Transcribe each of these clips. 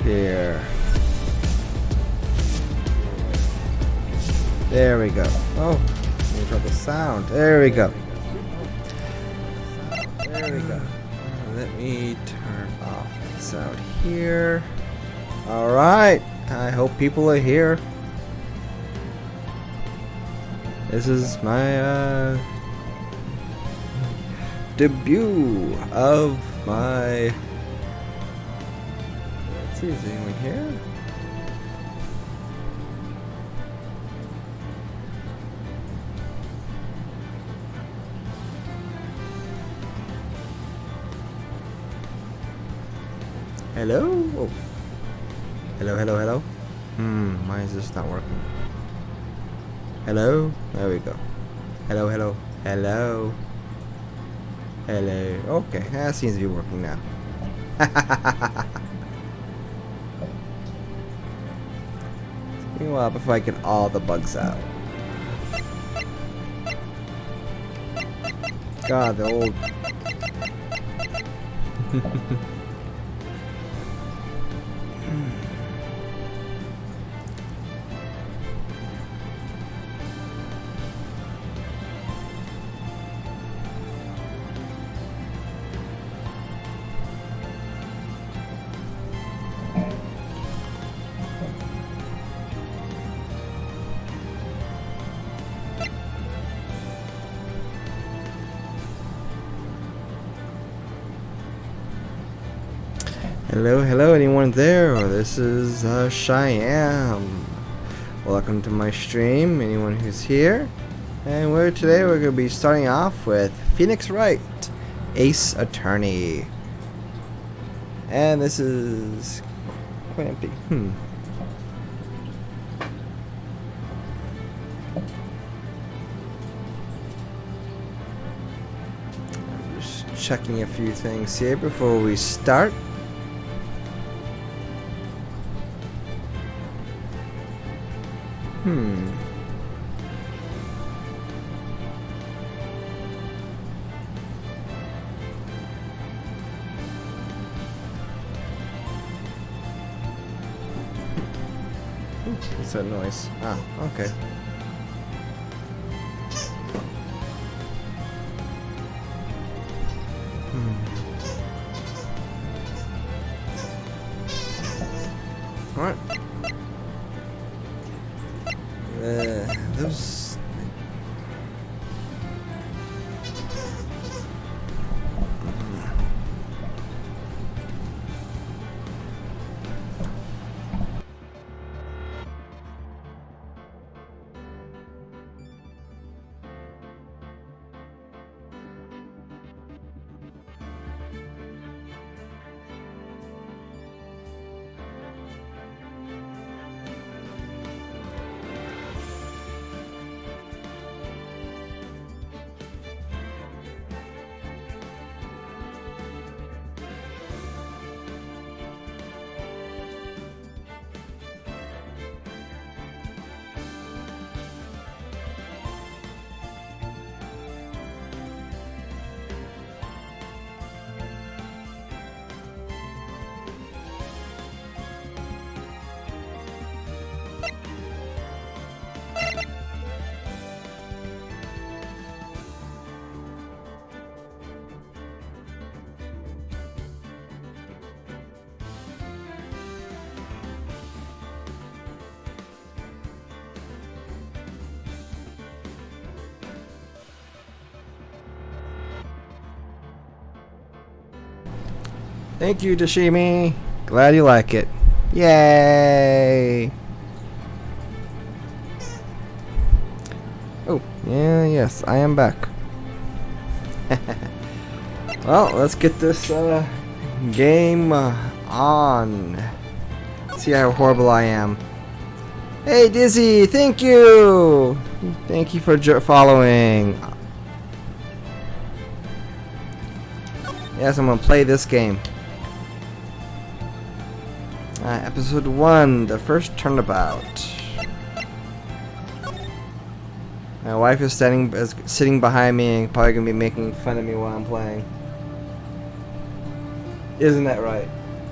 Here. There we go. Oh, let me try the sound. There we go. There we go. Let me turn off the sound here. Alright. I hope people are here. This is my debut of my... Is anyone here? Hello? Oh. Hello, hello, hello. Why is this not working? Hello? There we go. Hello, hello, hello. Hello. Okay, that seems to be working now. Meanwhile, before I get all the bugs out. God, the old... Hello, hello, anyone there? This is Cheyenne. Welcome to my stream, anyone who's here. And today we're going to be starting off with Phoenix Wright, Ace Attorney. And this is quite empty. I'm just checking a few things here before we start. What's that noise? Ah, okay. Alright. Those. Thank you, Dashimi. Glad you like it. Yay! Oh, yeah, yes, I am back. Well, let's get this game on. See how horrible I am. Hey, Dizzy, thank you! Thank you for following. Yes, I'm gonna play this game. Episode 1, the first turnabout. My wife is sitting behind me and probably gonna be making fun of me while I'm playing. Isn't that right?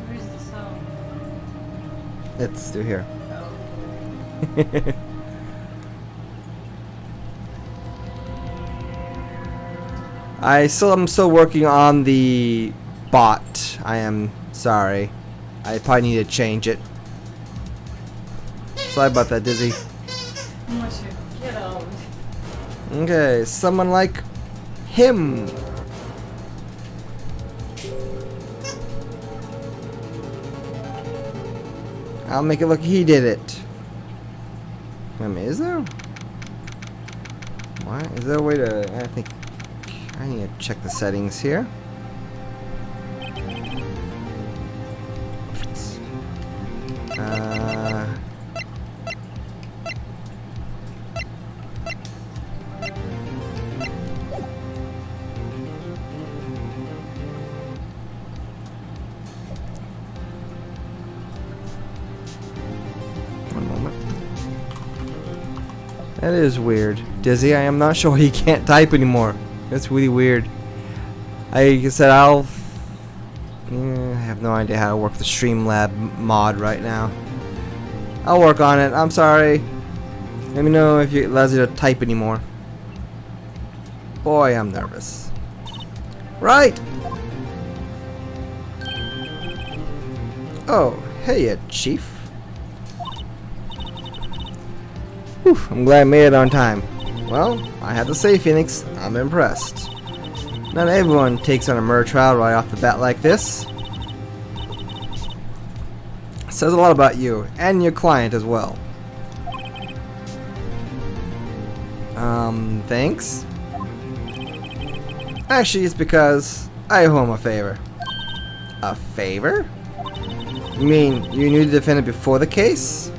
Where's the song? It's still here. Oh. I'm still working on the bot. I am sorry. I probably need to change it. Sorry about that, Dizzy. Get out. Okay, someone like him. I'll make it look he did it. I mean, is there? Why? Is there a way to? I think I need to check the settings here. One moment. That is weird. Dizzy, I am not sure he can't type anymore. That's really weird. I said I have no idea how to work the Streamlab mod right now. I'll work on it. I'm sorry. Let me know if it allows you to type anymore. Boy, I'm nervous. Right. Oh, hey, Chief. Whew, I'm glad I made it on time. Well, I have to say, Phoenix, I'm impressed. Not everyone takes on a murder trial right off the bat like this. Says a lot about you and your client as well. Thanks. Actually, it's because I owe him a favor. A favor? You mean you knew the defendant before the case?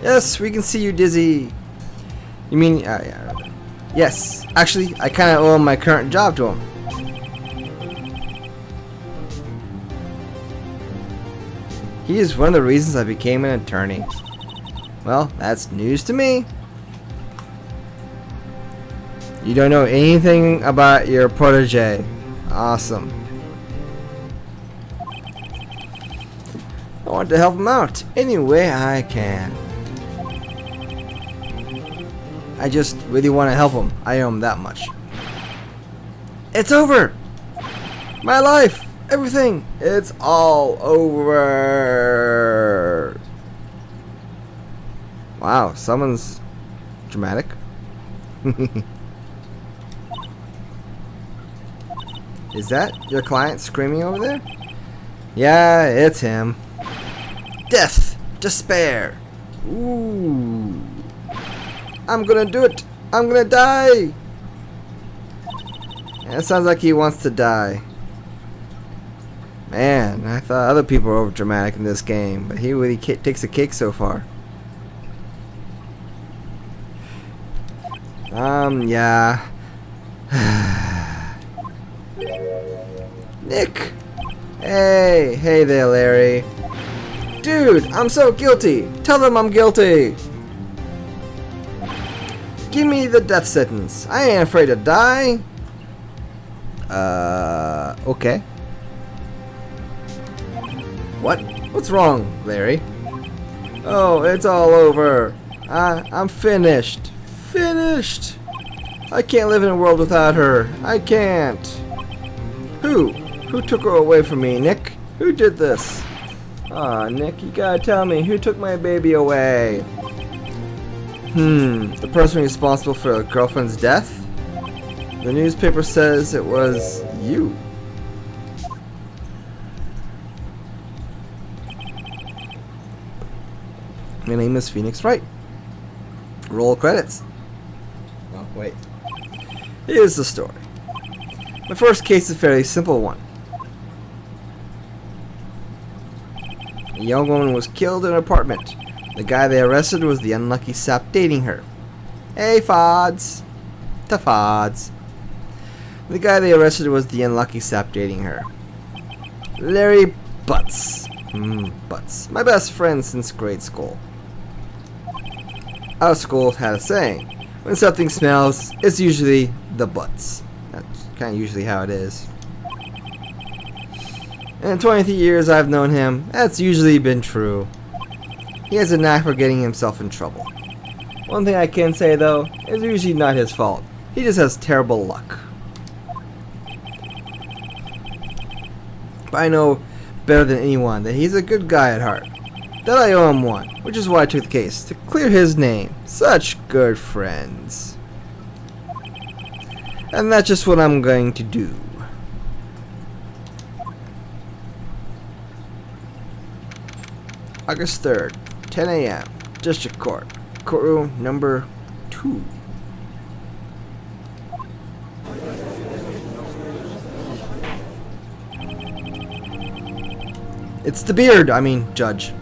Yes, we can see you, Dizzy. You mean, yes. Actually, I kind of owe my current job to him. He is one of the reasons I became an attorney. Well, that's news to me. You don't know anything about your protege. Awesome. I want to help him out any way I can. I just really want to help him. I owe him that much. It's over! My life! Everything! It's all over! Wow, someone's dramatic. Is that your client screaming over there? Yeah, it's him. Death! Despair! Ooh. I'm gonna do it! I'm gonna die! Yeah, it sounds like he wants to die. Man, I thought other people were over dramatic in this game, but he really takes the cake so far. Yeah. Nick! Hey there, Larry. Dude, I'm so guilty! Tell them I'm guilty! Give me the death sentence. I ain't afraid to die. Okay. What? What's wrong, Larry? Oh, it's all over. I'm finished. Finished! I can't live in a world without her. I can't. Who? Who took her away from me, Nick? Who did this? Aw, Nick, you gotta tell me, who took my baby away? The person responsible for a girlfriend's death? The newspaper says it was you. My name is Phoenix Wright. Roll credits. Oh, wait. Here's the story. The first case is a fairly simple one. A young woman was killed in an apartment. The guy they arrested was the unlucky sap dating her. Hey, Fods. To Fods. The guy they arrested was the unlucky sap dating her. Larry Butts. Butts. My best friend since grade school. Our school had a saying. When something smells, it's usually the butts. That's kind of usually how it is. In the 23 years I've known him, that's usually been true. He has a knack for getting himself in trouble. One thing I can say though, is usually not his fault. He just has terrible luck. But I know better than anyone that he's a good guy at heart. That I owe him one, which is why I took the case, to clear his name. Such good friends. And that's just what I'm going to do. August 3rd, 10 a.m. District Court. Courtroom number 2. It's the beard, Judge.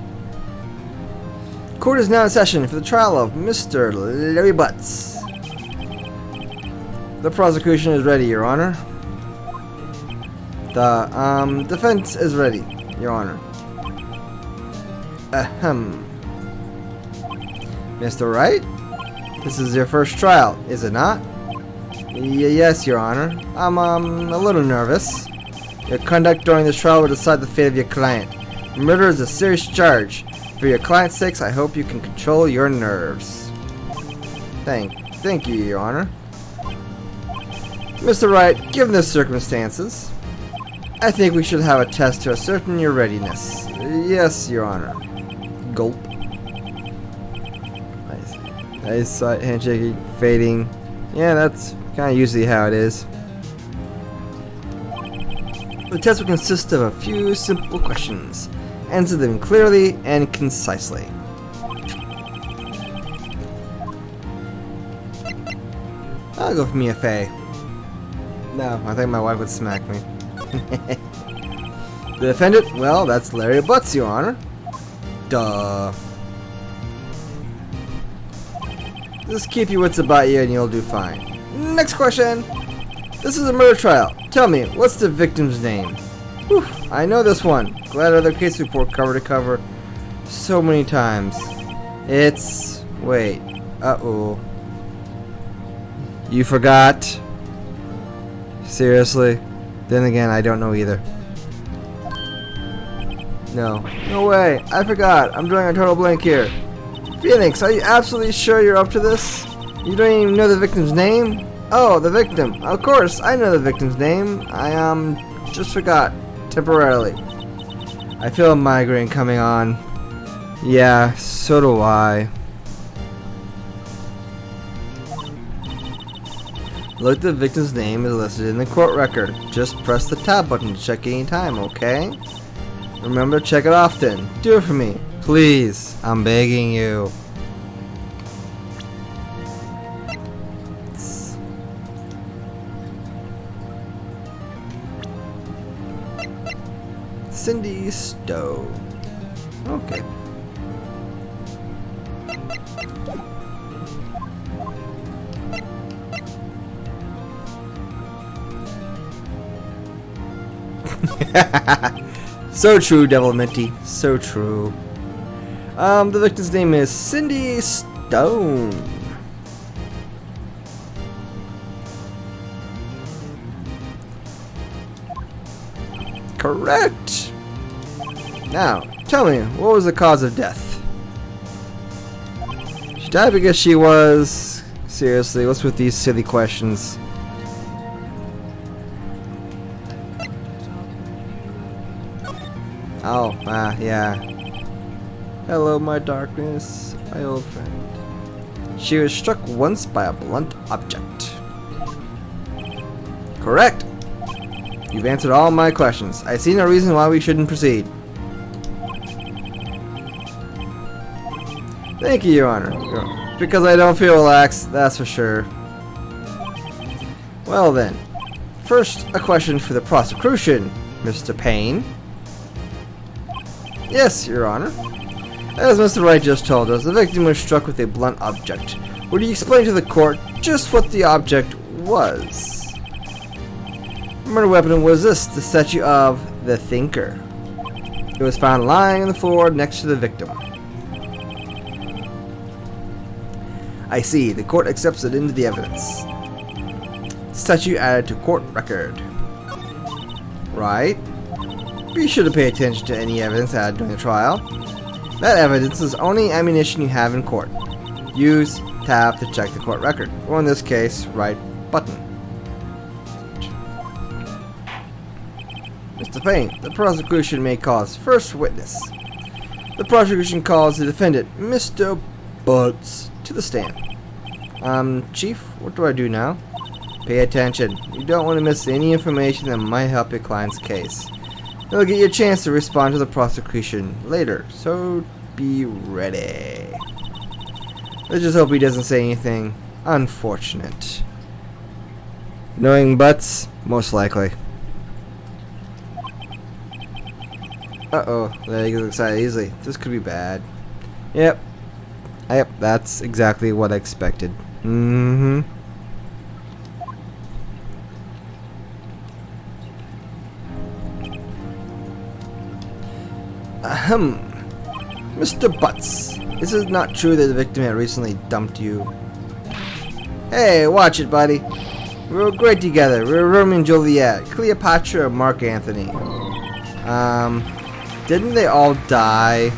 Court is now in session for the trial of Mr. Larry Butts. The prosecution is ready, Your Honor. The defense is ready, Your Honor. Ahem. Mr. Wright? This is your first trial, is it not? Yes, Your Honor. I'm a little nervous. Your conduct during this trial will decide the fate of your client. Murder is a serious charge. For your client's sakes, I hope you can control your nerves. Thank you, Your Honor. Mr. Wright, given the circumstances, I think we should have a test to ascertain your readiness. Yes, Your Honor. Gulp. Nice handshaking, fading. Yeah, that's kind of usually how it is. The test will consist of a few simple questions. Answer them clearly and concisely. I'll go for Mia Fey. No, I think my wife would smack me. The defendant? Well, that's Larry Butts, Your Honor. Duh. Just keep your wits about you and you'll do fine. Next question. This is a murder trial. Tell me, what's the victim's name? Whew, I know this one. Glad other case report cover to cover so many times. It's... wait. Uh-oh. You forgot? Seriously? Then again, I don't know either. No. No way. I forgot. I'm drawing a total blank here. Phoenix, are you absolutely sure you're up to this? You don't even know the victim's name? Oh, the victim. Of course, I know the victim's name. Just forgot. Temporarily. I feel a migraine coming on. Yeah, so do I. Look, the victim's name is listed in the court record. Just press the tab button to check any time, okay? Remember to check it often. Do it for me. Please. I'm begging you. Cindy Stowe. Okay. So true, Devil Minty. So true. The victim's name is Cindy Stone. Correct. Now, tell me, what was the cause of death? She died because she was... Seriously, what's with these silly questions? Oh, yeah. Hello, my darkness, my old friend. She was struck once by a blunt object. Correct. You've answered all my questions. I see no reason why we shouldn't proceed. Thank you, Your Honor. Because I don't feel relaxed, that's for sure. Well then, first a question for the prosecution, Mr. Payne. Yes, Your Honor. As Mr. Wright just told us, the victim was struck with a blunt object. Would you explain to the court just what the object was? The murder weapon was this, the statue of the Thinker. It was found lying on the floor next to the victim. I see, the court accepts it into the evidence. Statue added to court record. Right? Be sure to pay attention to any evidence added during the trial. That evidence is only ammunition you have in court. Use tab to check the court record, or in this case, right button. Mr. Payne, the prosecution may call its first witness. The prosecution calls the defendant, Mr. Butts, to the stand. Chief, what do I do now? Pay attention. You don't want to miss any information that might help your client's case. It'll get you a chance to respond to the prosecution later, so be ready. Let's just hope he doesn't say anything unfortunate. Knowing Butts, most likely. Uh-oh, that gets excited easily. This could be bad. Yep, that's exactly what I expected. Mm-hmm. Ahem. Mr. Butts, is it not true that the victim had recently dumped you? Hey, watch it, buddy. We were great together. We were Romeo and Juliet, Cleopatra and Mark Antony. Didn't they all die?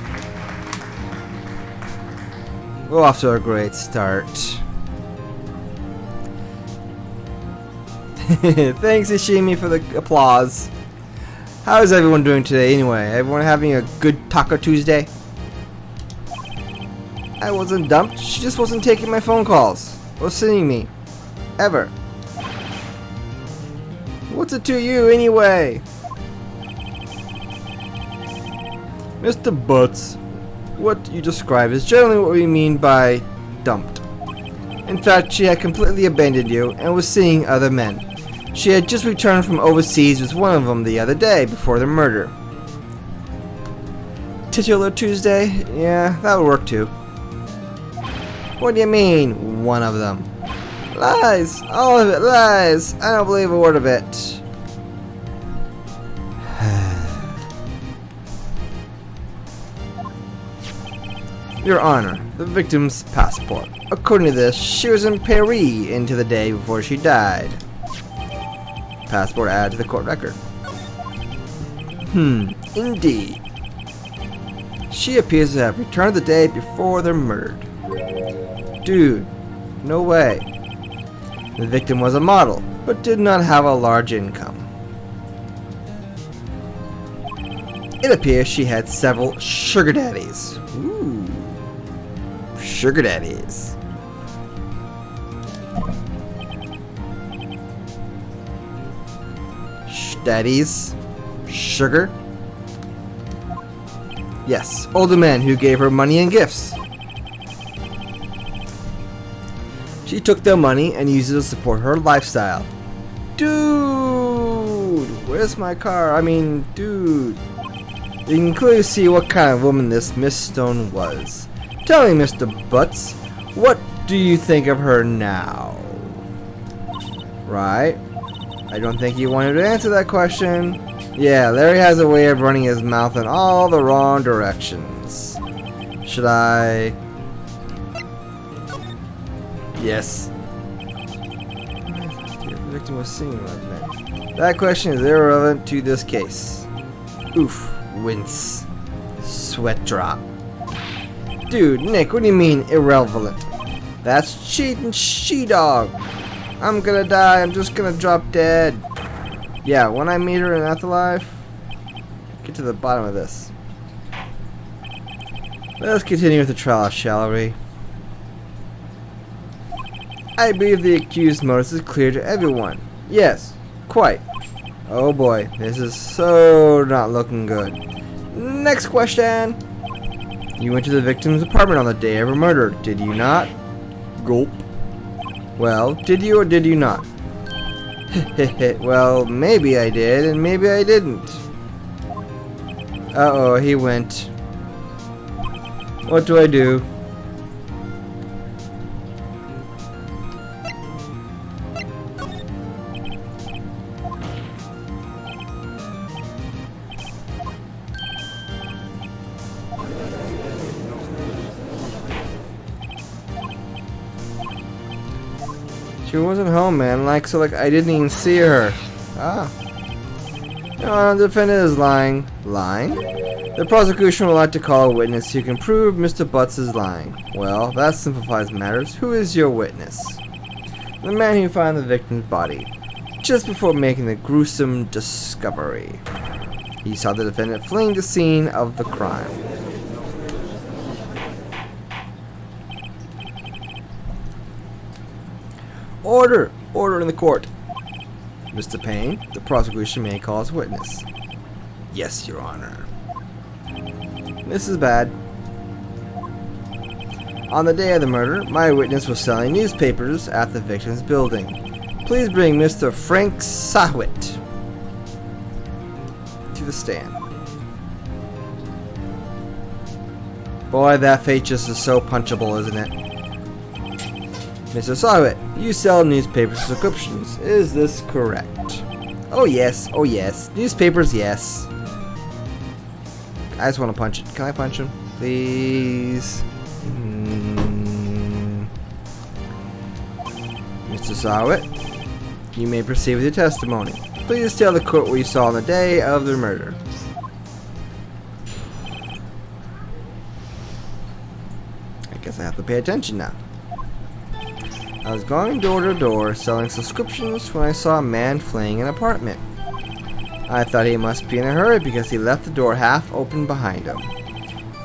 We're off to a great start. Thanks, Ishimi, for the applause. How is everyone doing today anyway? Everyone having a good Taco Tuesday? I wasn't dumped. She just wasn't taking my phone calls. Or sending me. Ever. What's it to you anyway? Mr. Butts, what you describe is generally what we mean by dumped. In fact, she had completely abandoned you and was seeing other men. She had just returned from overseas with one of them the other day before the murder. Titular Tuesday? Yeah, that would work too. What do you mean, one of them? Lies! All of it lies! I don't believe a word of it. Your Honor, the victim's passport. According to this, she was in Paris into the day before she died. Passport added to the court record. Indeed. She appears to have returned the day before they're murdered. Dude, no way. The victim was a model, but did not have a large income. It appears she had several sugar daddies. Ooh. Sugar daddies. Daddies? Sugar? Yes, older men who gave her money and gifts. She took their money and used it to support her lifestyle. Dude! Where's my car? I mean, dude. You can clearly see what kind of woman this Miss Stone was. Tell me, Mr. Butts, what do you think of her now? Right? I don't think you wanted to answer that question. Yeah, Larry has a way of running his mouth in all the wrong directions. Should I? Yes. The victim was singing like that. That question is irrelevant to this case. Oof. Wince. Sweat drop. Dude, Nick, what do you mean irrelevant? That's cheating, she-dog. I'm gonna die, I'm just gonna drop dead. Yeah, when I meet her in afterlife, get to the bottom of this. Let's continue with the trial, shall we? I believe the accused motive is clear to everyone. Yes, quite. Oh boy, this is so not looking good. Next question. You went to the victim's apartment on the day of her murder, did you not? Gulp. Well, did you or did you not? Well, maybe I did, and maybe I didn't. Uh-oh, he went. What do I do? She wasn't home, man. Like, I didn't even see her. Ah. No, the defendant is lying. Lying? The prosecution would like to call a witness who can prove Mr. Butts is lying. Well, that simplifies matters. Who is your witness? The man who found the victim's body, just before making the gruesome discovery. He saw the defendant fleeing the scene of the crime. Order! Order in the court. Mr. Payne, the prosecution may call as witness. Yes, Your Honor. This is bad. On the day of the murder, my witness was selling newspapers at the victim's building. Please bring Mr. Frank Sahwit to the stand. Boy, that face just is so punchable, isn't it? Mr. Sahwit, you sell newspaper subscriptions. Is this correct? Oh yes, oh yes. Newspapers, yes. I just want to punch it. Can I punch him? Please. Mr. Sahwit, you may proceed with your testimony. Please tell the court what you saw on the day of the murder. I guess I have to pay attention now. I was going door to door selling subscriptions when I saw a man fleeing an apartment. I thought he must be in a hurry because he left the door half open behind him.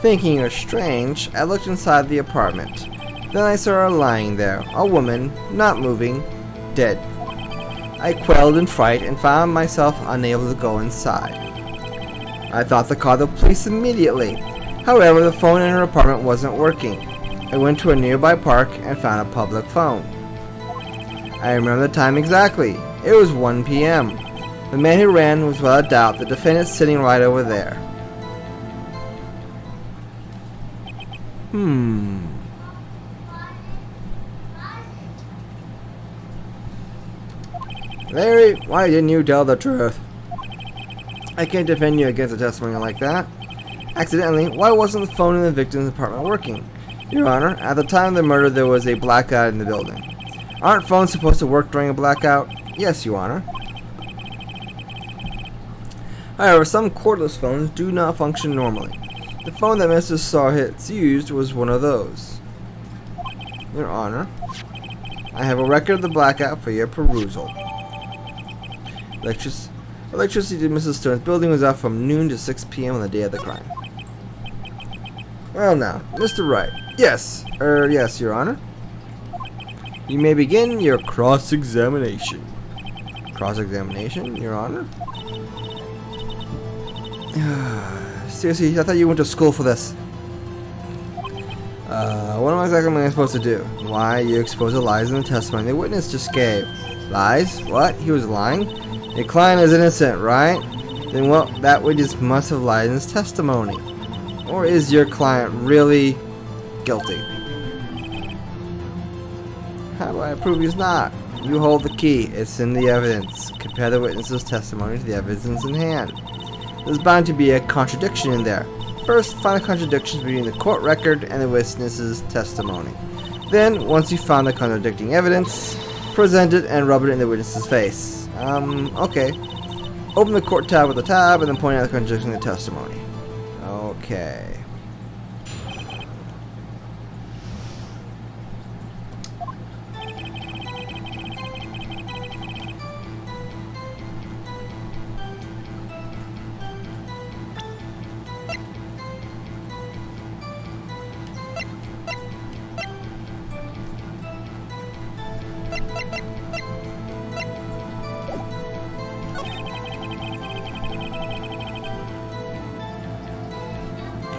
Thinking it was strange, I looked inside the apartment. Then I saw her lying there, a woman, not moving, dead. I quailed in fright and found myself unable to go inside. I thought to call the police immediately. However, the phone in her apartment wasn't working. I went to a nearby park and found a public phone. I remember the time exactly. It was 1 p.m. The man who ran was without a doubt the defendant sitting right over there. Larry, why didn't you tell the truth? I can't defend you against a testimony like that. Accidentally, why wasn't the phone in the victim's apartment working? Your Honor, at the time of the murder there was a blackout in the building. Aren't phones supposed to work during a blackout? Yes, Your Honor. However, some cordless phones do not function normally. The phone that Mr. Sahwit used was one of those. Your Honor, I have a record of the blackout for your perusal. Electricity to Mrs. Stern's building was out from noon to 6 p.m. on the day of the crime. Well now, Mr. Wright. Yes. Yes, Your Honor. You may begin your cross-examination. Cross-examination, Your Honor? Seriously, I thought you went to school for this. What am I supposed to do? Why, you expose the lies in the testimony the witness just gave. Lies? What? He was lying? Your client is innocent, right? Then, well, that witness must have lied in his testimony. Or is your client really guilty? How do I prove he's not? You hold the key. It's in the evidence. Compare the witness's testimony to the evidence in hand. There's bound to be a contradiction in there. First, find the contradictions between the court record and the witness's testimony. Then, once you've found the contradicting evidence, present it and rub it in the witness's face. Okay. Open the court tab with the tab and then point out the contradiction in the testimony. Okay.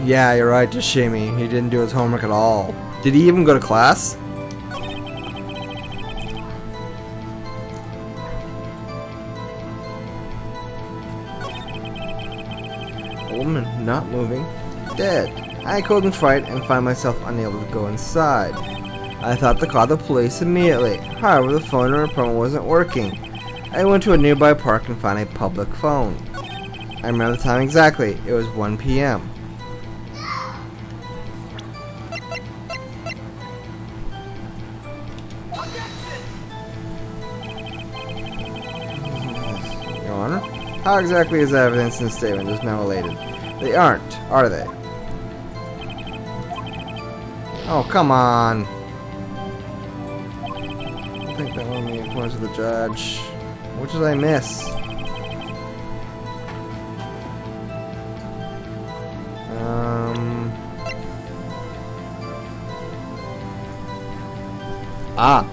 Yeah, you're right, Tashimi. He didn't do his homework at all. Did he even go to class? A woman not moving. Dead. I couldn't fight and find myself unable to go inside. I thought to call the police immediately. However, the phone in her apartment wasn't working. I went to a nearby park and found a public phone. I remember the time exactly. It was 1 p.m. Your Honor? How exactly is the evidence in the statement just now related? They aren't, are they? Oh, come on. I think that one may point to the judge. What did I miss? Ah!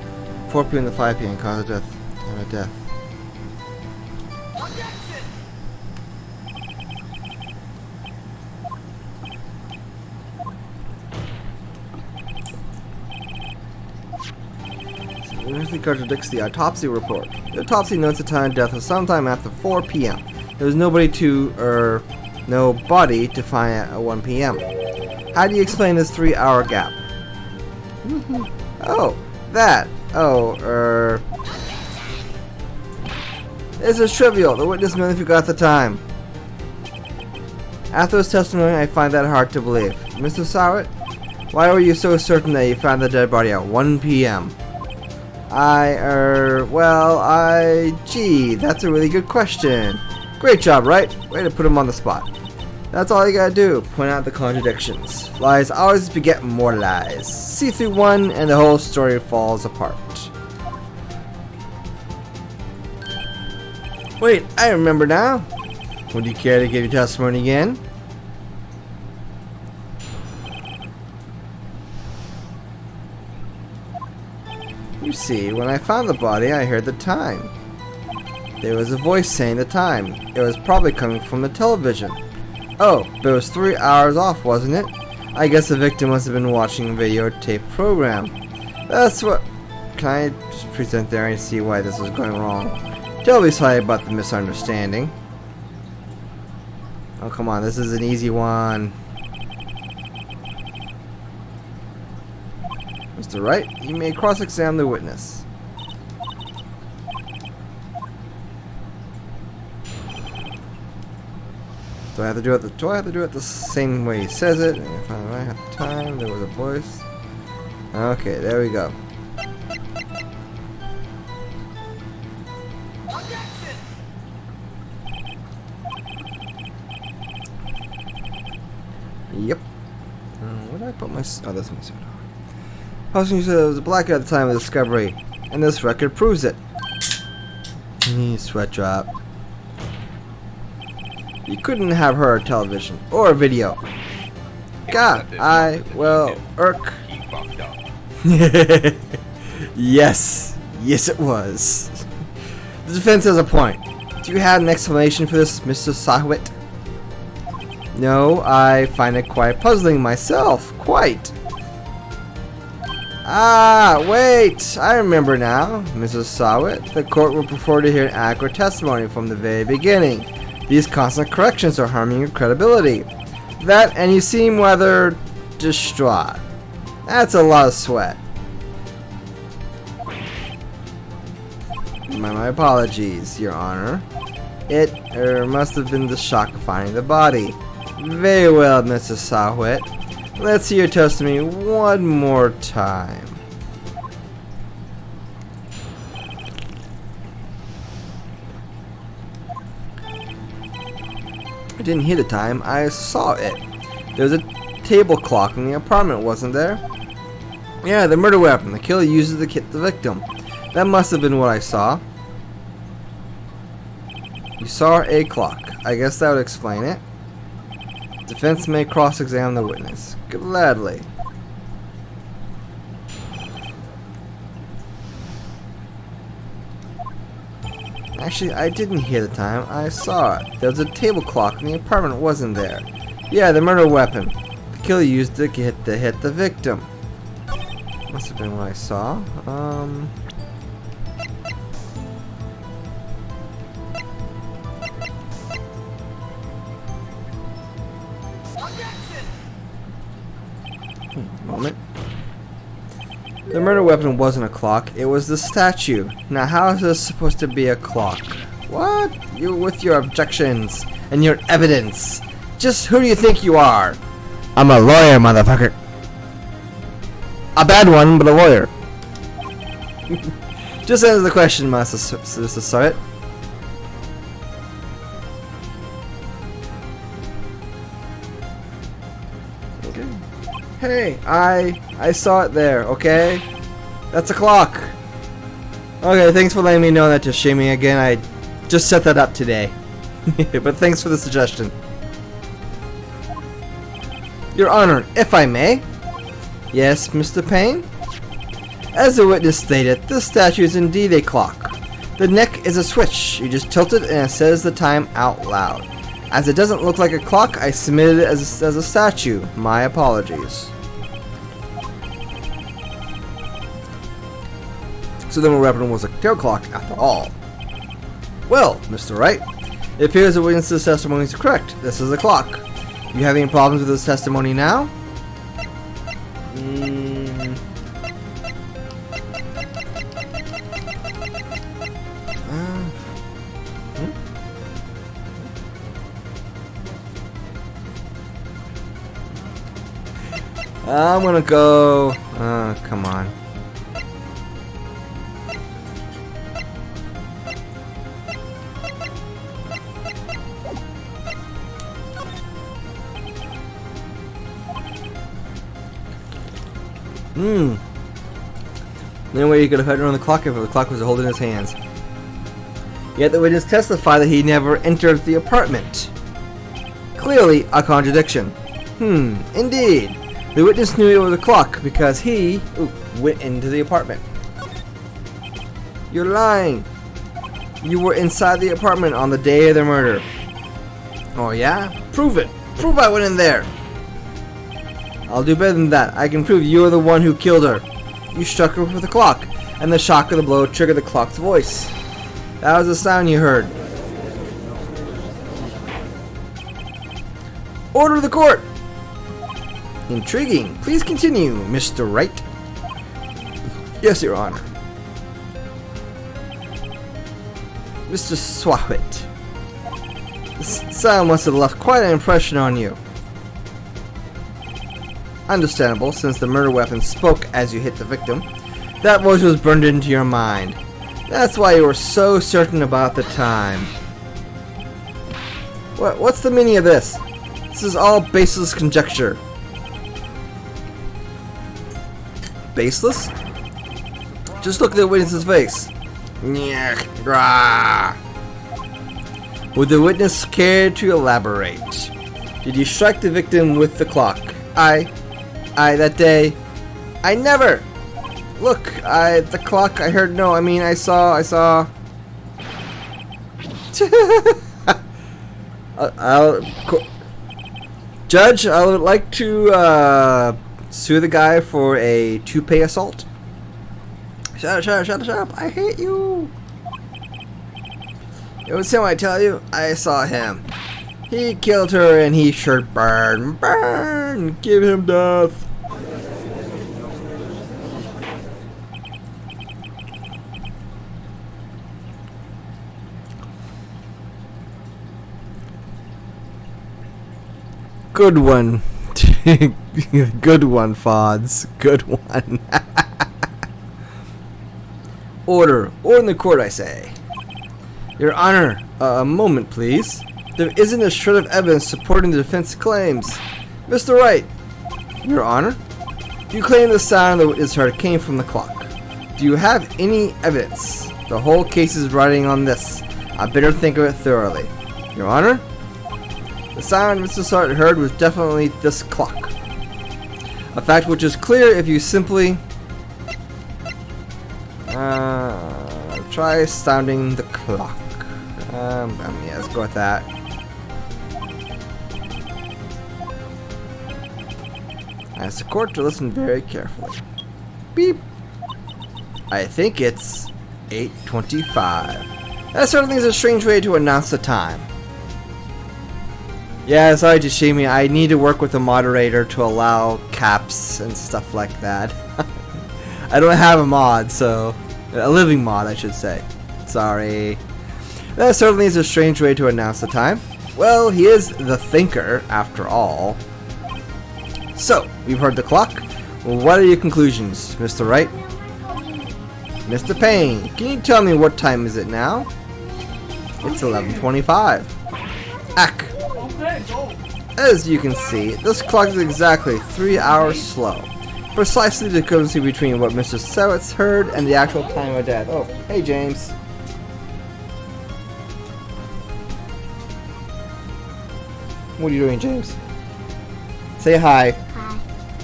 4 p.m. to 5 p.m. cause of death. Time of death. University contradicts the autopsy report. The autopsy notes the time of death was sometime after 4 p.m. There was no body to find at 1 p.m. How do you explain this 3-hour gap? Oh, that. This is trivial. The witness merely forgot the time. After his testimony, I find that hard to believe. Mr. Sowett, why were you so certain that you found the dead body at 1 p.m.? Gee, that's a really good question. Great job, right? Way to put him on the spot. That's all you gotta do, point out the contradictions. Lies always beget more lies. See through one and the whole story falls apart. Wait, I remember now. Would you care to give your testimony again? You see, when I found the body, I heard the time. There was a voice saying the time. It was probably coming from the television. Oh, but it was 3 hours off, wasn't it? I guess the victim must have been watching a videotape program. That's what... Can I just present there and see why this was going wrong? Don't be sorry about the misunderstanding. Oh, come on, this is an easy one. Mr. Wright, you may cross-examine the witness. Do I have to do it the same way he says it? If I have time, there was a voice. Okay, there we go. Yep. Where did I put my... Oh, that's my suit. Hosting said it was a blackout at the time of the discovery, and this record proves it. Sweat drop. You couldn't have heard television or video. God, irk. Yes. Yes, it was. The defense has a point. Do you have an explanation for this, Mr. Sahwit? No, I find it quite puzzling myself. Quite. Ah, wait. I remember now, Mrs. Sahwit. The court would prefer to hear an accurate testimony from the very beginning. These constant corrections are harming your credibility. That, and you seem rather distraught. That's a lot of sweat. My apologies, Your Honor. It must have been the shock of finding the body. Very well, Mrs. Sahwit. Let's hear your testimony one more time. I didn't hear the time, I saw it. There was a table clock in the apartment, wasn't there? Yeah, the murder weapon. The killer used it to hit the victim. That must have been what I saw. You saw a clock. I guess that would explain it. Defense may cross-examine the witness. Gladly. Actually, I didn't hear the time. I saw it. There was a table clock in the apartment, wasn't there? Yeah, the murder weapon. The killer used it to hit the victim. Must have been what I saw. Moment. The murder weapon wasn't a clock, it was the statue. Now how is this supposed to be a clock? What? You with your objections and your evidence. Just who do you think you are? I'm a lawyer, motherfucker. A bad one, but a lawyer. Just answer the question, Master Sahwit. Hey, I saw it there, okay? That's a clock. Okay, thanks for letting me know that to shame me again. I just set that up today. But thanks for the suggestion. Your Honor, if I may. Yes, Mr. Payne? As the witness stated, this statue is indeed a clock. The neck is a switch. You just tilt it and it says the time out loud. As it doesn't look like a clock, I submitted it as a statue. My apologies. So the weapon was a tail clock after all. Well, Mr. Wright, it appears the witness's testimony is correct. This is a clock. You have any problems with this testimony now? I'm gonna go. Come on. The only way he could have had it on the clock if the clock was held in his hands. Yet the witness testified that he never entered the apartment. Clearly a contradiction. Indeed. The witness knew it was a clock because he went into the apartment. You're lying. You were inside the apartment on the day of the murder. Oh yeah? Prove it. Prove I went in there. I'll do better than that. I can prove you're the one who killed her. You struck her with the clock, and the shock of the blow triggered the clock's voice. That was the sound you heard. Order of the court! Intriguing. Please continue, Mr. Wright. Yes, Your Honor. Mr. Sahwit. This sound must have left quite an impression on you. Understandable, since the murder weapon spoke as you hit the victim. That voice was burned into your mind. That's why you were so certain about the time. What's the meaning of this? This is all baseless conjecture. Baseless? Just look at the witness's face. The Would the witness care to elaborate? Did you strike the victim with the clock? I that day. I never. Look, the clock. I heard no. I mean, I saw. Judge, I would like to sue the guy for a toupee assault. Shut up! I hate you. It was him, I tell you. I saw him. He killed her, and he should burn. Give him death. Good one. Good one, Fods. Good one. Order in the court, I say. Your Honor, a moment, please. There isn't a shred of evidence supporting the defense claims. Mr. Wright. Your Honor, you claim the sound that is heard came from the clock. Do you have any evidence? The whole case is riding on this. I better think of it thoroughly. Your Honor? The sound Mr. Sartre heard was definitely this clock. A fact which is clear if you simply try sounding the clock. Yeah, let's go with that. I ask the court to listen very carefully. Beep. I think it's 8:25. That certainly is a strange way to announce the time. Yeah, sorry Jashimi, I need to work with a moderator to allow caps and stuff like that. I don't have a mod, so... a living mod, I should say. Sorry. That certainly is a strange way to announce the time. Well, he is the thinker, after all. So, we've heard the clock. Well, what are your conclusions, Mr. Wright? Mr. Payne, can you tell me what time is it now? It's 11:25. Ack. As you can see, this clock is exactly 3 hours slow. Precisely the discrepancy between what Mr. Sowitz heard and the actual time of death. Oh, hey James. What are you doing, James? Say hi.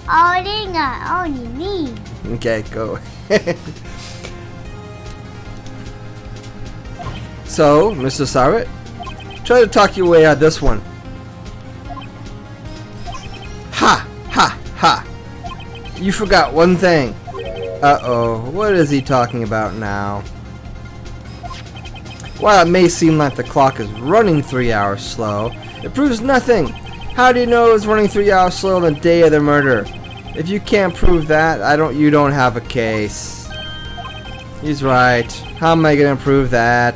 Hi. Only me. Okay, go. So, Mr. Sowitz, try to talk your way out of this one. Ha! Ha! Ha! You forgot one thing. Uh-oh, what is he talking about now? While it may seem like the clock is running 3 hours slow, it proves nothing. How do you know it was running 3 hours slow on the day of the murder? If you can't prove that, you don't have a case. He's right. How am I gonna prove that?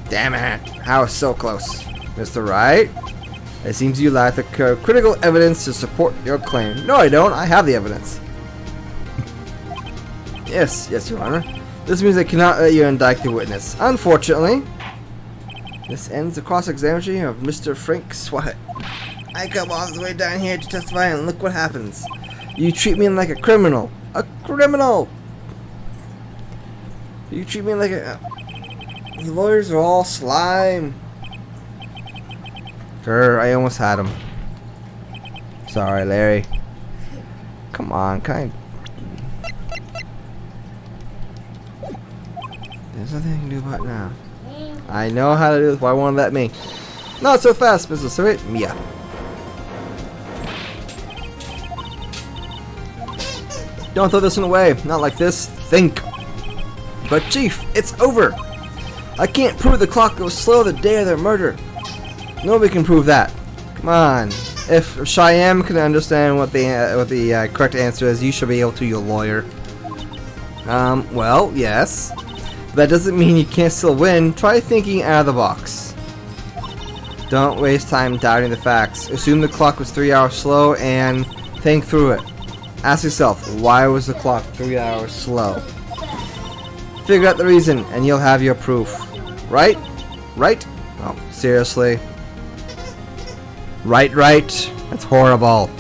Damn it! I was so close. Mr. Wright? It seems you lack the critical evidence to support your claim. No, I don't. I have the evidence. Yes, Your Honor. This means I cannot let you indict the witness. Unfortunately, this ends the cross-examination of Mr. Frank Swat. I come all the way down here to testify, and look what happens. You treat me like a criminal. A criminal! You treat me like a... The lawyers are all slime. Grr, I almost had him. Sorry, Larry. Come on, There's nothing I can do about it now. I know how to do this. Why won't it let me? Not so fast, Mr. Surrey. Mia. Don't throw this one away. Not like this. Think. But Chief, it's over. I can't prove the clock was slow the day of their murder. Nobody can prove that. Come on. If Cheyenne can understand what the correct answer is, you should be able to, you lawyer. Well, yes. But that doesn't mean you can't still win. Try thinking out of the box. Don't waste time doubting the facts. Assume the clock was 3 hours slow and think through it. Ask yourself, why was the clock 3 hours slow? Figure out the reason and you'll have your proof. Right? Right? Oh, seriously? Right? That's horrible.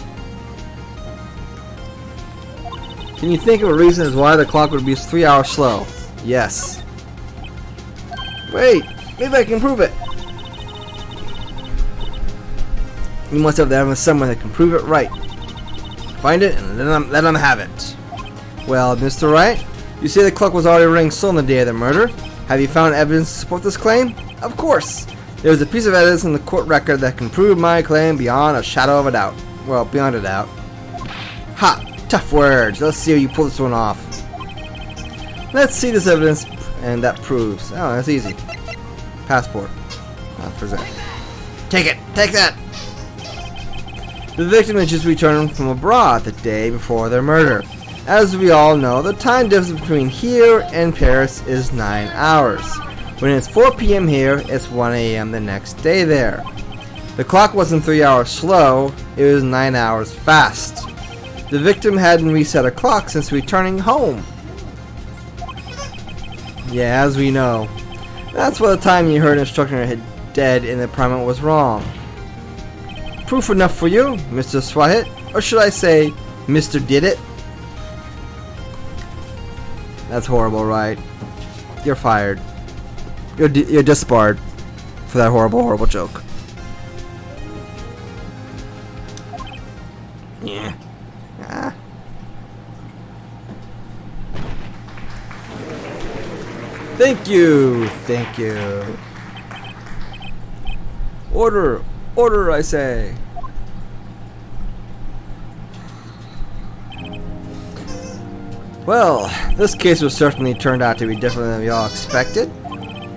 Can you think of a reason as why the clock would be 3 hours slow? Yes. Wait, maybe I can prove it. You must have that with someone that can prove it right. Find it and let them have it. Well, Mr. Wright, you say the clock was already ringing on the day of the murder. Have you found evidence to support this claim? Of course. There's a piece of evidence in the court record that can prove my claim beyond a shadow of a doubt. Well, beyond a doubt. Ha! Tough words. Let's see how you pull this one off. Let's see this evidence, and that proves. Oh, that's easy. Passport. Present. Take it! Take that! The victim had just returned from abroad the day before their murder. As we all know, the time difference between here and Paris is 9 hours. When it's 4 p.m. here, it's 1 a.m. the next day there. The clock wasn't 3 hours slow, it was 9 hours fast. The victim hadn't reset her clock since returning home. Yeah, as we know. That's why the time you heard an instructor hit dead in the apartment was wrong. Proof enough for you, Mr. Swahit? Or should I say, Mr. Did It? That's horrible, right? You're fired. You're disbarred for that horrible joke. Yeah. Ah. Thank you. Thank you. Order. Order, I say. Well, this case was certainly turned out to be different than we all expected.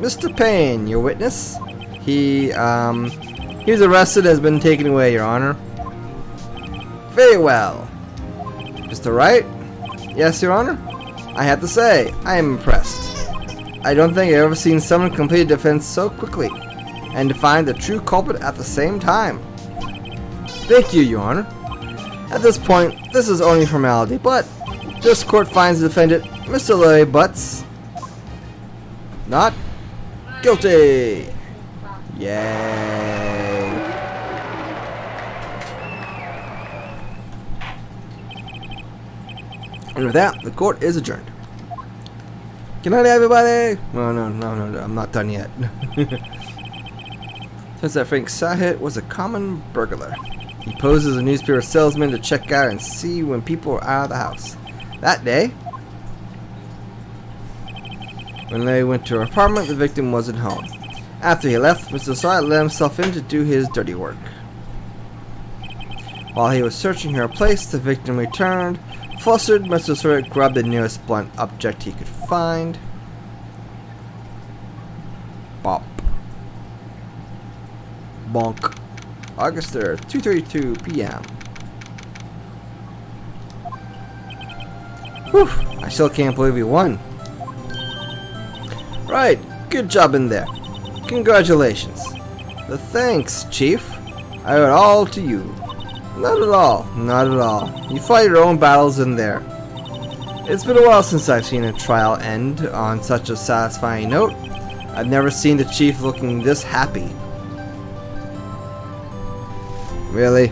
Mr. Payne, your witness. He's arrested and has been taken away, Your Honor. Very well. Mr. Wright? Yes, Your Honor? I have to say, I am impressed. I don't think I've ever seen someone complete a defense so quickly, and to find the true culprit at the same time. Thank you, Your Honor. At this point, this is only formality, but this court finds the defendant, Mr. Larry Butts, not guilty. Yay. And with that, the court is adjourned. Good night, everybody. Well, no, I'm not done yet. Turns out Frank Sahit was a common burglar. He posed as a newspaper salesman to check out and see when people were out of the house. That day, when Larry went to her apartment, the victim wasn't home. After he left, Mr. Sahit let himself in to do his dirty work. While he was searching her place, the victim returned. Flustered, Mr. Sahit grabbed the nearest blunt object he could find. Bop. Bonk. August 3rd, 2:32 p.m. Whew, I still can't believe we won. Right, good job in there. Congratulations. The thanks, Chief. I owe it all to you. Not at all, not at all. You fought your own battles in there. It's been a while since I've seen a trial end on such a satisfying note. I've never seen the Chief looking this happy. Really?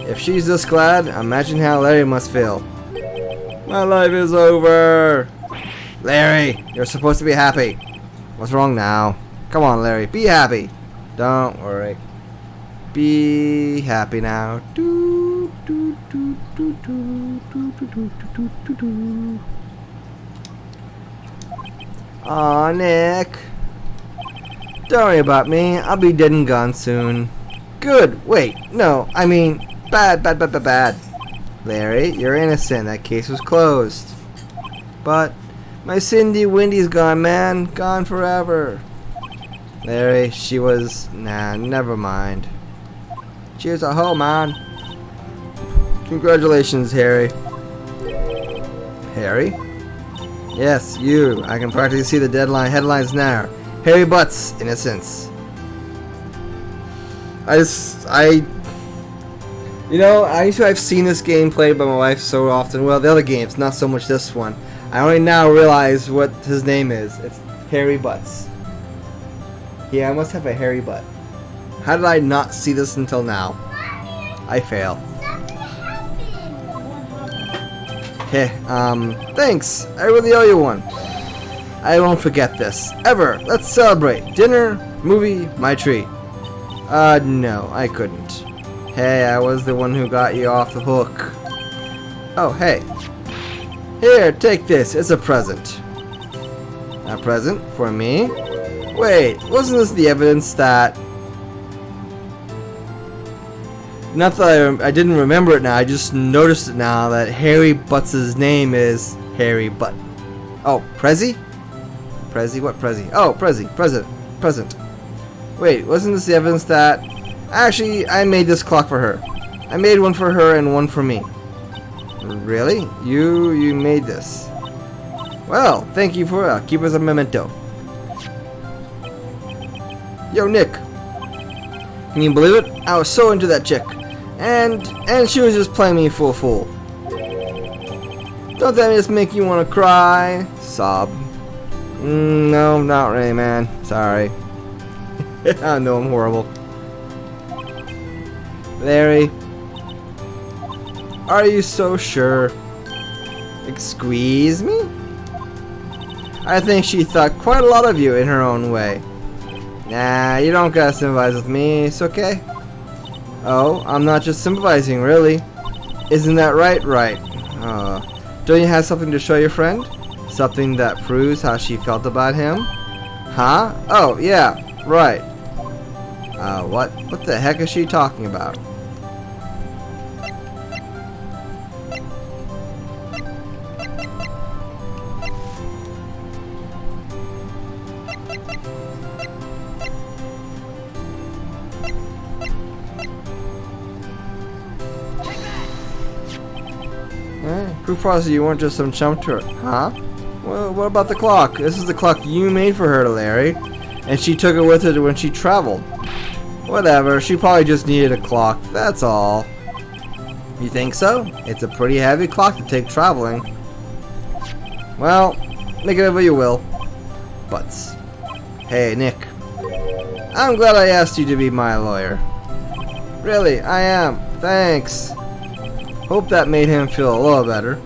If she's this glad, imagine how Larry must feel. My life is over! Larry, you're supposed to be happy. What's wrong now? Come on, Larry, be happy. Don't worry. Be happy now. Aw, Nick. Don't worry about me. I'll be dead and gone soon. Good. Wait. No. I mean, bad. Larry, you're innocent. That case was closed. But my Cindy Windy's gone, man. Gone forever. Larry, she was... Nah, never mind. Cheers a hoe, man. Congratulations, Harry. Harry? Yes, you. I can practically see the headlines now. Harry Butts, innocence. I've seen this game played by my wife so often. Well, the other games, not so much this one. I only now realize what his name is. It's Harry Butts. Yeah, I must have a hairy butt. How did I not see this until now? I fail. Hey, thanks. I really owe you one. I won't forget this. Ever. Let's celebrate. Dinner, movie, my treat. No, I couldn't. Hey, I was the one who got you off the hook. Oh, hey. Here, take this. It's a present. A present for me? Wait, wasn't this the evidence that... Not that I didn't remember it now, I just noticed it now that Harry Butts' name is Harry Butt. Oh, Prezi? Prezi? What Prezi? Oh, Prezi. Present. Wait, wasn't this the evidence that... Actually, I made this clock for her. I made one for her and one for me. Really? You made this? Well, thank you for keep as a memento. Yo, Nick. Can you believe it? I was so into that chick. And she was just playing me for a fool. Don't that just make you want to cry? Sob. No, not really, man. Sorry. I know I'm horrible. Larry. Are you so sure? Excuse me? I think she thought quite a lot of you in her own way. Nah, you don't gotta sympathize with me, it's okay. Oh, I'm not just sympathizing, really. Isn't that right? Right. Don't you have something to show your friend? Something that proves how she felt about him? Huh? Oh, yeah, right. What the heck is she talking about? Proof positive you weren't just some chump to her. Huh? Well, what about the clock? This is the clock you made for her, Larry. And she took it with her when she traveled. Whatever, she probably just needed a clock, that's all. You think so? It's a pretty heavy clock to take traveling. Well, make it what you will. Butts. Hey, Nick. I'm glad I asked you to be my lawyer. Really, I am. Thanks. Hope that made him feel a little better.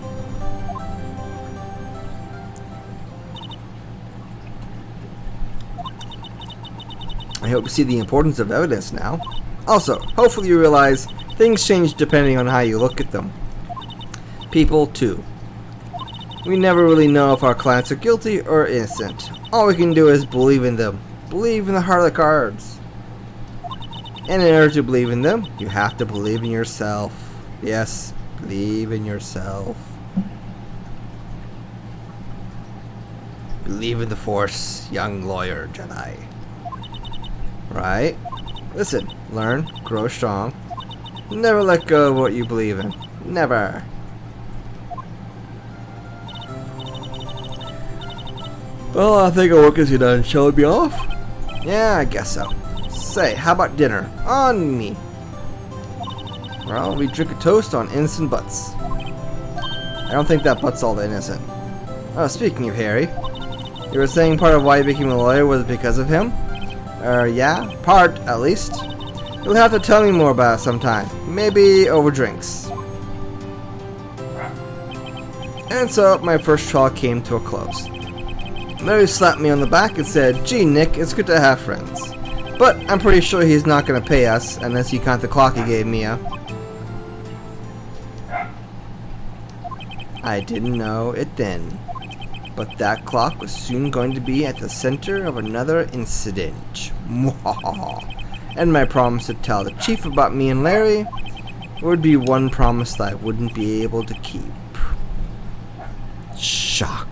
I hope you see the importance of evidence now. Also, hopefully you realize things change depending on how you look at them. People, too. We never really know if our clients are guilty or innocent. All we can do is believe in them. Believe in the heart of the cards. And in order to believe in them, you have to believe in yourself. Yes, believe in yourself. Believe in the Force, young lawyer Jedi. Right? Listen, learn, grow strong. Never let go of what you believe in. Never. Well, I think our work is done. Shall we be off? Yeah, I guess so. Say, how about dinner? On me. Well, we drink a toast on innocent butts. I don't think that butt's all that innocent. Oh, speaking of Harry, you were saying part of why you became a lawyer was because of him? Yeah, part, at least. You'll have to tell me more about it sometime. Maybe over drinks. And so, my first trial came to a close. Larry slapped me on the back and said, "Gee, Nick, it's good to have friends. But I'm pretty sure he's not going to pay us unless you count the clock he gave Mia." I didn't know it then, but that clock was soon going to be at the center of another incident. And my promise to tell the chief about me and Larry would be one promise that I wouldn't be able to keep. Shock.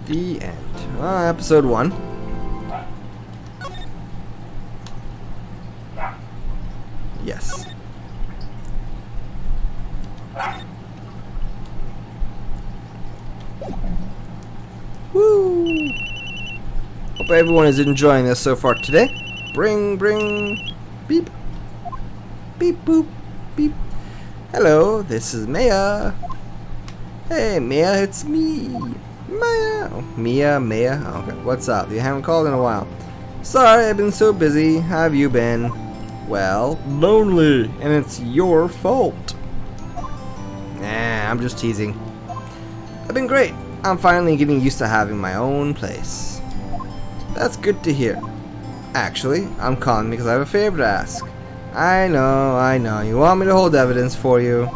The end. Episode 1. Yes. Woo! Hope everyone is enjoying this so far today. Bring, beep, beep, boop, beep. Hello, this is Maya. Hey, Maya, it's me. Maya. Oh, Mia. Okay, what's up? You haven't called in a while. Sorry, I've been so busy. How have you been? Well, lonely, and it's your fault. Nah, I'm just teasing. I've been great. I'm finally getting used to having my own place. That's good to hear. Actually, I'm calling because I have a favor to ask. I know. You want me to hold evidence for you.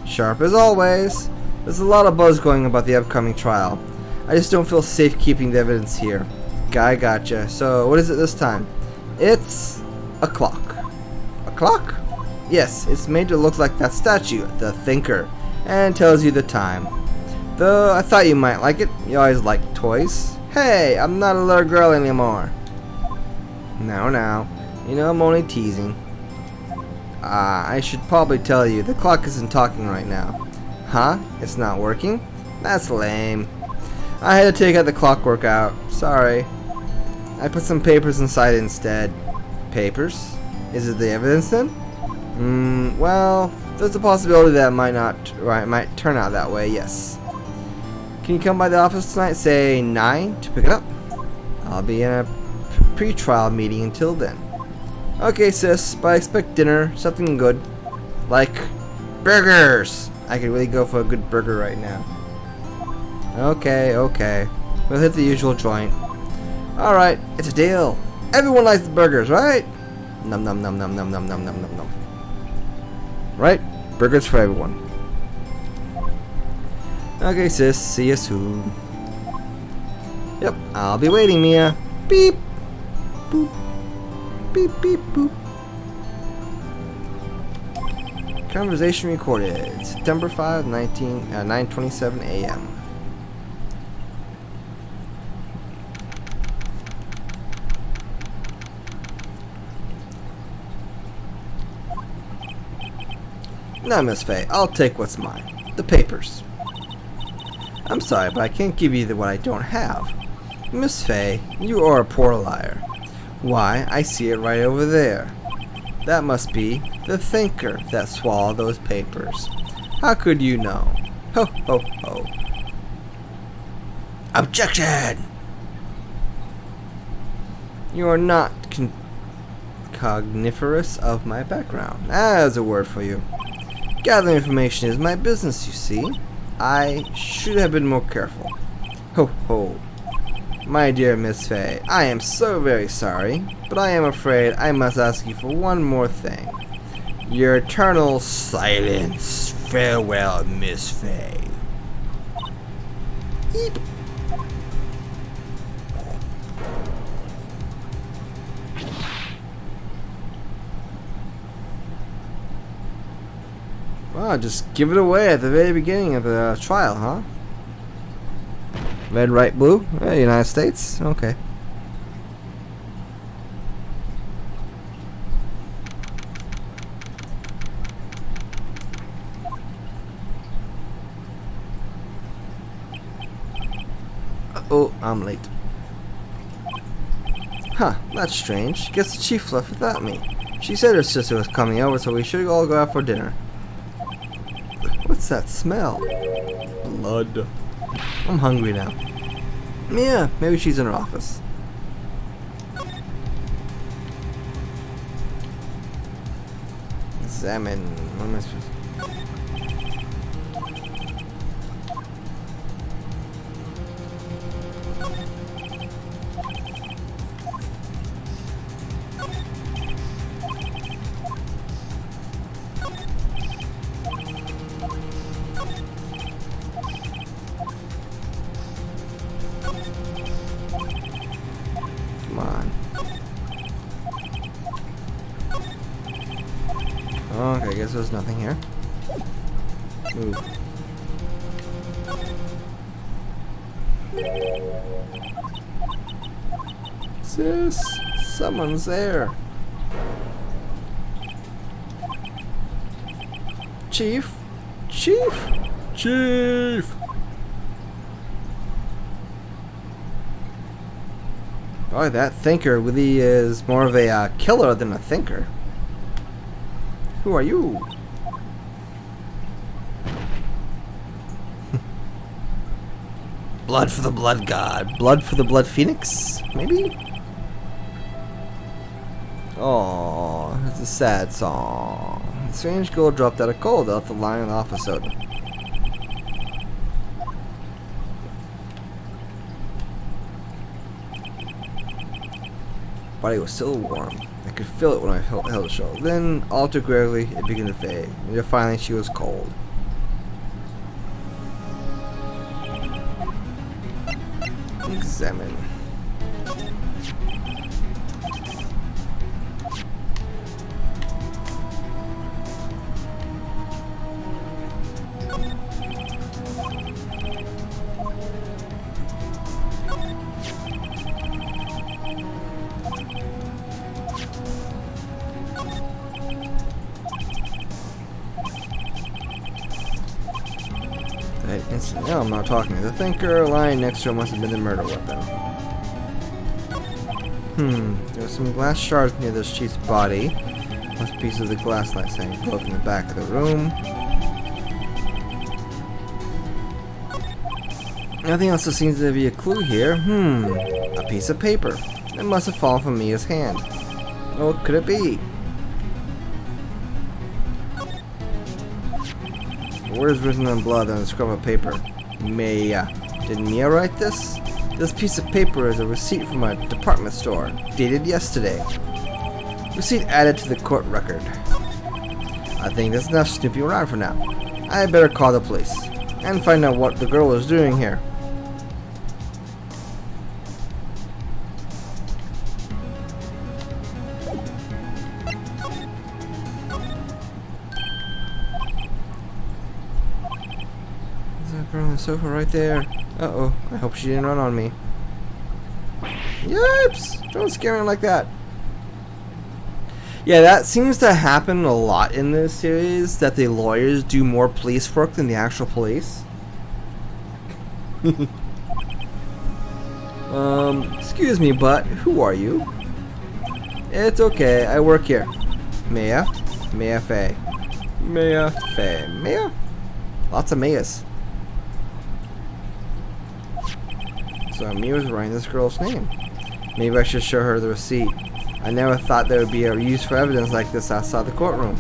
Sharp as always. There's a lot of buzz going about the upcoming trial. I just don't feel safe keeping the evidence here. Guy gotcha. So, what is it this time? It's a clock. A clock? Yes, it's made to look like that statue, the Thinker, and tells you the time. Though I thought you might like it. You always liked toys. Hey, I'm not a little girl anymore. Now. You know I'm only teasing. I should probably tell you, the clock isn't talking right now. Huh? It's not working? That's lame. I had to take out the clockwork out. Sorry. I put some papers inside instead. Papers? Is it the evidence then? Well, there's a possibility that it might turn out that way, yes. Can you come by the office tonight, say 9, to pick it up? I'll be in a pre-trial meeting until then. Okay, sis, but I expect dinner, something good. Like burgers! I could really go for a good burger right now. Okay. We'll hit the usual joint. Alright, it's a deal. Everyone likes the burgers, right? Nom nom nom nom nom nom nom nom nom nom. Right? Burgers for everyone. Okay, sis, see you soon. Yep, I'll be waiting, Mia. Beep. Boop. Beep beep boop. Conversation recorded September 5, 9:27 a.m. Now, Miss Faye, I'll take what's mine. The papers. I'm sorry, but I can't give you what I don't have. Miss Faye, you are a poor liar. Why, I see it right over there. That must be the Thinker that swallowed those papers. How could you know? Ho, ho, ho. Objection! You are not cogniferous of my background. That's a word for you. Gathering information is my business, you see. I should have been more careful. Ho, ho. My dear Miss Faye, I am so very sorry, but I am afraid I must ask you for one more thing. Your eternal silence. Farewell, Miss Faye. Eep. Wow, just give it away at the very beginning of the trial, huh? Red, right, blue? United States? Okay. Uh-oh, I'm late. Huh, that's strange. Guess the chief left without me. She said her sister was coming over, so we should all go out for dinner. What's that smell? Blood. I'm hungry now. Yeah, maybe she's in her office. Examine. What am I supposed to... Come on. Okay, I guess there's nothing here. Move. Sis, someone's there. Chief? Chief? Chief! Boy, that Thinker really is more of a killer than a thinker. Who are you? Blood for the Blood God. Blood for the Blood Phoenix? Maybe? Oh, it's a sad song. A strange girl dropped out of cold. They left the line in the office soda. body was still warm. I could feel it when I held the show. Then, all too gradually, it began to fade. And finally, she was cold. Examine. Instantly. No, I'm not talking. The thinker lying next to him must have been the murder weapon. There were some glass shards near the chief's body. Most pieces of the glass light saying broke in the back of the room. Nothing else seems to be a clue here. A piece of paper. It must have fallen from Mia's hand. What could it be? Words written in blood on a scrap of paper. Mia. Did Mia write this? This piece of paper is a receipt from a department store, dated yesterday. Receipt added to the court record. I think that's enough snooping around for now. I had better call the police and find out what the girl is doing here. On the sofa right there. Uh-oh. I hope she didn't run on me. Yipes! Don't scare me like that. Yeah, that seems to happen a lot in this series, that the lawyers do more police work than the actual police. Excuse me, but who are you? It's okay, I work here. Mia? Mia Fey. Mia Fey. Mia? Lots of Mias. So Mia was writing this girl's name. Maybe I should show her the receipt. I never thought there would be a use for evidence like this outside the courtroom.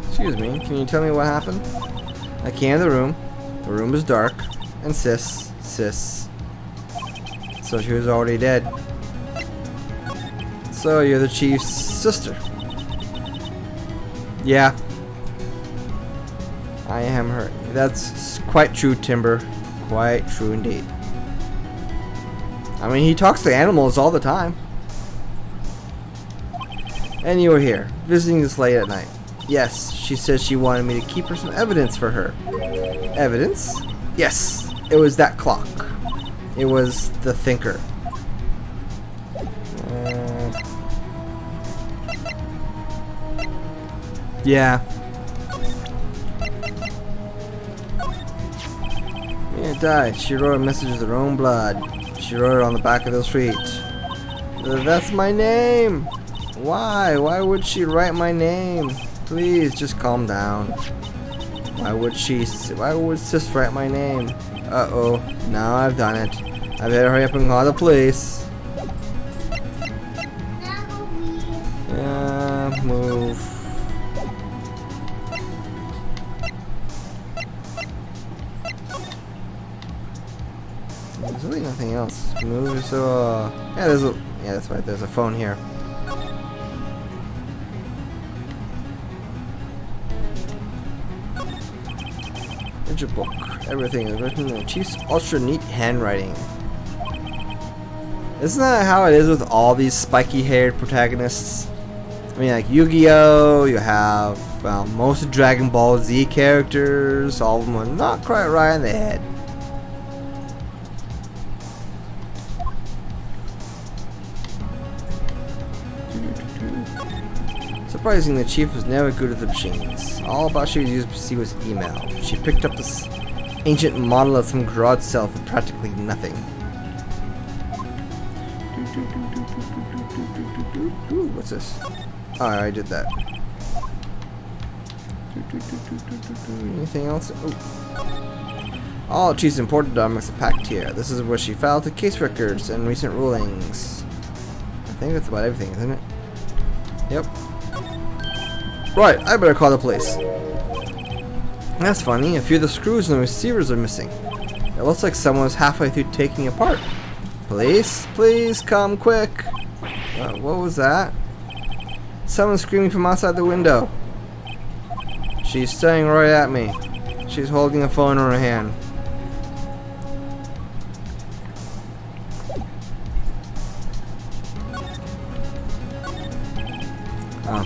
Excuse me, can you tell me what happened? I came in the room. The room was dark. And sis. So she was already dead. So you're the chief's sister. Yeah. I am her. That's quite true, Timber. Quite true indeed. I mean, he talks to animals all the time. And you were here, visiting this late at night. Yes, she said she wanted me to keep her some evidence for her. Evidence? Yes, it was that clock. It was the thinker. Yeah. Mia died. She wrote a message with her own blood. She wrote it on the back of the street. That's my name! Why? Why would she write my name? Please, just calm down. Why would sis write my name? Uh-oh. Now I've done it. I better hurry up and call the police. Yeah, move. There's really nothing else. Move, so yeah, that's right, there's a phone here. There's your book. Everything is written in the chief's ultra neat handwriting. Isn't that how it is with all these spiky haired protagonists? I mean, like Yu-Gi-Oh! You have most Dragon Ball Z characters, all of them are not quite right in the head. Surprisingly, the chief was never good at the machines. All about she was used to see was email. She picked up this ancient model of some garage cell for practically nothing. Ooh, what's this? Oh, I already did that. Anything else? Ooh. All chief's important documents are packed here. This is where she filed the case records and recent rulings. I think that's about everything, isn't it? Yep. Right, I better call the police. That's funny. A few of the screws and the receivers are missing. It looks like someone was halfway through taking it apart. Police, please come quick. What was that? Someone's screaming from outside the window. She's staring right at me. She's holding a phone in her hand. Oh.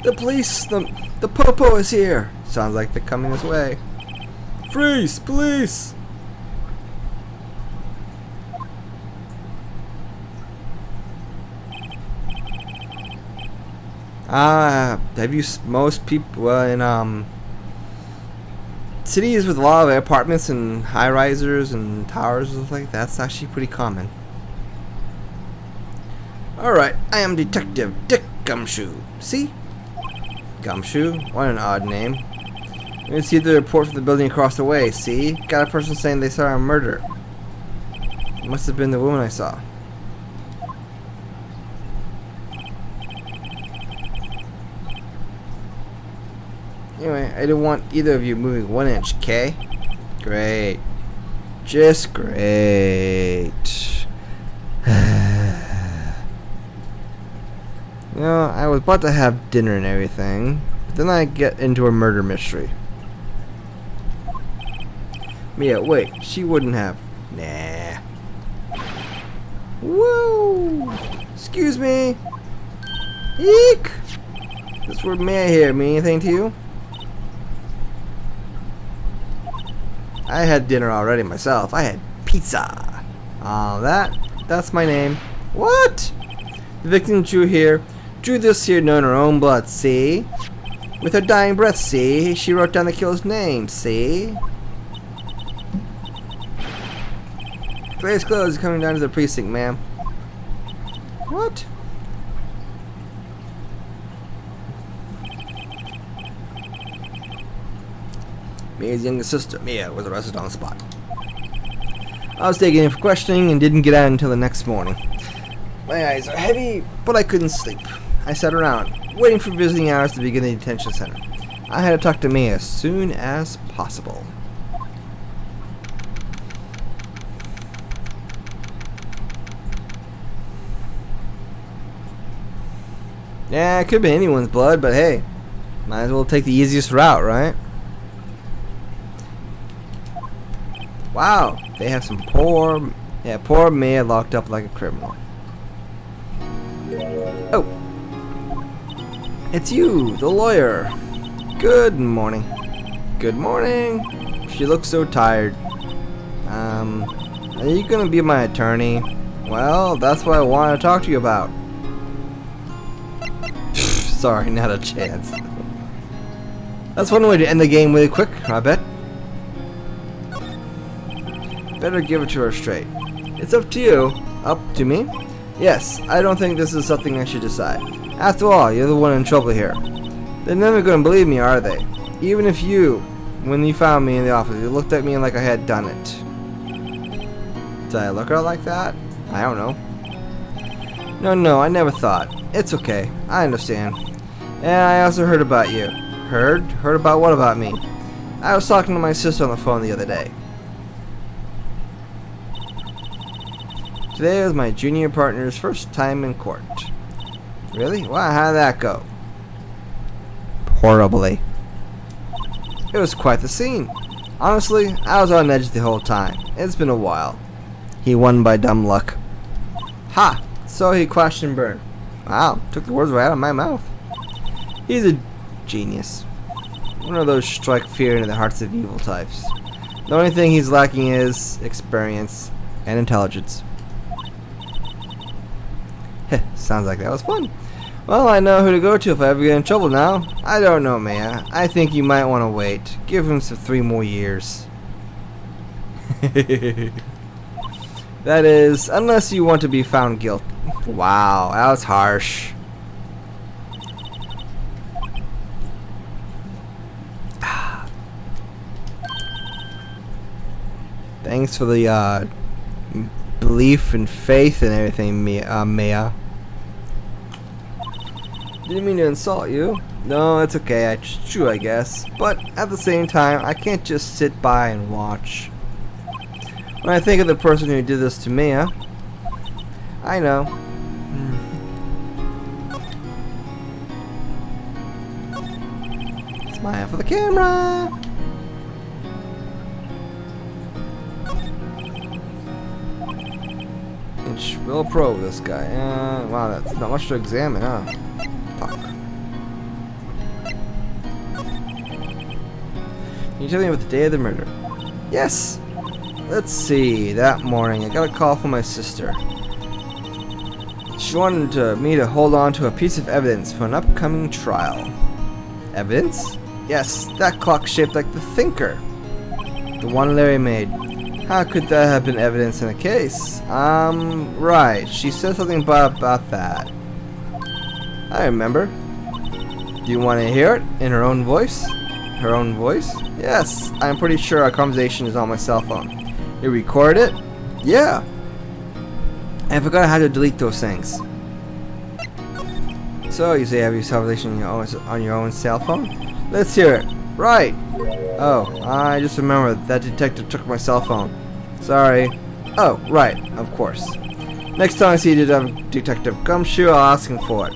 The police, the popo is here. Sounds like they're coming this way. Freeze, police! Have you, most people in cities with a lot of apartments and high-risers and towers and stuff like that, that's actually pretty common. Alright, I am Detective Dick Gumshoe. See? Gumshoe? What an odd name. You can see the report from the building across the way. See? Got a person saying they saw a murder. It must have been the woman I saw. Anyway, I didn't want either of you moving 1 inch, okay? Great. Just great. You know, I was about to have dinner and everything, but then I get into a murder mystery. Mia, wait, she wouldn't have. Nah. Woo! Excuse me. Eek! This word Mia here mean anything to you? I had dinner already myself. I had pizza. That's my name. What? The victim drew this here in her own blood, see? With her dying breath, see? She wrote down the killer's name, see? Clay's clothes coming down to the precinct, ma'am. What? Mia's younger sister, Mia, was arrested on the spot. I was taken in for questioning and didn't get out until the next morning. My eyes are heavy, but I couldn't sleep. I sat around, waiting for visiting hours to begin the detention center. I had to talk to Mia as soon as possible. Yeah, it could be anyone's blood, but hey, might as well take the easiest route, right? Wow, they have some poor Mia locked up like a criminal. Oh, it's you, the lawyer. Good morning. Good morning. She looks so tired. Are you gonna be my attorney? Well, that's what I want to talk to you about. Sorry, not a chance. That's one way to end the game really quick, I bet. Better give it to her straight. It's up to you. Up to me? Yes, I don't think this is something I should decide. After all, you're the one in trouble here. They're never going to believe me, are they? Even if you, when you found me in the office, you looked at me like I had done it. Did I look at her like that? I don't know. No, I never thought. It's okay. I understand. And I also heard about you. Heard? Heard about what about me? I was talking to my sister on the phone the other day. Today was my junior partner's first time in court. Really? Wow, how did that go? Horribly. It was quite the scene. Honestly, I was on edge the whole time. It's been a while. He won by dumb luck. Ha! So he crashed and burned. Wow, took the words right out of my mouth. He's a genius. One of those strike fear into the hearts of evil types. The only thing he's lacking is experience and intelligence. Sounds like that was fun. Well, I know who to go to if I ever get in trouble now. I don't know, Maya. I think you might want to wait. Give him some 3 more years. That is, unless you want to be found guilty. Wow, that was harsh. Thanks for the belief and faith and everything, Mia. Didn't mean to insult you. No, it's okay. It's true, I guess. But at the same time, I can't just sit by and watch. When I think of the person who did this to Mia, I know. Smile for the camera. Inch real pro, this guy. Wow, that's not much to examine, huh? Fuck. Can you tell me about the day of the murder? Yes! Let's see, that morning I got a call from my sister. She wanted me to hold on to a piece of evidence for an upcoming trial. Evidence? Yes, that clock shaped like the Thinker. The one Larry made. How could that have been evidence in a case? Right. She said something about that. I remember. Do you want to hear it in her own voice? Her own voice? Yes, I'm pretty sure our conversation is on my cell phone. You recorded it? Yeah. I forgot how to delete those things. So, you say you have your conversation on your own cell phone? Let's hear it. Right. Oh, I just remembered that detective took my cell phone. Sorry. Oh, right. Of course. Next time I see Detective Gumshoe, I'll ask him for it.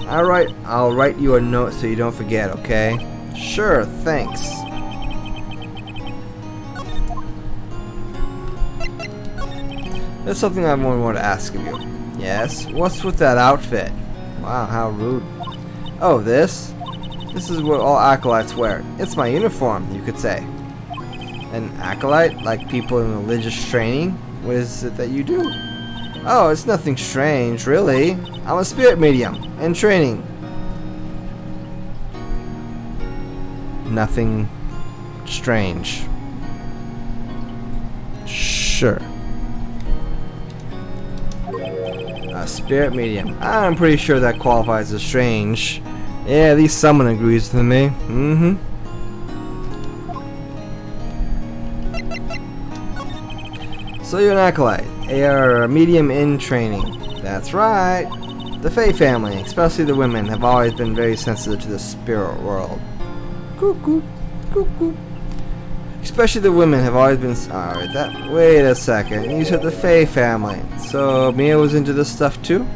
Alright, I'll write you a note so you don't forget, okay? Sure, thanks. There's something I want to ask of you. Yes? What's with that outfit? Wow, how rude. Oh, this? This is what all acolytes wear. It's my uniform, you could say. An acolyte? Like people in religious training? What is it that you do? Oh, it's nothing strange, really. I'm a spirit medium in training. Nothing strange. Sure. A spirit medium. I'm pretty sure that qualifies as strange. Yeah, at least someone agrees with me. So you're an acolyte. You're a medium in training. That's right. The Fae family, especially the women, have always been very sensitive to the spirit world. Cuckoo, cuckoo. Especially the women have always been. Alright, that. Wait a second. You said the Fae family. So Mia was into this stuff too?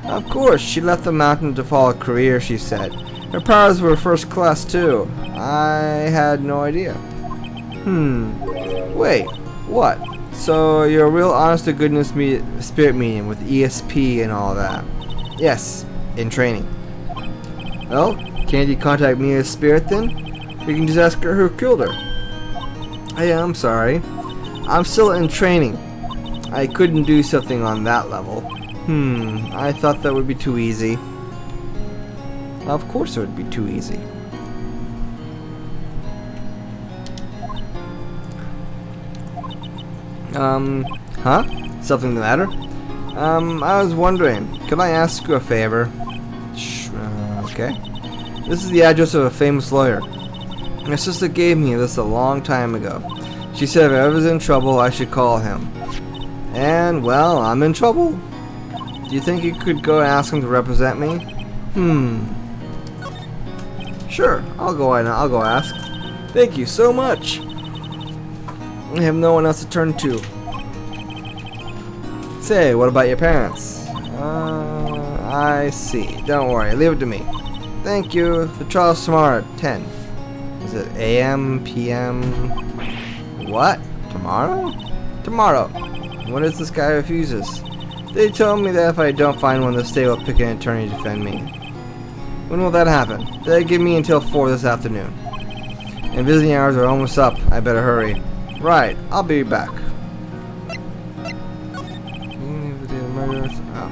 Of course, she left the mountain to follow a career, she said. Her powers were first class too. I had no idea. Wait, what? So you're a real honest to goodness spirit medium with ESP and all that? Yes, in training. Well, can't you contact Mia's spirit then? You can just ask her who killed her. Hey, I'm sorry. I'm still in training. I couldn't do something on that level. I thought that would be too easy. Of course it would be too easy. Huh? Something the matter? I was wondering, could I ask you a favor? Okay. This is the address of a famous lawyer. My sister gave me this a long time ago. She said if I was in trouble, I should call him. And, well, I'm in trouble. Do you think you could go and ask him to represent me? Sure, I'll go ask. Thank you so much. I have no one else to turn to. Say, what about your parents? I see. Don't worry, leave it to me. Thank you. The trial's tomorrow at 10. Is it AM, PM? What? Tomorrow? Tomorrow. What if this guy refuses? They told me that if I don't find one, the state will pick an attorney to defend me. When will that happen? They give me until 4 this afternoon. And visiting hours are almost up. I better hurry. Right, I'll be back. Oh.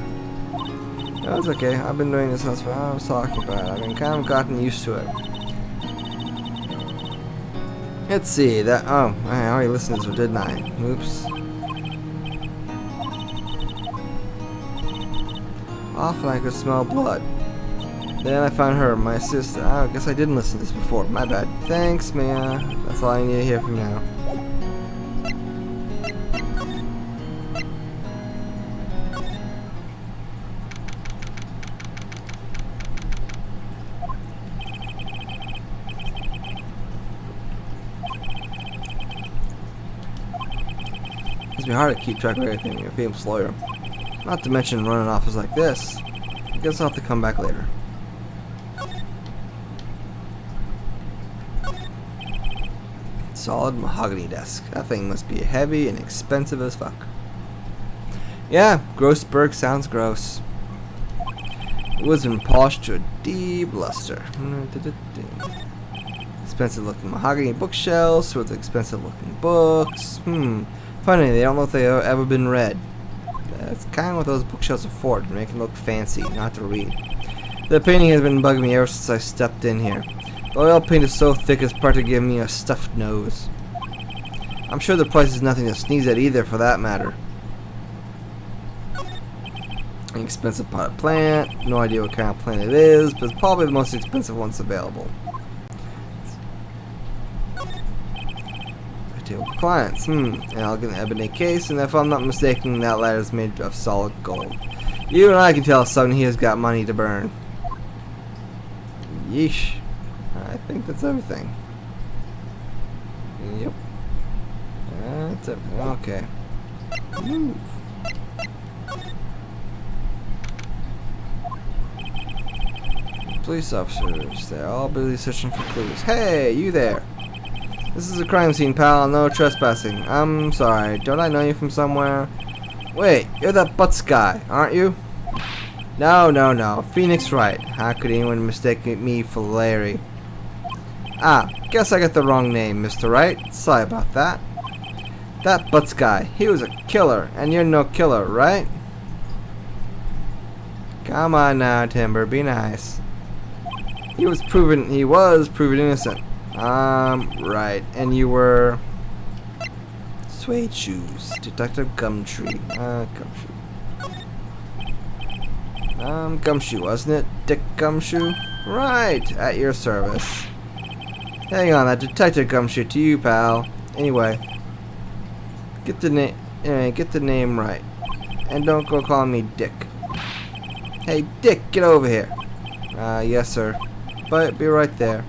That's okay. I've been doing this since I was talking about it. I've been kind of gotten used to it. Let's see. That. Oh, I already listened to this, didn't I? Oops. Often I could smell blood. Then I found her, my sister. Oh, I guess I didn't listen to this before. My bad. Thanks, Mia. That's all I need to hear from now. Must be hard to keep track of everything. You're a famous lawyer. Not to mention running office like this. I guess I'll have to come back later. Solid mahogany desk. That thing must be heavy and expensive as fuck. Yeah, Grossberg sounds gross. It was been polished to a deep luster. Expensive looking mahogany bookshelves with expensive looking books. Funny, they don't look like they've ever been read. That's kind of what those bookshelves are for, to make them look fancy, not to read. The painting has been bugging me ever since I stepped in here. The oil paint is so thick it's practically giving me a stuffed nose. I'm sure the price is nothing to sneeze at either, for that matter. An expensive potted plant. No idea what kind of plant it is, but it's probably the most expensive ones available. A table for clients. An elegant ebony case, and if I'm not mistaken, that ladder is made of solid gold. Even I can tell someone here has got money to burn. Yeesh. I think that's everything. Yep. That's everything. Okay. Move. Police officers. They're all busy searching for clues. Hey, you there. This is a crime scene, pal. No trespassing. I'm sorry. Don't I know you from somewhere? Wait, you're that Butts guy, aren't you? No. Phoenix Wright. How could anyone mistake me for Larry? Ah, guess I got the wrong name, Mr. Wright. Sorry about that. That Butts guy, he was a killer, and you're no killer, right? Come on now, Timber, be nice. He was proven innocent. Right, and you were... Suede Shoes, Detective Gumtree. Gumshoe, wasn't it? Dick Gumshoe? Right, at your service. Hang on, that Detective Gumshoe to you, pal. Anyway, get the name right, and don't go calling me Dick. Hey, Dick, get over here. Yes, sir. But be right there.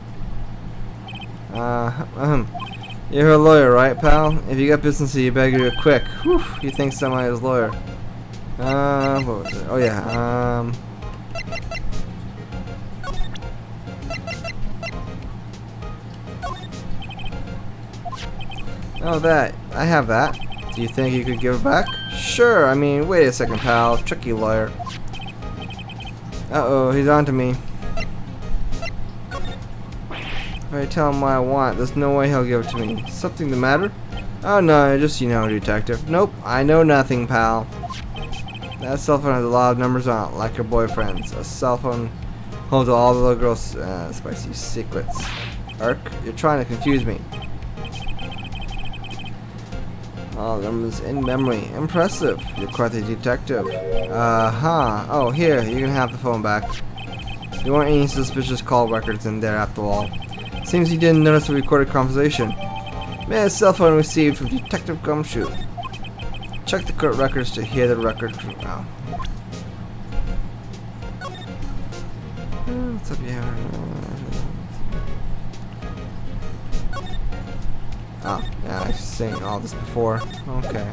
You're a lawyer, right, pal? If you got business, you better do it quick. Whew, you think somebody's a lawyer? What was it? Oh yeah. Oh, that. I have that. Do you think you could give it back? Sure. I mean, wait a second, pal. Tricky lawyer. Uh-oh, he's on to me. If I tell him what I want, there's no way he'll give it to me. Something the matter? Oh no, just detective. Nope, I know nothing, pal. That cell phone has a lot of numbers on it, like your boyfriend's. A cell phone holds all the little girl's spicy secrets. Ark, you're trying to confuse me. All numbers in memory. Impressive. You're quite the detective. Oh, here, you can have the phone back. There weren't any suspicious call records in there after all. Seems you didn't notice the recorded conversation. Man, a cell phone received from Detective Gumshoe. Check the court records to hear the record from now. What's up here? Oh, yeah, I've seen all this before. Okay.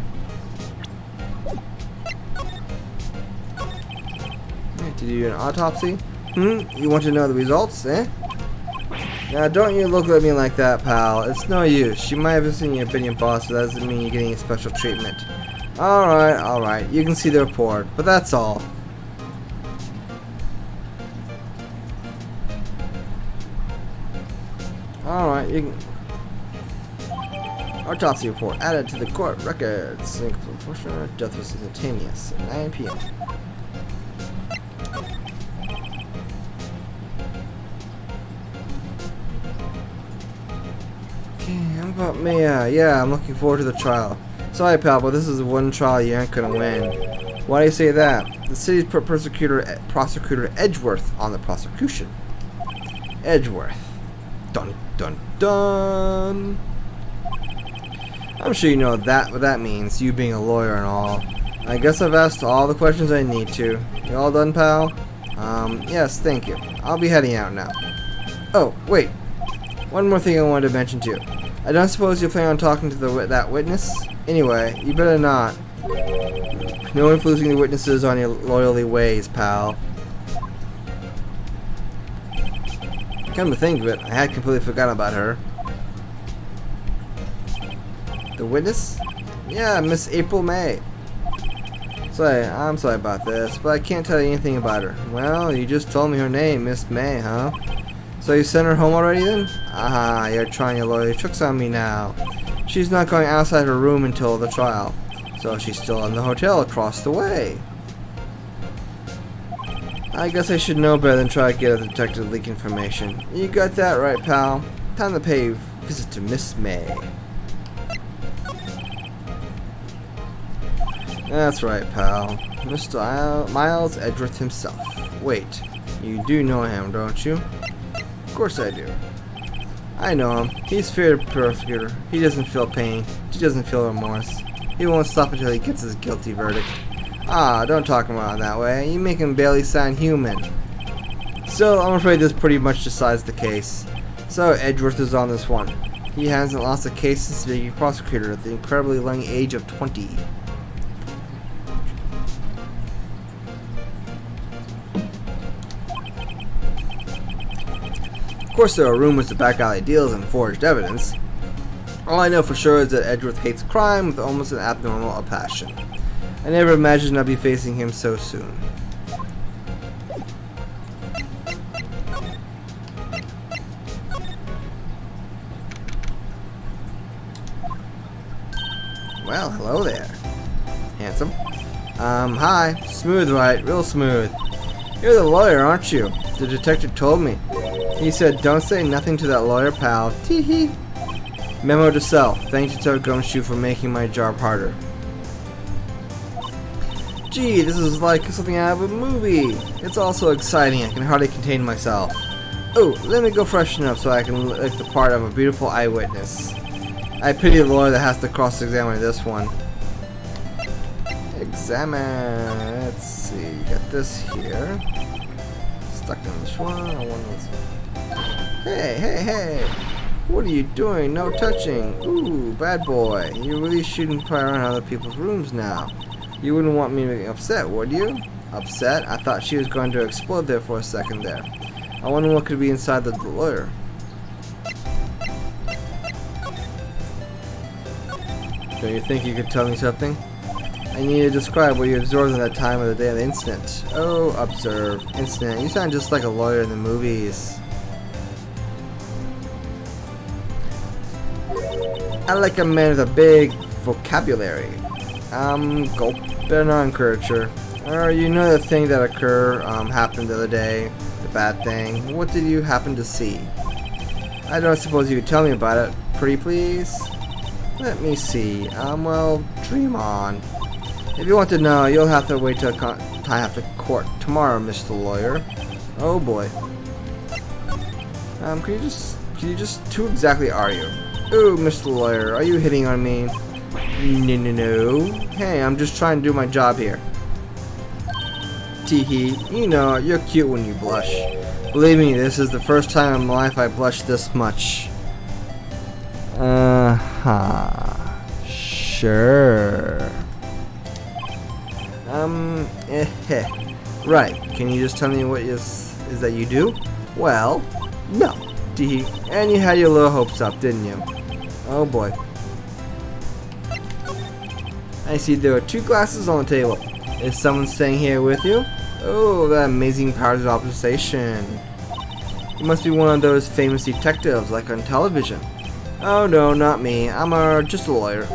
Hey, did you do an autopsy? You want to know the results, eh? Now, don't you look at me like that, pal. It's no use. You might have seen your opinion, boss, but that doesn't mean you're getting special treatment. Alright. You can see the report, but that's all. Alright, you can... Autopsy report added to the court records. Unfortunately, death was instantaneous at 9 p.m. How about me? Yeah, I'm looking forward to the trial. Sorry, pal, but this is one trial you ain't gonna win. Why do you say that? The city's put prosecutor Edgeworth on the prosecution. Edgeworth. Dun dun dun. I'm sure you know what that means, you being a lawyer and all. I guess I've asked all the questions I need to. You all done, pal? Yes, thank you. I'll be heading out now. Oh, wait. One more thing I wanted to mention to you. I don't suppose you plan on talking to that witness? Anyway, you better not. No influencing the witnesses on your loyalty ways, pal. Come to think of it, I had completely forgotten about her. The witness? Yeah, Miss April May. Sorry, I'm sorry about this, but I can't tell you anything about her. Well, you just told me her name, Miss May, huh? So you sent her home already then? Aha, you're trying your loyalty tricks on me now. She's not going outside her room until the trial. So she's still in the hotel across the way. I guess I should know better than try to get a detective to leak information. You got that right, pal. Time to pay a visit to Miss May. That's right, pal. Mr. Miles Edgeworth himself. Wait, you do know him, don't you? Of course I do. I know him. He's feared persecutor. He doesn't feel pain. He doesn't feel remorse. He won't stop until he gets his guilty verdict. Ah, don't talk about him that way. You make him barely sound human. So, I'm afraid this pretty much decides the case. So, Edgeworth is on this one. He hasn't lost a case since being prosecutor at the incredibly young age of 20. Of course, there are rumors to back alley deals and forged evidence. All I know for sure is that Edgeworth hates crime with almost an abnormal passion. I never imagined I'd be facing him so soon. Well, hello there. Handsome. Hi. Smooth, right? Real smooth. You're the lawyer, aren't you? The detective told me. He said, don't say nothing to that lawyer, pal. Tee-hee. Memo to self. Thanks to Gumshoe for making my job harder. Gee, this is like something out of a movie. It's all so exciting, I can hardly contain myself. Oh, let me go freshen up so I can look the part of a beautiful eyewitness. I pity the lawyer that has to cross-examine this one. Examine. Let's see. Got this here. Stuck in this one. I wonder what's... Hey! What are you doing? No touching. Ooh, bad boy. You really shouldn't pry around other people's rooms now. You wouldn't want me to be upset, would you? Upset? I thought she was going to explode there for a second there. I wonder what could be inside the lawyer. Don't you think you could tell me something? I need to describe what you observed at that time of the day of the incident. Oh, observe. Incident. You sound just like a lawyer in the movies. I like a man with a big vocabulary. Gulp. Better not encourage her. You know the thing that happened the other day? The bad thing? What did you happen to see? I don't suppose you could tell me about it. Pretty please? Let me see. Well, dream on. If you want to know, you'll have to wait till time after court tomorrow, Mr. Lawyer. Oh boy. Can you just, who exactly are you? Ooh, Mr. Lawyer, are you hitting on me? No. Hey, I'm just trying to do my job here. Teehee, you know, you're cute when you blush. Believe me, this is the first time in my life I blushed this much. Sure. Right, can you just tell me what is that you do? Well, no. Teehee, and you had your little hopes up, didn't you? Oh boy. I see there are 2 glasses on the table. Is someone staying here with you? Oh, that amazing powers of observation. You must be one of those famous detectives like on television. Oh no, not me. I'm just a lawyer.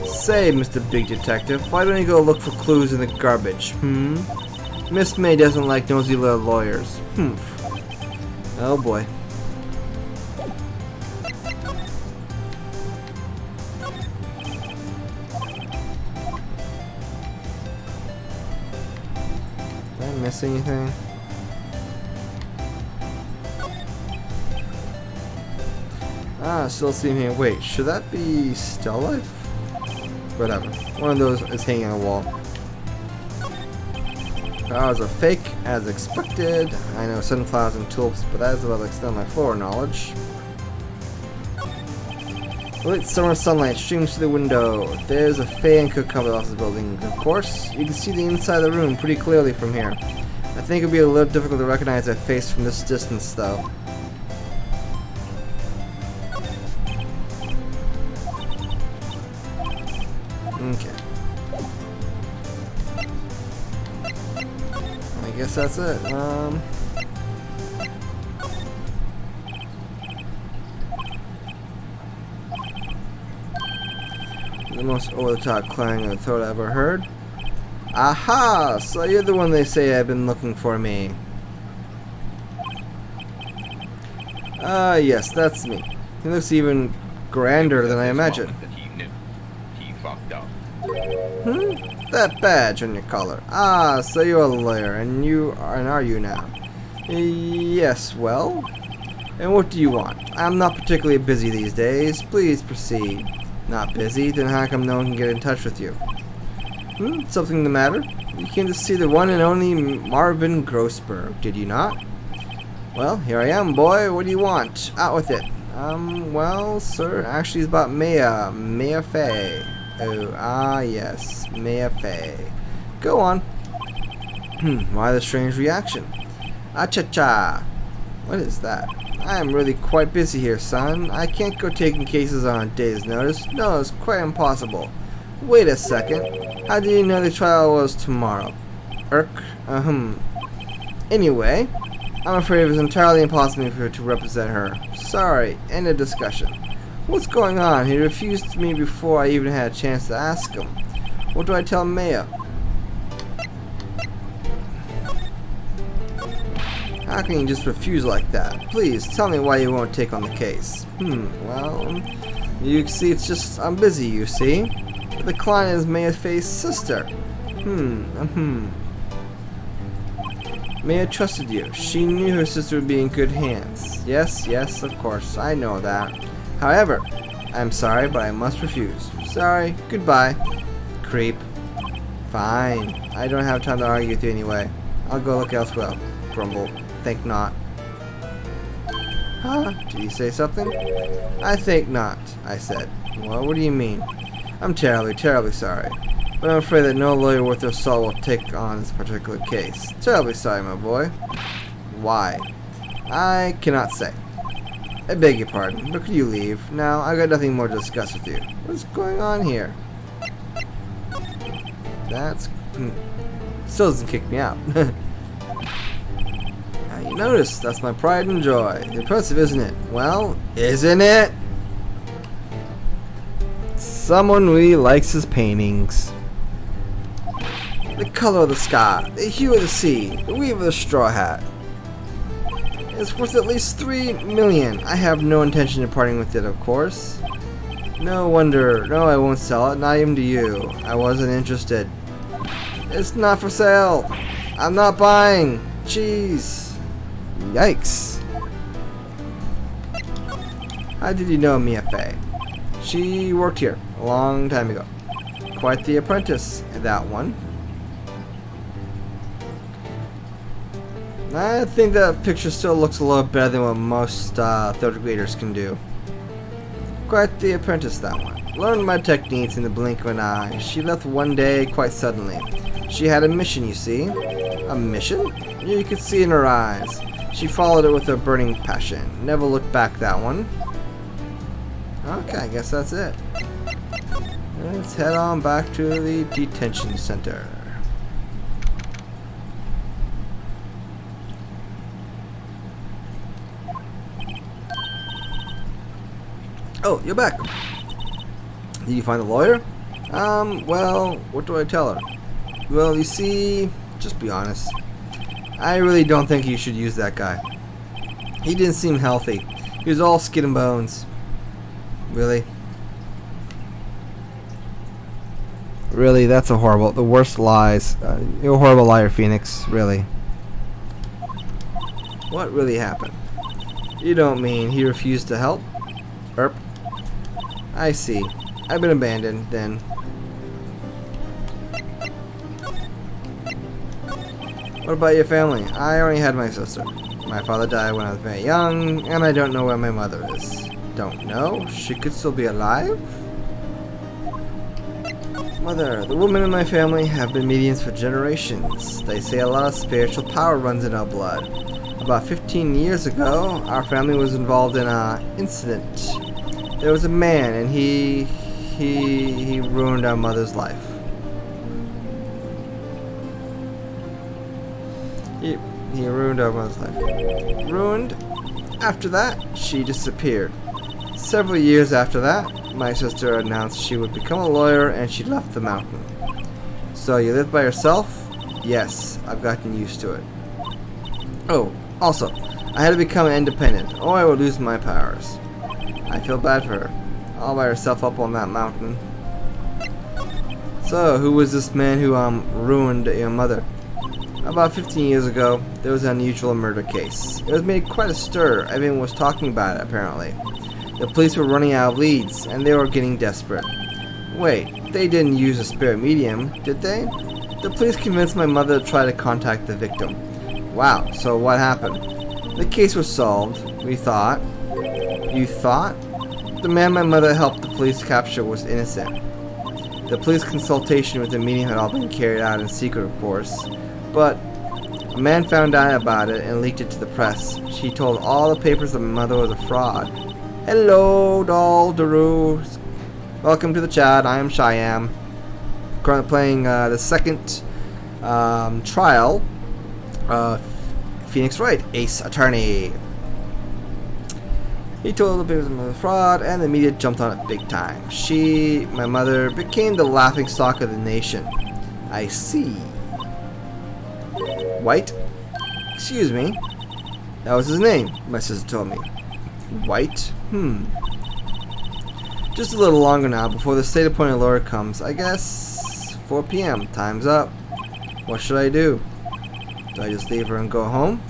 Say, Mr. Big Detective, why don't you go look for clues in the garbage, Miss May doesn't like nosy little lawyers. Oh boy. Did I miss anything? Still see him here. Wait, should that be Still Life? Whatever. One of those is hanging on the wall. Flowers are fake, as expected. I know sunflowers and tulips, but that is about the extent of my floor knowledge. Late summer sunlight streams through the window. There's a fan could cover the office building. Of course, you can see the inside of the room pretty clearly from here. I think it'd be a little difficult to recognize that face from this distance, though. Okay. I guess that's it. The most over-the-top clang of the throat I've ever heard. Aha! So you're the one they say I've been looking for me. Yes, that's me. He looks even grander than I imagined. He fucked up. That badge on your collar. Ah, so you're a lawyer, and are you now? Yes, well? And what do you want? I'm not particularly busy these days. Please proceed. Not busy? Then how come no one can get in touch with you? Something the matter? You came to see the one and only Marvin Grossberg, did you not? Well, here I am, boy. What do you want? Out with it. Well, sir, actually it's about Maya Fey. Oh, yes, Maya Fey. Go on. Why the strange reaction? Cha-cha. What is that? I am really quite busy here, son. I can't go taking cases on a day's notice. No, it's quite impossible. Wait a second. How do you know the trial was tomorrow? Anyway, I'm afraid it was entirely impossible for you to represent her. Sorry, end of discussion. What's going on? He refused me before I even had a chance to ask him. What do I tell Maya? How can you just refuse like that? Please, tell me why you won't take on the case. Well, you see, it's just, I'm busy, you see. The client is Maya Fey's sister. Maya trusted you. She knew her sister would be in good hands. Yes, of course, I know that. However, I'm sorry, but I must refuse. Sorry, goodbye. Creep. Fine. I don't have time to argue with you anyway. I'll go look elsewhere. Grumble. Think not. Huh? Did you say something? I think not, I said. Well, what do you mean? I'm terribly, terribly sorry. But I'm afraid that no lawyer worth their salt will take on this particular case. Terribly sorry, my boy. Why? I cannot say. I beg your pardon, but could you leave? Now, I've got nothing more to discuss with you. What's going on here? That's... still doesn't kick me out. You notice, that's my pride and joy. Impressive, isn't it? Well, isn't it? Someone really likes his paintings. The color of the sky, the hue of the sea, the weave of the straw hat. It's worth at least 3 million. I have no intention of parting with it, of course. No wonder. No, I won't sell it, not even to you. I wasn't interested. It's not for sale. I'm not buying. Jeez. Yikes. How did you know Mia Fey? She worked here a long time ago. Quite the apprentice, that one. I think that picture still looks a little better than what most third graders can do. Quite the apprentice, that one. Learned my techniques in the blink of an eye. She left one day quite suddenly. She had a mission, you see. A mission? You could see in her eyes. She followed it with a burning passion. Never looked back, that one. Okay, I guess that's it. Let's head on back to the detention center. Oh, you're back. Did you find the lawyer? Well, what do I tell her? Well, you see, just be honest. I really don't think you should use that guy. He didn't seem healthy. He was all skin and bones. Really? Really, that's the worst lies. You're a horrible liar, Phoenix. Really. What really happened? You don't mean he refused to help? Erp. I see. I've been abandoned, then. What about your family? I only had my sister. My father died when I was very young, and I don't know where my mother is. Don't know. She could still be alive? Mother, the women in my family have been mediums for generations. They say a lot of spiritual power runs in our blood. About 15 years ago, our family was involved in an incident. There was a man, and he ruined our mother's life. He ruined our mother's life. Ruined? After that, she disappeared. Several years after that, my sister announced she would become a lawyer and she left the mountain. So you live by yourself? Yes, I've gotten used to it. Oh, also, I had to become independent or I would lose my powers. I feel bad for her. All by herself up on that mountain. So, who was this man who ruined your mother? About 15 years ago, there was an unusual murder case. It was made quite a stir. Everyone was talking about it, apparently. The police were running out of leads, and they were getting desperate. Wait, they didn't use a spirit medium, did they? The police convinced my mother to try to contact the victim. Wow, so what happened? The case was solved, we thought. You thought? The man my mother helped the police capture was innocent. The police consultation with the medium had all been carried out in secret, of course. But a man found out about it and leaked it to the press. She told all the papers that my mother was a fraud. Hello, Doll Daru. Welcome to the chat. I am Cheyenne. Currently playing the second trial of Phoenix Wright, Ace Attorney. He told the papers that my mother was a fraud, and the media jumped on it big time. My mother, became the laughing stock of the nation. I see. White? Excuse me. That was his name, my sister told me. White? Just a little longer now before the state-appointed lawyer comes. I guess 4 p.m. Time's up. What should I do? Do I just leave her and go home?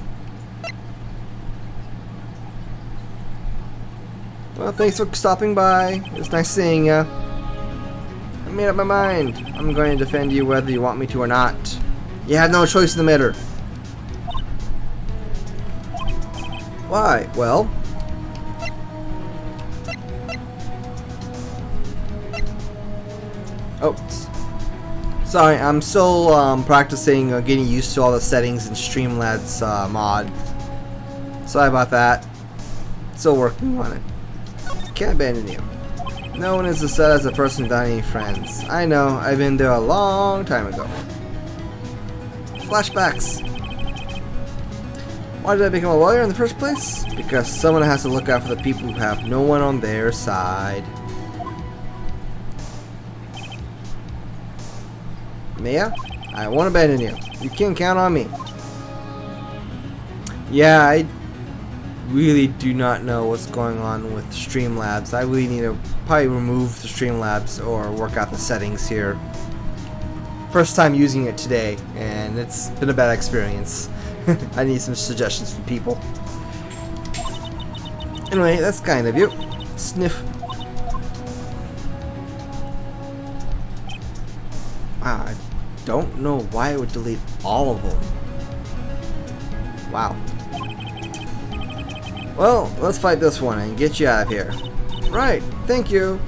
Well, thanks for stopping by. It was nice seeing ya. I made up my mind. I'm going to defend you whether you want me to or not. You have no choice in the matter. Why? Well, sorry, I'm still practicing getting used to all the settings in Streamlabs mod. Sorry about that. Still working on it. Can't abandon you. No one is as sad as a person without any friends. I know, I've been there a long time ago. Flashbacks. Why did I become a lawyer in the first place? Because someone has to look out for the people who have no one on their side. Mia, I won't abandon you. You can count on me. Yeah, I really do not know what's going on with Streamlabs. I really need to probably remove the Streamlabs or work out the settings here. First time using it today, and it's been a bad experience. I need some suggestions from people. Anyway, that's kind of you. Sniff. Wow, I don't know why it would delete all of them. Wow. Well, let's fight this one and get you out of here. Right, thank you.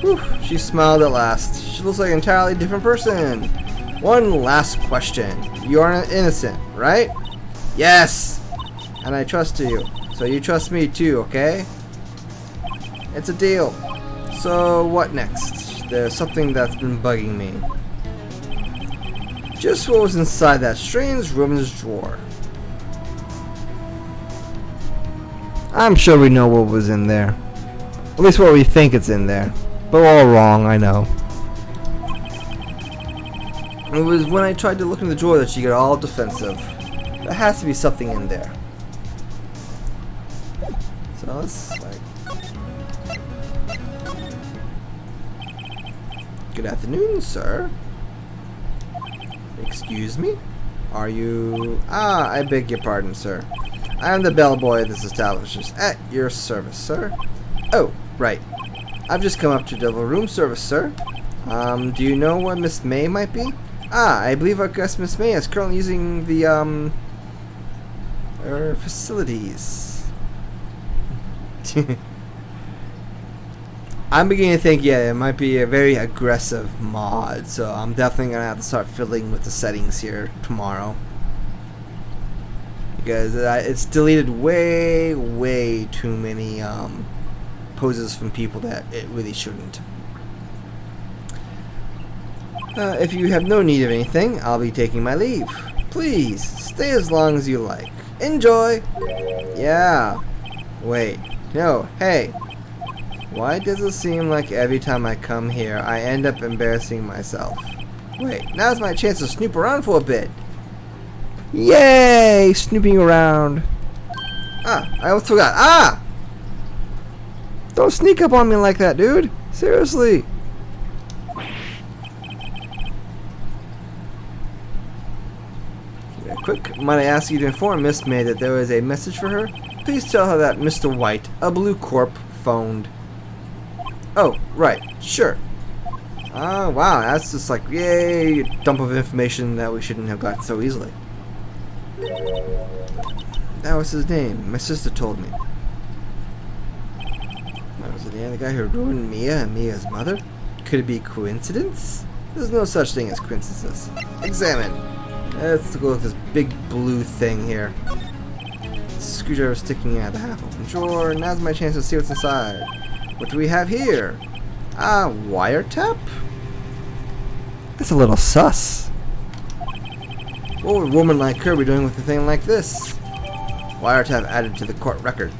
Whew, she smiled at last. She looks like an entirely different person. One last question. You are innocent, right? Yes! And I trust you. So you trust me too, okay? It's a deal. So what next? There's something that's been bugging me. Just what was inside that strange woman's drawer. I'm sure we know what was in there. At least what we think it's in there. But we're all wrong, I know. It was when I tried to look in the drawer that she got all defensive. There has to be something in there. So let's Good afternoon, sir. Excuse me? Are you... Ah, I beg your pardon, sir. I am the bellboy of this establishment. At your service, sir. Oh, right. I've just come up to deliver room service, sir. Do you know where Miss May might be? Ah, I believe our guest Miss May is currently using the, her facilities. I'm beginning to think, yeah, it might be a very aggressive mod, so I'm definitely gonna have to start fiddling with the settings here tomorrow. Because it's deleted way too many poses from people that it really shouldn't. If you have no need of anything, I'll be taking my leave. Please, stay as long as you like. Enjoy! Yeah. Wait. No, hey. Why does it seem like every time I come here, I end up embarrassing myself? Wait, now's my chance to snoop around for a bit. Yay! Snooping around. Ah, I almost forgot. Ah! Don't sneak up on me like that, dude. Seriously. Quick, might I ask you to inform Miss May that there is a message for her? Please tell her that Mr. White, a blue corp, phoned. Oh, right, sure. Oh, wow, that's just like, yay, dump of information that we shouldn't have gotten so easily. That was his name. My sister told me. That was the name of the guy who ruined Mia and Mia's mother? Could it be coincidence? There's no such thing as coincidences. Examine. Let's go with this big blue thing here. Screwdriver sticking out of the half-open drawer. Now's my chance to see what's inside. What do we have here? Ah, wiretap? That's a little sus. What would a woman like her be doing with a thing like this? Wiretap added to the court record.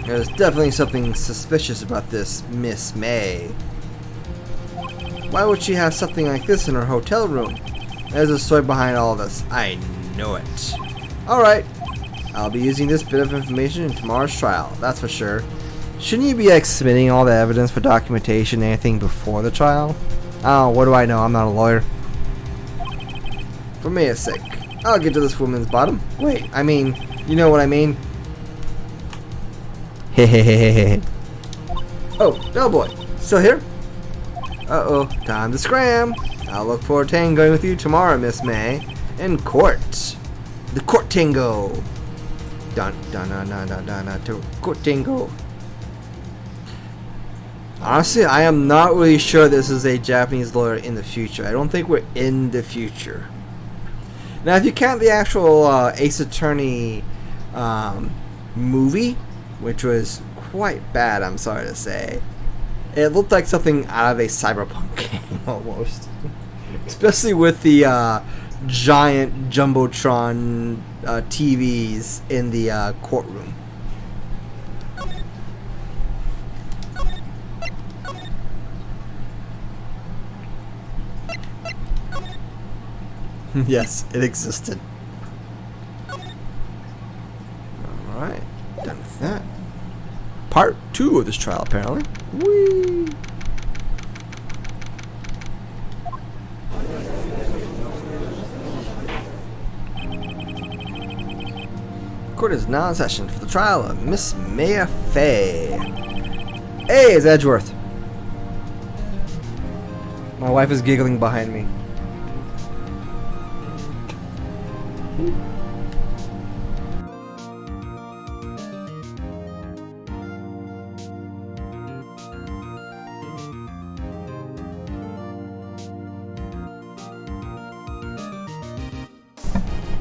There's definitely something suspicious about this Miss May. Why would she have something like this in her hotel room? There's a story behind all this. I know it. Alright. I'll be using this bit of information in tomorrow's trial, that's for sure. Shouldn't you be like submitting all the evidence for documentation and anything before the trial? Oh, what do I know? I'm not a lawyer. For Maya's sake, I'll get to this woman's bottom. Wait, I mean, you know what I mean? Hehehehe. Oh, bellboy. Still here? Uh-oh, time to scram. I'll look forward to tangoing with you tomorrow, Miss May. In court. The court tango. Dun dun dun dun dun dun dun to court tango. Honestly, I am not really sure this is a Japanese lawyer in the future. I don't think we're in the future. Now, if you count the actual Ace Attorney movie, which was quite bad, I'm sorry to say, it looked like something out of a cyberpunk game almost. Especially with the giant Jumbotron TVs in the courtroom. Yes, it existed. Alright, done with that. Part 2 of this trial, apparently. Whee! Court is now in session for the trial of Miss Maya Fay. Hey, it's Edgeworth. My wife is giggling behind me.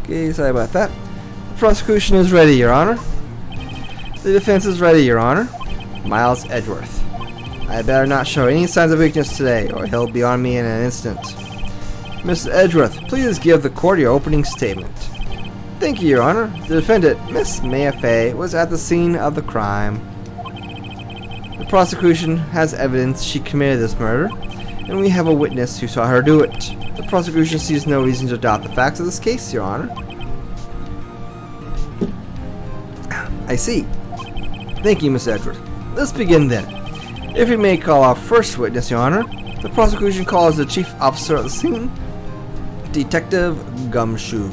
Okay, sorry about that. The prosecution is ready, Your Honor. The defense is ready, Your Honor. Miles Edgeworth. I had better not show any signs of weakness today, or he'll be on me in an instant. Mr. Edgeworth, please give the court your opening statement. Thank you, Your Honor. The defendant, Miss Maya Fay, was at the scene of the crime. The prosecution has evidence she committed this murder, and we have a witness who saw her do it. The prosecution sees no reason to doubt the facts of this case, Your Honor. I see. Thank you, Miss Edgeworth. Let's begin then. If we may call our first witness, Your Honor, the prosecution calls the chief officer of the scene, Detective Gumshoe.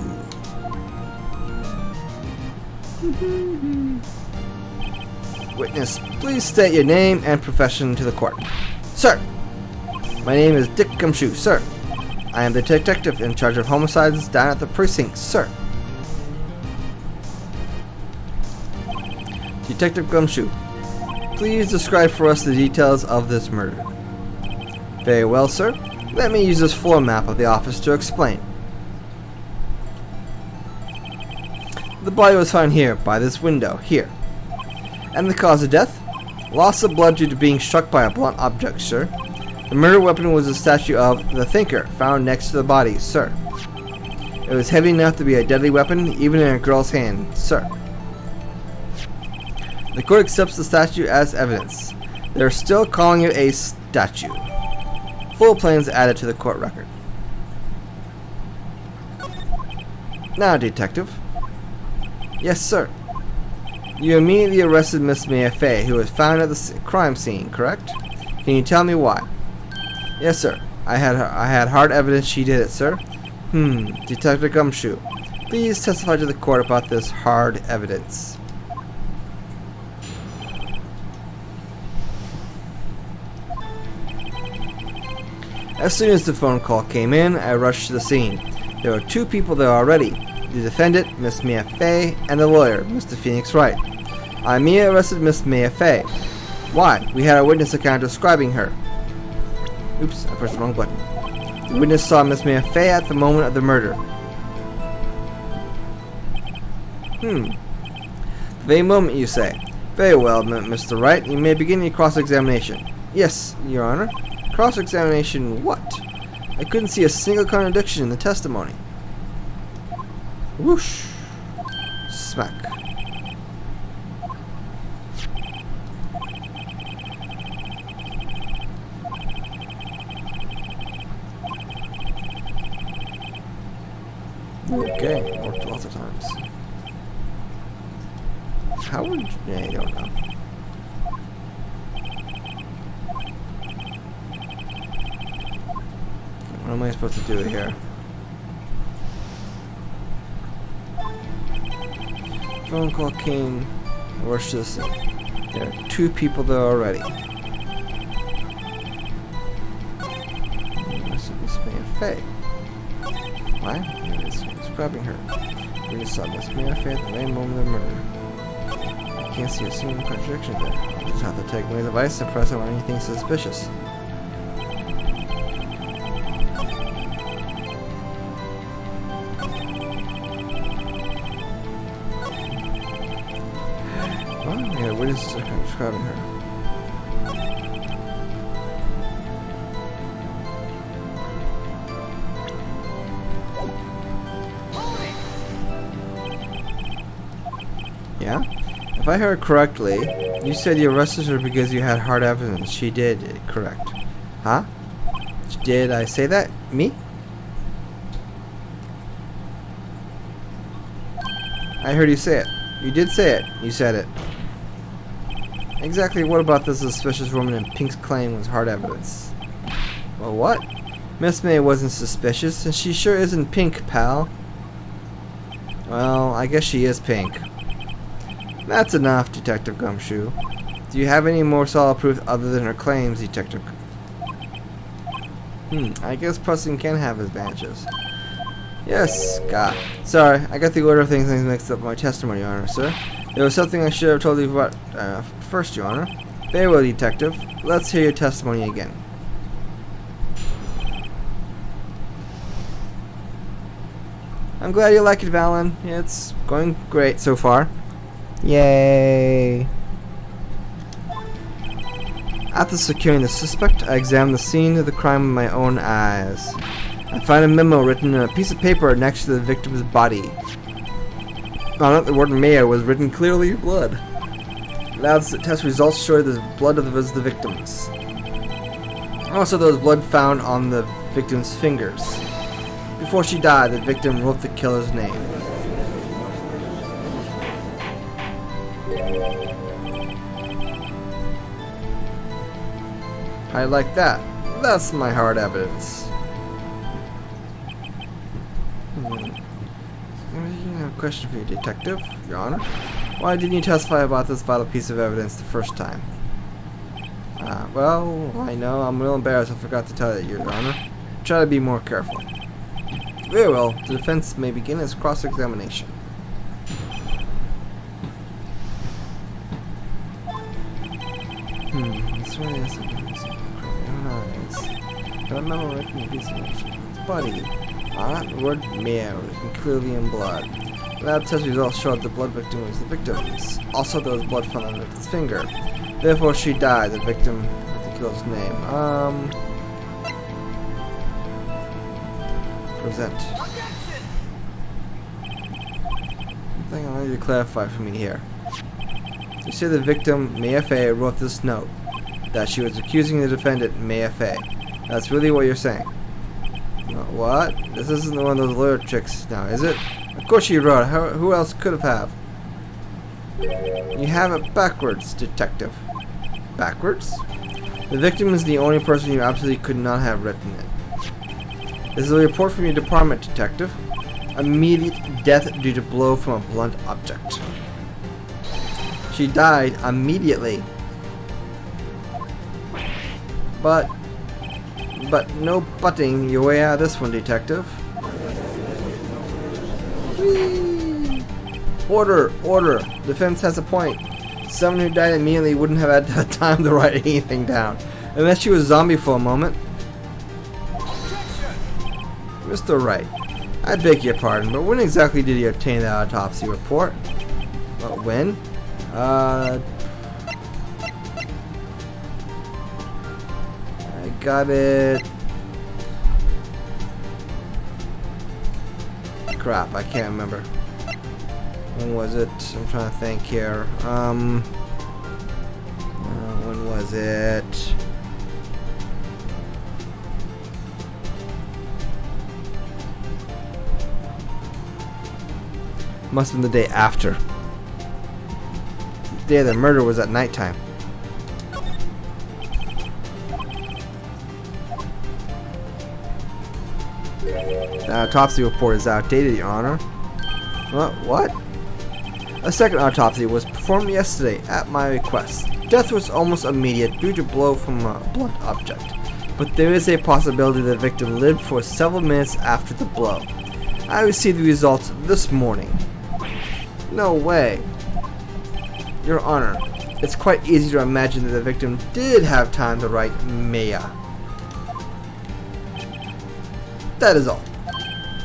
Witness, please state your name and profession to the court. Sir, my name is Dick Gumshoe, sir. I am the detective in charge of homicides down at the precinct, sir. Detective Gumshoe, Please describe for us the details of this murder. Very well, sir. Let me use this floor map of the office to explain. The body was found here, by this window, here. And the cause of death? Loss of blood due to being struck by a blunt object, sir. The murder weapon was a statue of the Thinker, found next to the body, sir. It was heavy enough to be a deadly weapon, even in a girl's hand, sir. The court accepts the statue as evidence. They are still calling it a statue. Full plans added to the court record. Now, Detective. Yes, sir. You immediately arrested Miss Mia Fey, who was found at the crime scene, correct? Can you tell me why? Yes, sir. I had hard evidence she did it, sir. Detective Gumshoe, please testify to the court about this hard evidence. As soon as the phone call came in, I rushed to the scene. There were 2 people there already. The defendant, Miss Mia Fey, and the lawyer, Mr. Phoenix Wright. I immediately arrested Miss Mia Fey. Why? We had a witness account describing her. Oops, I pressed the wrong button. The witness saw Miss Mia Fey at the moment of the murder. The very moment, you say. Very well, Mr. Wright. You may begin your cross-examination. Yes, Your Honor. Cross-examination what? I couldn't see a single contradiction in the testimony. Whoosh. Smack. Okay, worked lots of times. How would you... Yeah, I don't know. What am I supposed to do here? Phone call came. Rushed to the scene. There are 2 people there already. Miss Mia Fey. Why? He's grabbing her. We just saw Miss Mia Fey at the very moment of the murder. I can't see a single contradiction there. I'll just have to take away the device and press on anything suspicious. Well, yeah, what is describing her? Yeah? If I heard correctly, you said you arrested her because you had hard evidence. She did it, correct? Huh? Did I say that? Me? I heard you say it. You did say it. You said it. Exactly what about this suspicious woman in Pink's claim was hard evidence? Well, what? Miss May wasn't suspicious, and she sure isn't Pink, pal. Well, I guess she is Pink. That's enough, Detective Gumshoe. Do you have any more solid proof other than her claims, Detective? I guess pressing can have advantages. Yes, God. Sorry, I got the order of things mixed up in my testimony, Your Honor, sir. There was something I should have told you about first, Your Honor. Very well, Detective. Let's hear your testimony again. I'm glad you like it, Valen. Yeah, it's going great so far. Yay! After securing the suspect, I examined the scene of the crime with my own eyes. I found a memo written on a piece of paper next to the victim's body. On it, the word Mayo was written clearly in blood. Lab test results showed the blood was the victim's. Also, there was blood found on the victim's fingers. Before she died, the victim wrote the killer's name. I like that. That's my hard evidence. I have a question for you, Detective, Your Honor. Why didn't you testify about this vital piece of evidence the first time? Well, I know. I'm real embarrassed I forgot to tell you, Your Honor. Try to be more careful. Very well. The defense may begin its cross-examination. It's really nice. I remember writing a piece of buddy. The word meow written clearly in blood. Lab test results showed the blood victim was the victim's. Also, there was blood found on the victim's finger. Therefore, she died. The victim, with the killer's name. Present. Something I need to clarify for me here. You say the victim, Maya Fey, wrote this note that she was accusing the defendant, Maya Fey. That's really what you're saying. What? This isn't one of those lawyer tricks now, is it? Of course she wrote it. Who else could have? You have it backwards, detective. Backwards? The victim is the only person you absolutely could not have written it. This is a report from your department, detective. Immediate death due to blow from a blunt object. She died immediately. But no butting your way out of this one, detective. Whee! Order! Defense has a point. Someone who died immediately wouldn't have had the time to write anything down. Unless she was a zombie for a moment. Mr. Wright, I beg your pardon, but when exactly did you obtain the autopsy report? When? I got it. Crap, I can't remember. When was it? I'm trying to think here. When was it? Must have been the day after. The day of the murder was at nighttime. The autopsy report is outdated, Your Honor. What? A second autopsy was performed yesterday at my request. Death was almost immediate due to blow from a blunt object, but there is a possibility the victim lived for several minutes after the blow. I received the results this morning. No way. Your Honor, it's quite easy to imagine that the victim did have time to write Maya. That is all.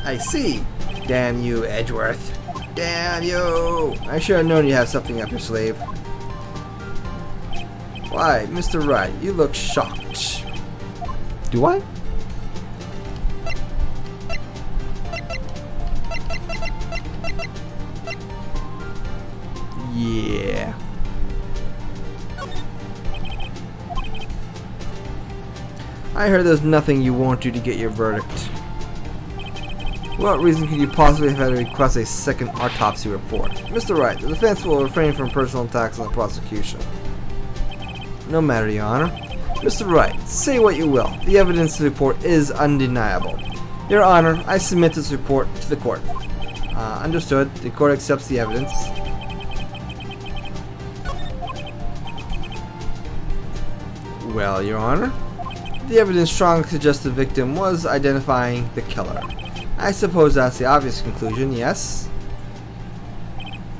I see. Damn you, Edgeworth. Damn you! I should have known you have something up your sleeve. Why, Mr. Wright, you look shocked. Do I? Yeah. I heard there's nothing you won't do to get your verdict. What reason could you possibly have had to request a second autopsy report? Mr. Wright, the defense will refrain from personal attacks on the prosecution. No matter, Your Honor. Mr. Wright, say what you will. The evidence to the report is undeniable. Your Honor, I submit this report to the court. Understood. The court accepts the evidence. Well, Your Honor, the evidence strongly suggests the victim was identifying the killer. I suppose that's the obvious conclusion, yes?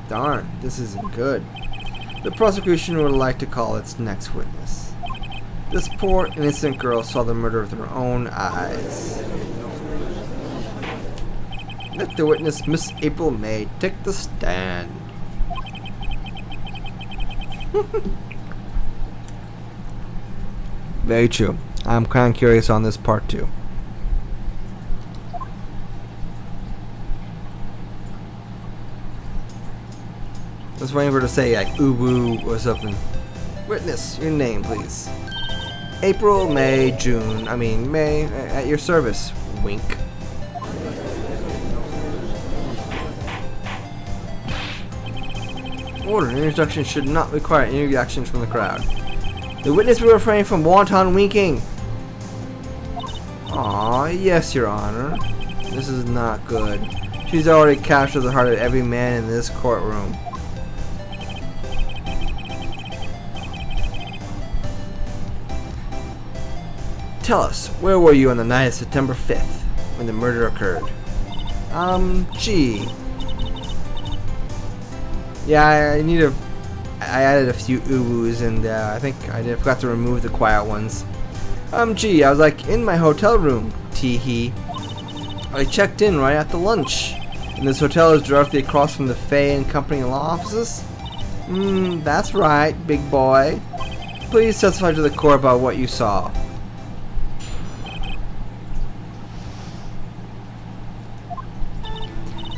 Darn, this isn't good. The prosecution would like to call its next witness. This poor, innocent girl saw the murder with her own eyes. Let the witness, Miss April May, take the stand. Very true. I'm kind of curious on this part too. I was waiting for her to say like ooh woo or something. Witness, your name please. April, May, June. I mean May, at your service. Wink. Order. An introduction should not require any reactions from the crowd. The witness will refrain from wanton winking. Aw, yes, Your Honor. This is not good. She's already captured the heart of every man in this courtroom. Tell us, where were you on the night of September 5th, when the murder occurred? Gee. Yeah, I need to I added a few uwus, and I think I forgot to remove the quiet ones. Gee, I was like in my hotel room, tee-hee. I checked in right after lunch, and this hotel is directly across from the Faye and Company law offices. That's right, big boy. Please testify to the court about what you saw.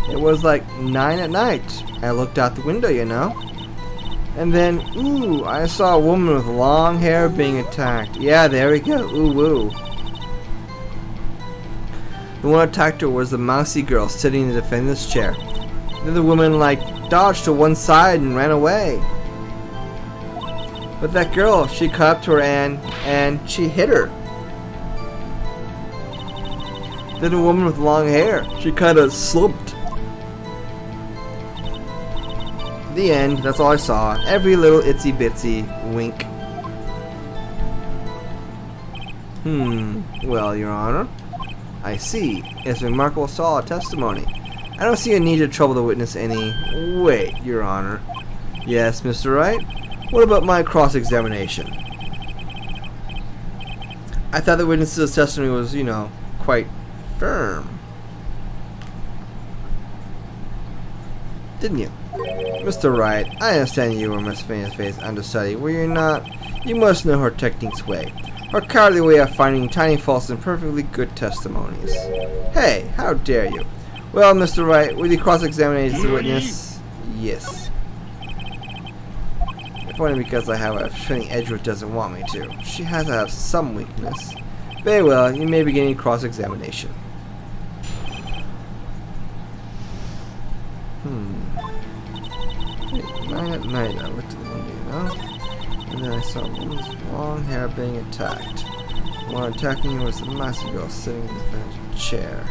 It was like 9 at night. I looked out the window, you know. And then, ooh, I saw a woman with long hair being attacked. Yeah, there we go. Ooh, woo. The one who attacked her was the mousy girl sitting in the defendant's chair. Then the woman, like, dodged to one side and ran away. But that girl, she caught up to her and she hit her. Then a woman with long hair, she kind of slumped. The end. That's all I saw. Every little itsy bitsy wink. Well, Your Honor, I see. It's remarkable solid testimony. I don't see a need to trouble the witness any. Wait, Your Honor. Yes, Mr. Wright? What about my cross-examination? I thought the witness's testimony was, you know, quite firm. Didn't you? Mr. Wright, I understand you were Miss Faye's understudy. Were you not? You must know her technique's way. Her cowardly way of finding tiny faults in perfectly good testimonies. Hey, how dare you? Well, Mr. Wright, will you cross-examine the witness? Yes. If only because I have a feeling Edgewood doesn't want me to. She has to have some weakness. Very well, you may begin your cross-examination. Night at night, I looked at the window, you know? And then I saw a woman's long hair being attacked. The one attacking her was the mousy girl sitting in the defendant's chair.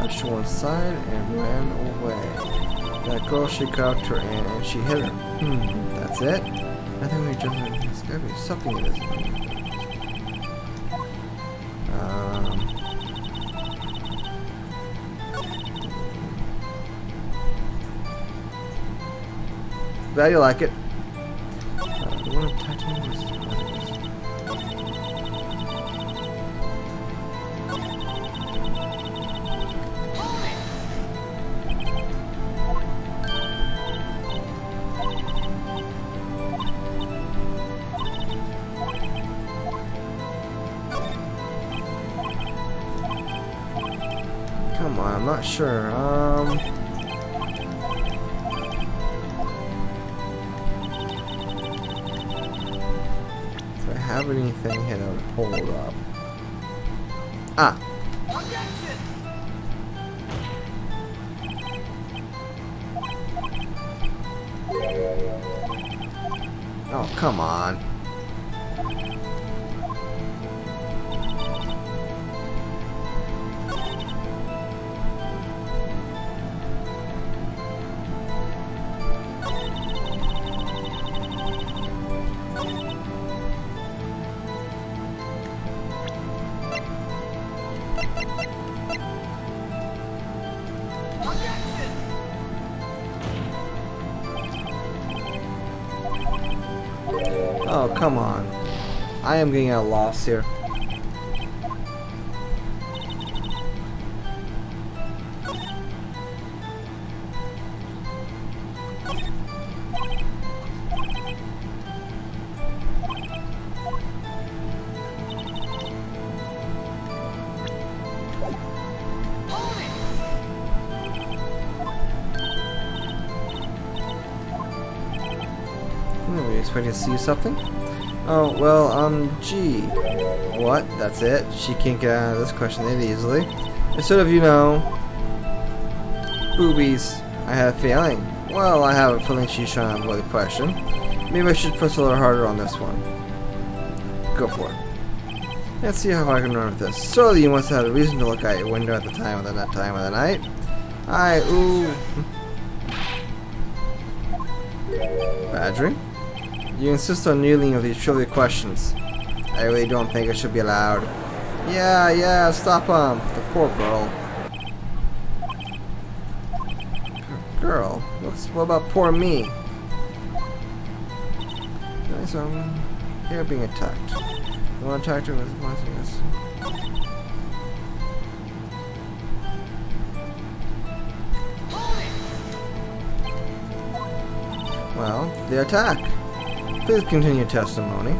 To one side and ran away. That girl, she got up to her aunt and she hit her. That's it? I think we just there's gotta be something in this. Glad you like it. The one attacking me was come on, I'm not sure. If I have anything here that would hold up. Ah! Oh, come on. Oh, come on. I am getting a loss here. Were you expecting to see something? Oh, well, gee. What? That's it? She can't get out of this question that easily. Instead of, you know, boobies, I have a feeling. Well, I have a feeling she's trying to avoid the question. Maybe I should push a little harder on this one. go for it. Let's see how I can run with this. Surely you must have a reason to look out your window at the time of the night. Ooh. Badgering? You insist on kneeling with these trivial questions. I really don't think it should be allowed. Yeah, stop him. The poor girl. Girl? What about poor me? Nice, here being attacked. The one attacked her was watching us. Well, the attack. Please continue testimony.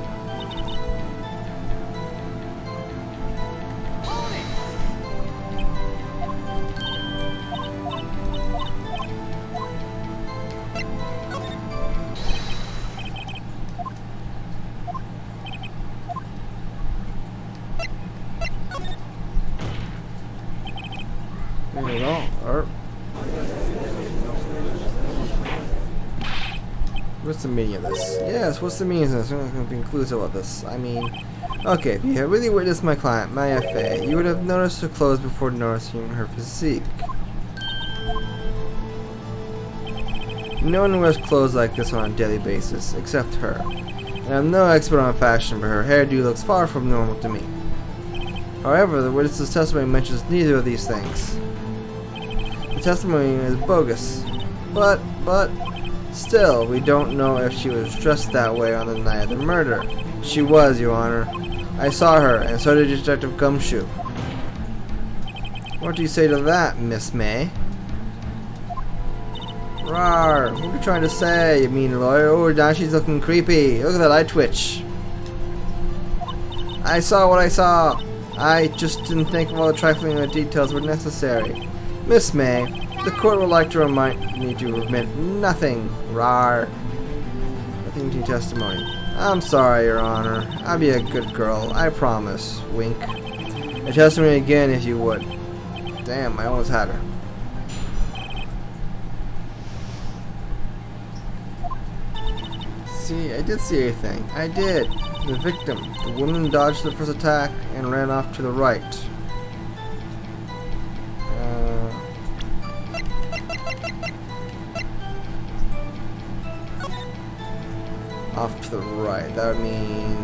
There you go. What's the meaning of this? Yes, what's the meaning of this? I'm not going to be inclusive about this. I mean, okay, if you had really witnessed my client, my FA, you would have noticed her clothes before noticing her physique. No one wears clothes like this on a daily basis, except her. And I'm no expert on fashion, but her hairdo looks far from normal to me. However, the witness's testimony mentions neither of these things. The testimony is bogus. But, still, we don't know if she was dressed that way on the night of the murder. She was, Your Honor. I saw her, and so did Detective Gumshoe. What do you say to that, Miss May? Rawr, what are you trying to say, you mean lawyer? Oh, now she's looking creepy. Look at that eye twitch. I saw what I saw. I just didn't think all the trifling details were necessary. Miss May, the court would like to remind me to admit nothing. Rawr. Nothing to your testimony. I'm sorry, Your Honor. I'll be a good girl. I promise. Wink. A testimony again if you would. Damn, I almost had her. See, I did see everything. I did. The victim. The woman dodged the first attack and ran off to the right. Off to the right. That would mean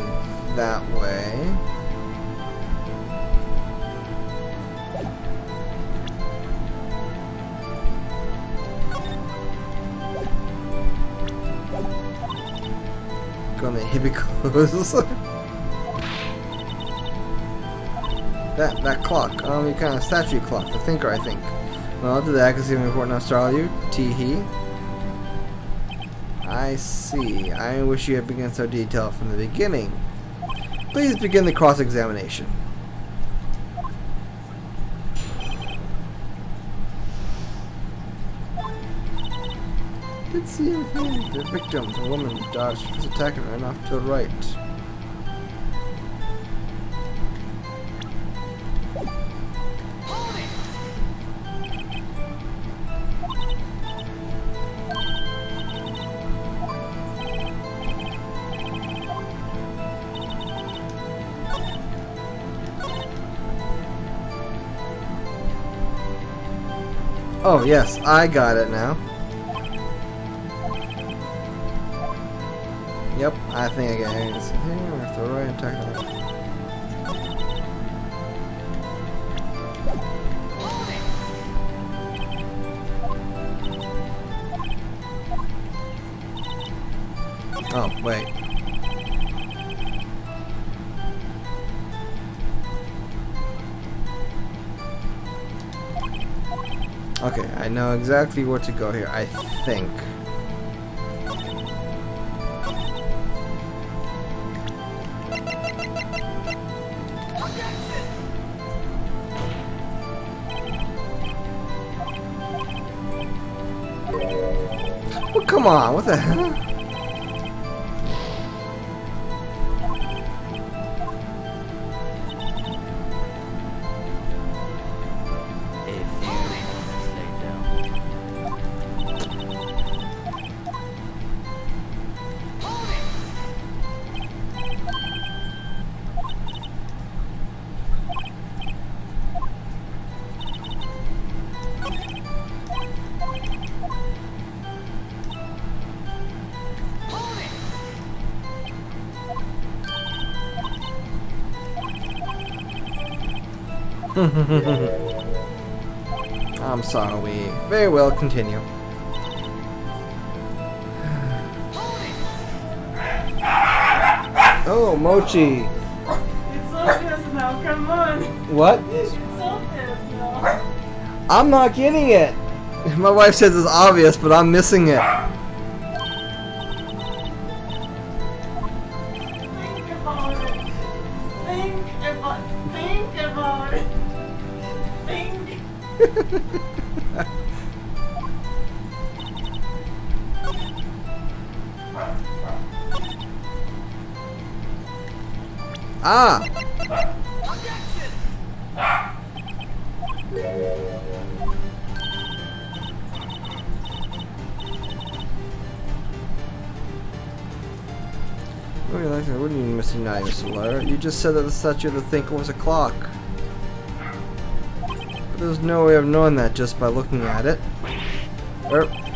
that way. Go in the hippie clothes. that clock. You kind of statue clock. The thinker, I think. Well, I'll do that because it's important to Australia. Tee-hee. I see. I wish you had begun so detailed from the beginning. Please begin the cross-examination. Did see everything. The victim, the woman, dodged first attack and ran off to the right. Oh, yes, I got it now. Yep, I think I got it. Here, the right attack. Oh, wait. Okay, I know exactly where to go here, I think. Well, come on, what the hell? I'm sorry. Very well, continue. Oh, Mochi. It's obvious now, come on. What? It's obvious now. I'm not getting it. My wife says it's obvious, but I'm missing it. Think about it. Think about it. Think. Ah! What do you mean missing dinosaur? You just said that the statue of the thinker was a clock. But there's no way of knowing that just by looking at it.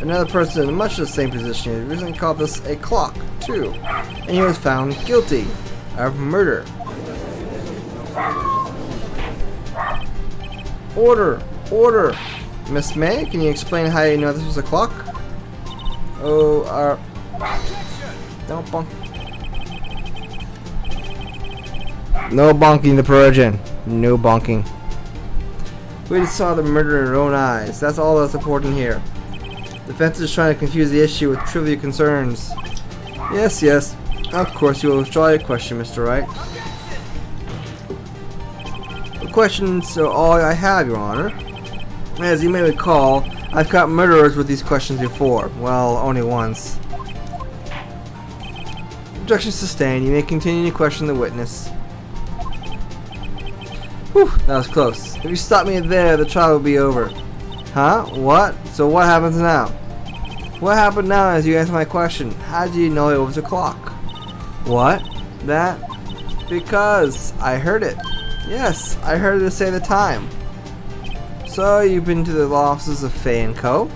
Another person in much the same position recently called this a clock, too. And he was found guilty of murder. Order! Order! Miss May, can you explain how you know this was a clock? Oh, don't bonk. No bonking the Protogen. No bonking. We just saw the murder in our own eyes. That's all that's important here. The defense is trying to confuse the issue with trivial concerns. Yes, yes. Of course you will withdraw your question, Mr. Wright. The questions are all I have, Your Honor. As you may recall, I've caught murderers with these questions before. Well, only once. Objection sustained. You may continue to question the witness. Whew, that was close. If you stop me there, the trial will be over. Huh? What? So what happens now? What happened now as you answer my question? How do you know it was a clock? What? That? Because I heard it. Yes, I heard it say the time. So you've been to the law offices of Fay & Co.?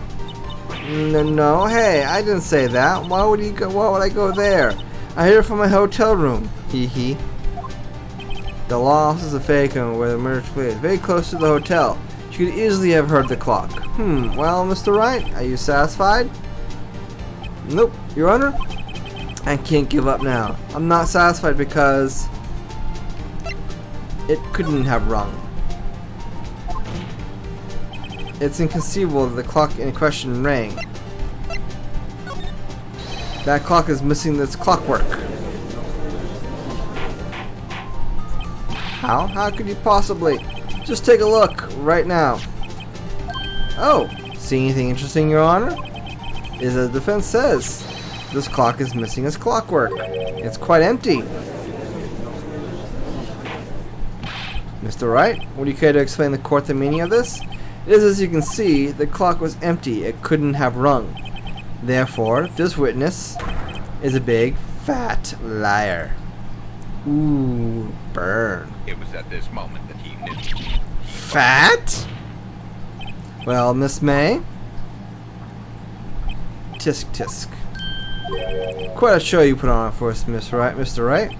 No, hey, I didn't say that. Why would I go there? I heard it from my hotel room. Hee hee. The law offices of Fay & Co. where the murder took place, very close to the hotel. You could easily have heard the clock. Well, Mr. Wright, are you satisfied? Nope, Your Honor. I can't give up now. I'm not satisfied because it couldn't have rung. It's inconceivable that the clock in question rang. That clock is missing this clockwork. How? How could you possibly? Just take a look right now. Oh, see anything interesting, Your Honor? As the defense says, this clock is missing its clockwork. It's quite empty. Mr. Wright, would you care to explain the court the meaning of this? It is, as you can see, the clock was empty. It couldn't have rung. Therefore, this witness is a big, fat liar. Ooh, burn. It was at this moment that he knew. Fat? Well, Miss May? Tisk tisk. Quite a show you put on for us, Mr. Wright.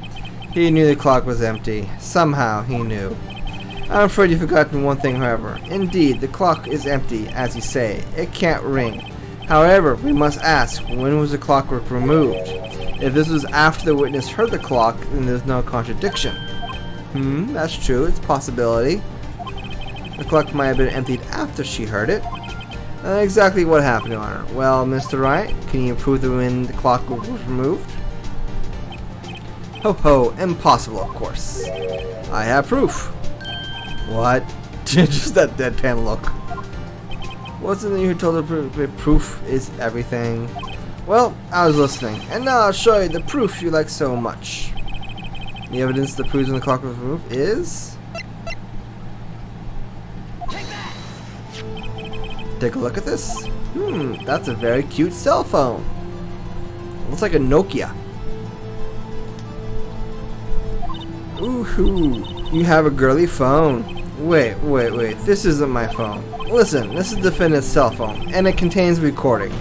He knew the clock was empty. Somehow he knew. I'm afraid you've forgotten one thing, however. Indeed, the clock is empty, as you say. It can't ring. However, we must ask, when was the clockwork removed? If this was after the witness heard the clock, then there's no contradiction. That's true. It's a possibility. The clock might have been emptied after she heard it. Exactly what happened, Your Honor. Well, Mr. Wright, can you prove that when the clock was removed? Ho ho, impossible, of course. I have proof. What? Just that deadpan look. Wasn't it you who told the proof is everything? Well, I was listening, and now I'll show you the proof you like so much. The evidence that proves when the clock was removed is... Take a look at this. That's a very cute cell phone. Looks like a Nokia. Ooh, you have a girly phone. Wait, this isn't my phone. Listen, this is the defendant's cell phone, and it contains a recording.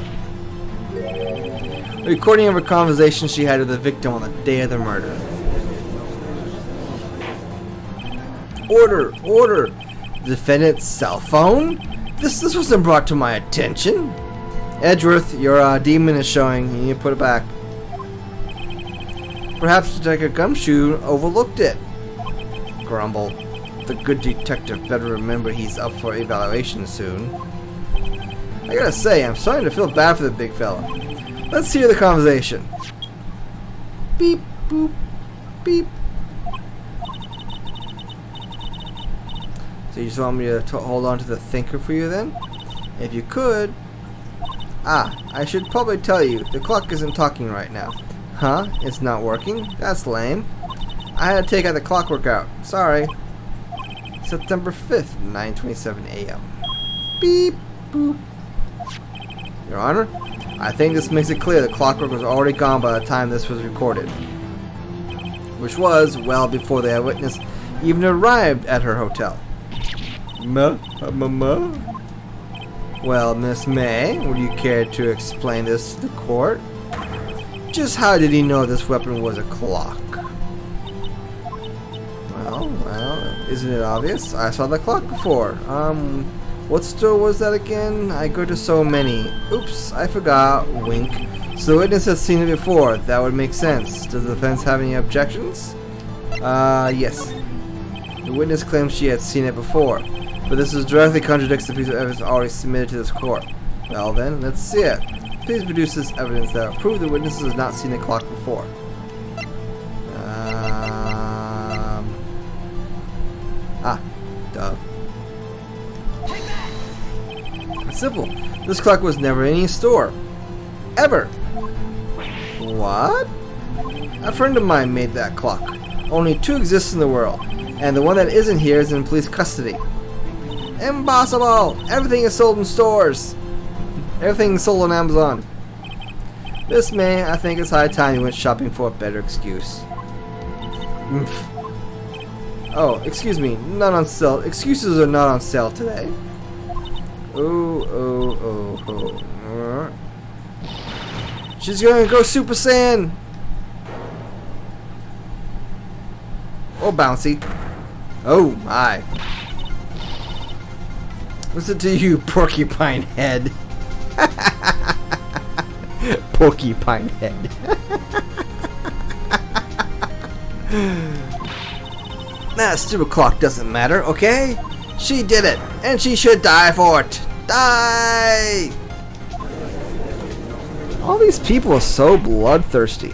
A recording of a conversation she had with the victim on the day of the murder. Order! The defendant's cell phone? This wasn't brought to my attention. Edgeworth, your demon is showing. You need to put it back. Perhaps Detective Gumshoe overlooked it. Grumble. The good detective better remember he's up for evaluation soon. I gotta say, I'm starting to feel bad for the big fella. Let's hear the conversation. Beep, boop, beep. So you just want me to hold on to the thinker for you then? If you could. I should probably tell you, the clock isn't talking right now. Huh? It's not working? That's lame. I had to take out the clockwork out. Sorry. September 5th, 9:27 a.m. Beep, boop. Your Honor, I think this makes it clear the clockwork was already gone by the time this was recorded. Which was well before the eyewitness even arrived at her hotel. Well, Miss May, would you care to explain this to the court? Just how did he know this weapon was a clock? Well, isn't it obvious? I saw the clock before. What store was that again? I go to so many. Oops, I forgot. Wink. So the witness has seen it before. That would make sense. Does the defense have any objections? Yes. The witness claims she had seen it before, but this directly contradicts the piece of evidence already submitted to this court. Well then, let's see it. Please produce this evidence that will prove the witness has not seen the clock before. Duh. It's simple. This clock was never in any store. Ever. What? A friend of mine made that clock. Only 2 exist in the world, and the one that isn't here is in police custody. Impossible! Everything is sold in stores. Everything is sold on Amazon. Miss May, I think it's high time you went shopping for a better excuse. Oh, excuse me, not on sale. Excuses are not on sale today. She's gonna go Super Saiyan. Oh, bouncy. Oh my. Listen to you, porcupine head. Porcupine head. That stupid clock doesn't matter, okay? She did it, and she should die for it. Die! All these people are so bloodthirsty.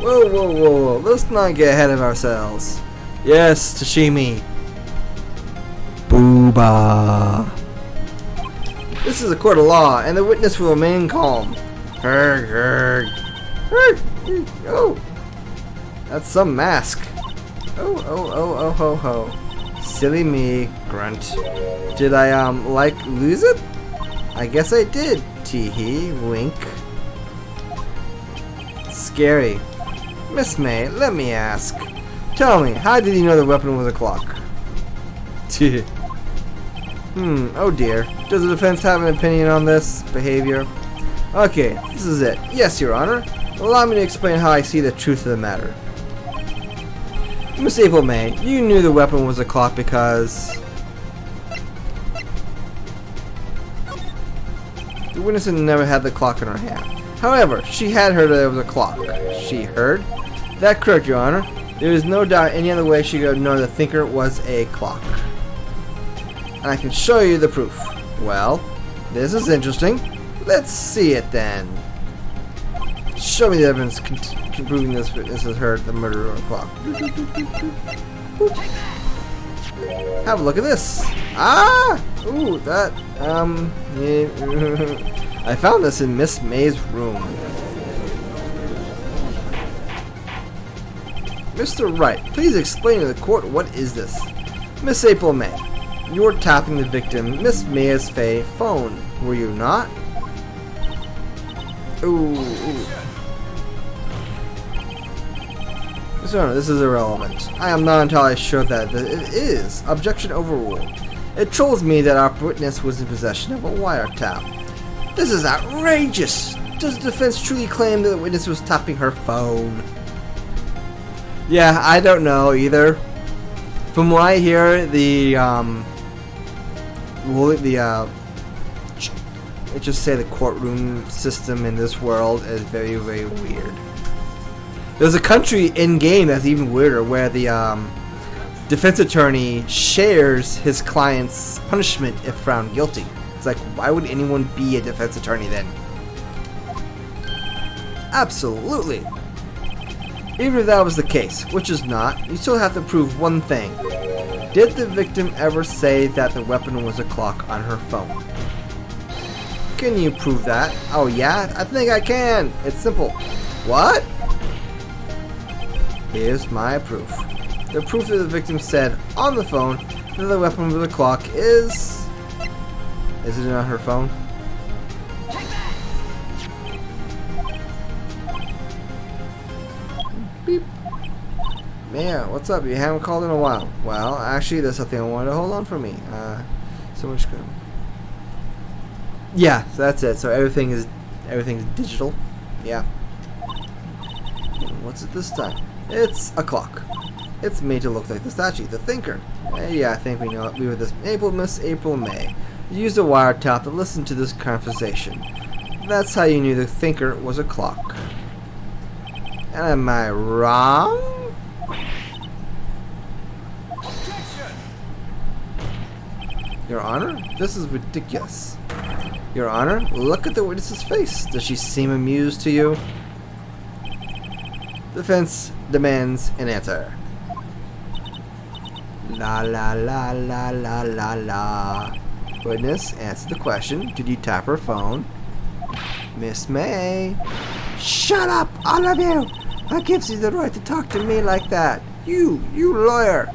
Whoa. Let's not get ahead of ourselves. Yes, Tashimi. Booba. This is a court of law, and the witness will remain calm. Herg. Oh. That's some mask. Oh. Silly me, grunt. Did I, lose it? I guess I did, tee-hee, wink. Scary. Miss May, let me ask. Tell me, how did you know the weapon was a clock? Oh dear. Does the defense have an opinion on this behavior? Okay, this is it. Yes, Your Honor. Allow me to explain how I see the truth of the matter. Miss April May, you knew the weapon was a clock because the witness had never had the clock in her hand. However, she had heard there was a clock. She heard? That correct, Your Honor. There is no doubt any other way she could have known the thinker was a clock. And I can show you the proof. Well, this is interesting. Let's see it then. Show me the evidence proving this is her, the murderer of a clock. Have a look at this. Ooh, that, yeah. I found this in Miss May's room. Mr. Wright, please explain to the court what is this? Miss April May, you were tapping the victim, Miss May's phone, were you not? Ooh. Mr. Honor, this is irrelevant. I am not entirely sure that it is. Objection overruled. It troubles me that our witness was in possession of a wiretap. This is outrageous! Does the defense truly claim that the witness was tapping her phone? Yeah, I don't know either. From what I hear, let's just say the courtroom system in this world is very, very weird. There's a country in game that's even weirder, where the defense attorney shares his client's punishment if found guilty. It's like, why would anyone be a defense attorney then? Absolutely. Even if that was the case, which is not, you still have to prove one thing. Did the victim ever say that the weapon was a clock on her phone? Can you prove that? Oh yeah, I think I can. It's simple. What? Here's my proof. The proof that the victim said on the phone that the weapon with the clock is... Is it on her phone? Beep. Man, what's up? You haven't called in a while. Well, actually, there's something I wanted to hold on for me. So much good. Yeah, so that's it. So everything's digital. Yeah. What's it this time? It's a clock. It's made to look like the statue, the thinker. Yeah, I think we know it. We were this Miss April May. You used a wiretap to listen to this conversation. That's how you knew the thinker was a clock. And am I wrong? Your Honor, this is ridiculous. Your Honor, look at the witness's face. Does she seem amused to you? Defense demands an answer. La la la la la la la. Witness, answer the question. Did you tap her phone? Miss May. Shut up, all of you! What gives you the right to talk to me like that? You lawyer!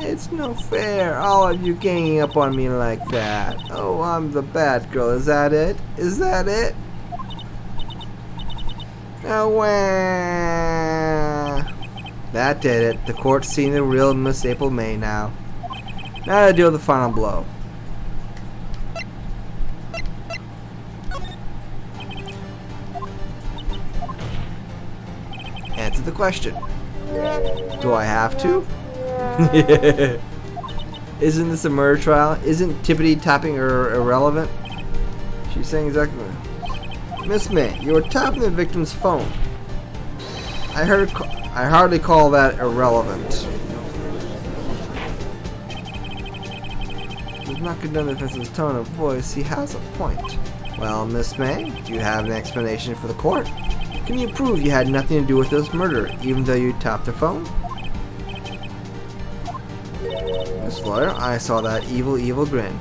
It's no fair, all of you ganging up on me like that. Oh, I'm the bad girl, is that it? Is that it? Oh, wah. That did it. The court's seen the real Miss April May now. Now to deal with the final blow. Answer the question. Do I have to? Isn't this a murder trial? Isn't tippity tapping irrelevant? She's saying exactly. Miss May, you were tapping the victim's phone. I hardly call that irrelevant. Does not condone the defense's tone of voice. He has a point. Well, Miss May, do you have an explanation for the court? Can you prove you had nothing to do with this murder, even though you tapped the phone? Miss Lawyer, I saw that evil grin.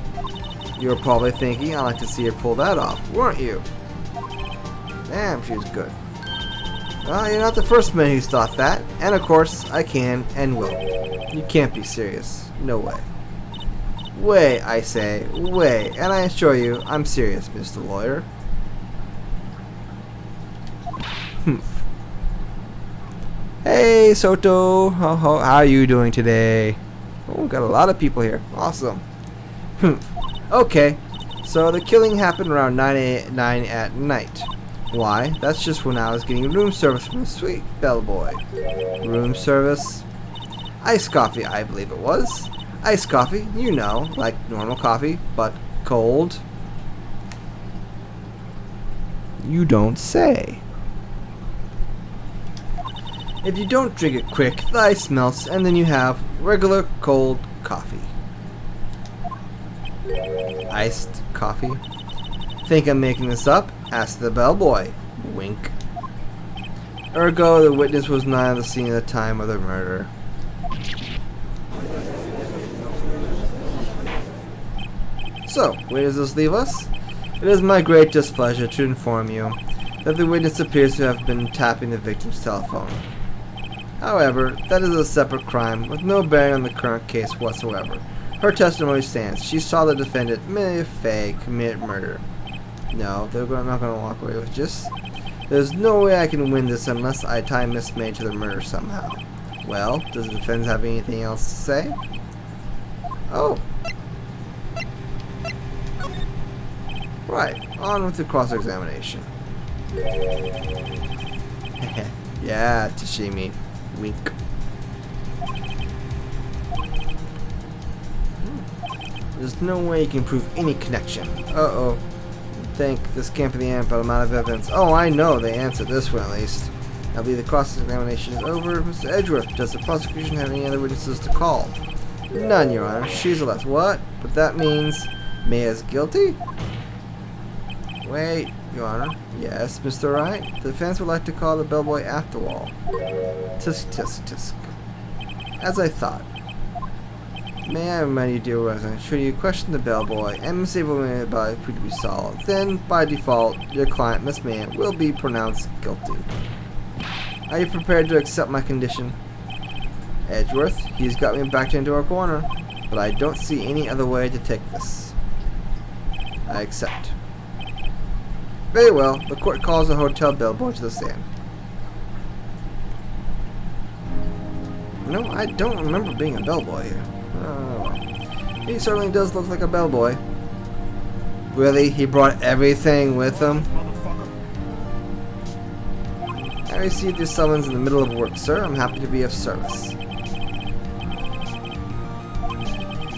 You were probably thinking, I'd like to see her pull that off, weren't you? Damn, she's good. Well, you're not the first man who's thought that, and of course, I can and will. You can't be serious. No way. Way, I say, way, and I assure you, I'm serious, Mr. Lawyer. Hey, Soto, how are you doing today? Oh, got a lot of people here. Awesome. Okay, so the killing happened around 9 at night. Why? That's just when I was getting room service from the sweet bellboy. Room service? Iced coffee, I believe it was. Iced coffee, you know, like normal coffee, but cold. You don't say. If you don't drink it quick, the ice melts, and then you have regular cold coffee. Iced coffee? Think I'm making this up? Ask the bellboy. Wink. Ergo, the witness was not at the scene at the time of the murder. So, where does this leave us? It is my great displeasure to inform you that the witness appears to have been tapping the victim's telephone. However, that is a separate crime with no bearing on the current case whatsoever. Her testimony stands. She saw the defendant, May Faye, commit murder. No, they're not going to walk away with just... There's no way I can win this unless I tie Miss May to the murder somehow. Well, does the defense have anything else to say? Oh. Right, on with the cross-examination. Yeah, Tashimi. Wink. There's no way you can prove any connection. Uh-oh. Think this can't be the end, but I'm out of evidence. Oh, I know the answer to this one at least. I believe the cross-examination is over. Mr. Edgeworth, does the prosecution have any other witnesses to call? None, Your Honor. She's left. What? But that means Maya's guilty? Wait, Your Honor. Yes, Mr. Wright. The defense would like to call the bellboy after all. Tisk, tisk, tisk. As I thought. May I remind you, dear resident, should you question the bellboy and misable me about it to be solved, then, by default, your client, Miss Maya, will be pronounced guilty. Are you prepared to accept my condition? Edgeworth, he's got me backed into our corner, but I don't see any other way to take this. I accept. Very well, the court calls the hotel bellboy to the stand. No, I don't remember being a bellboy here. Oh, he certainly does look like a bellboy. Really? He brought everything with him? I received your summons in the middle of work, sir. I'm happy to be of service.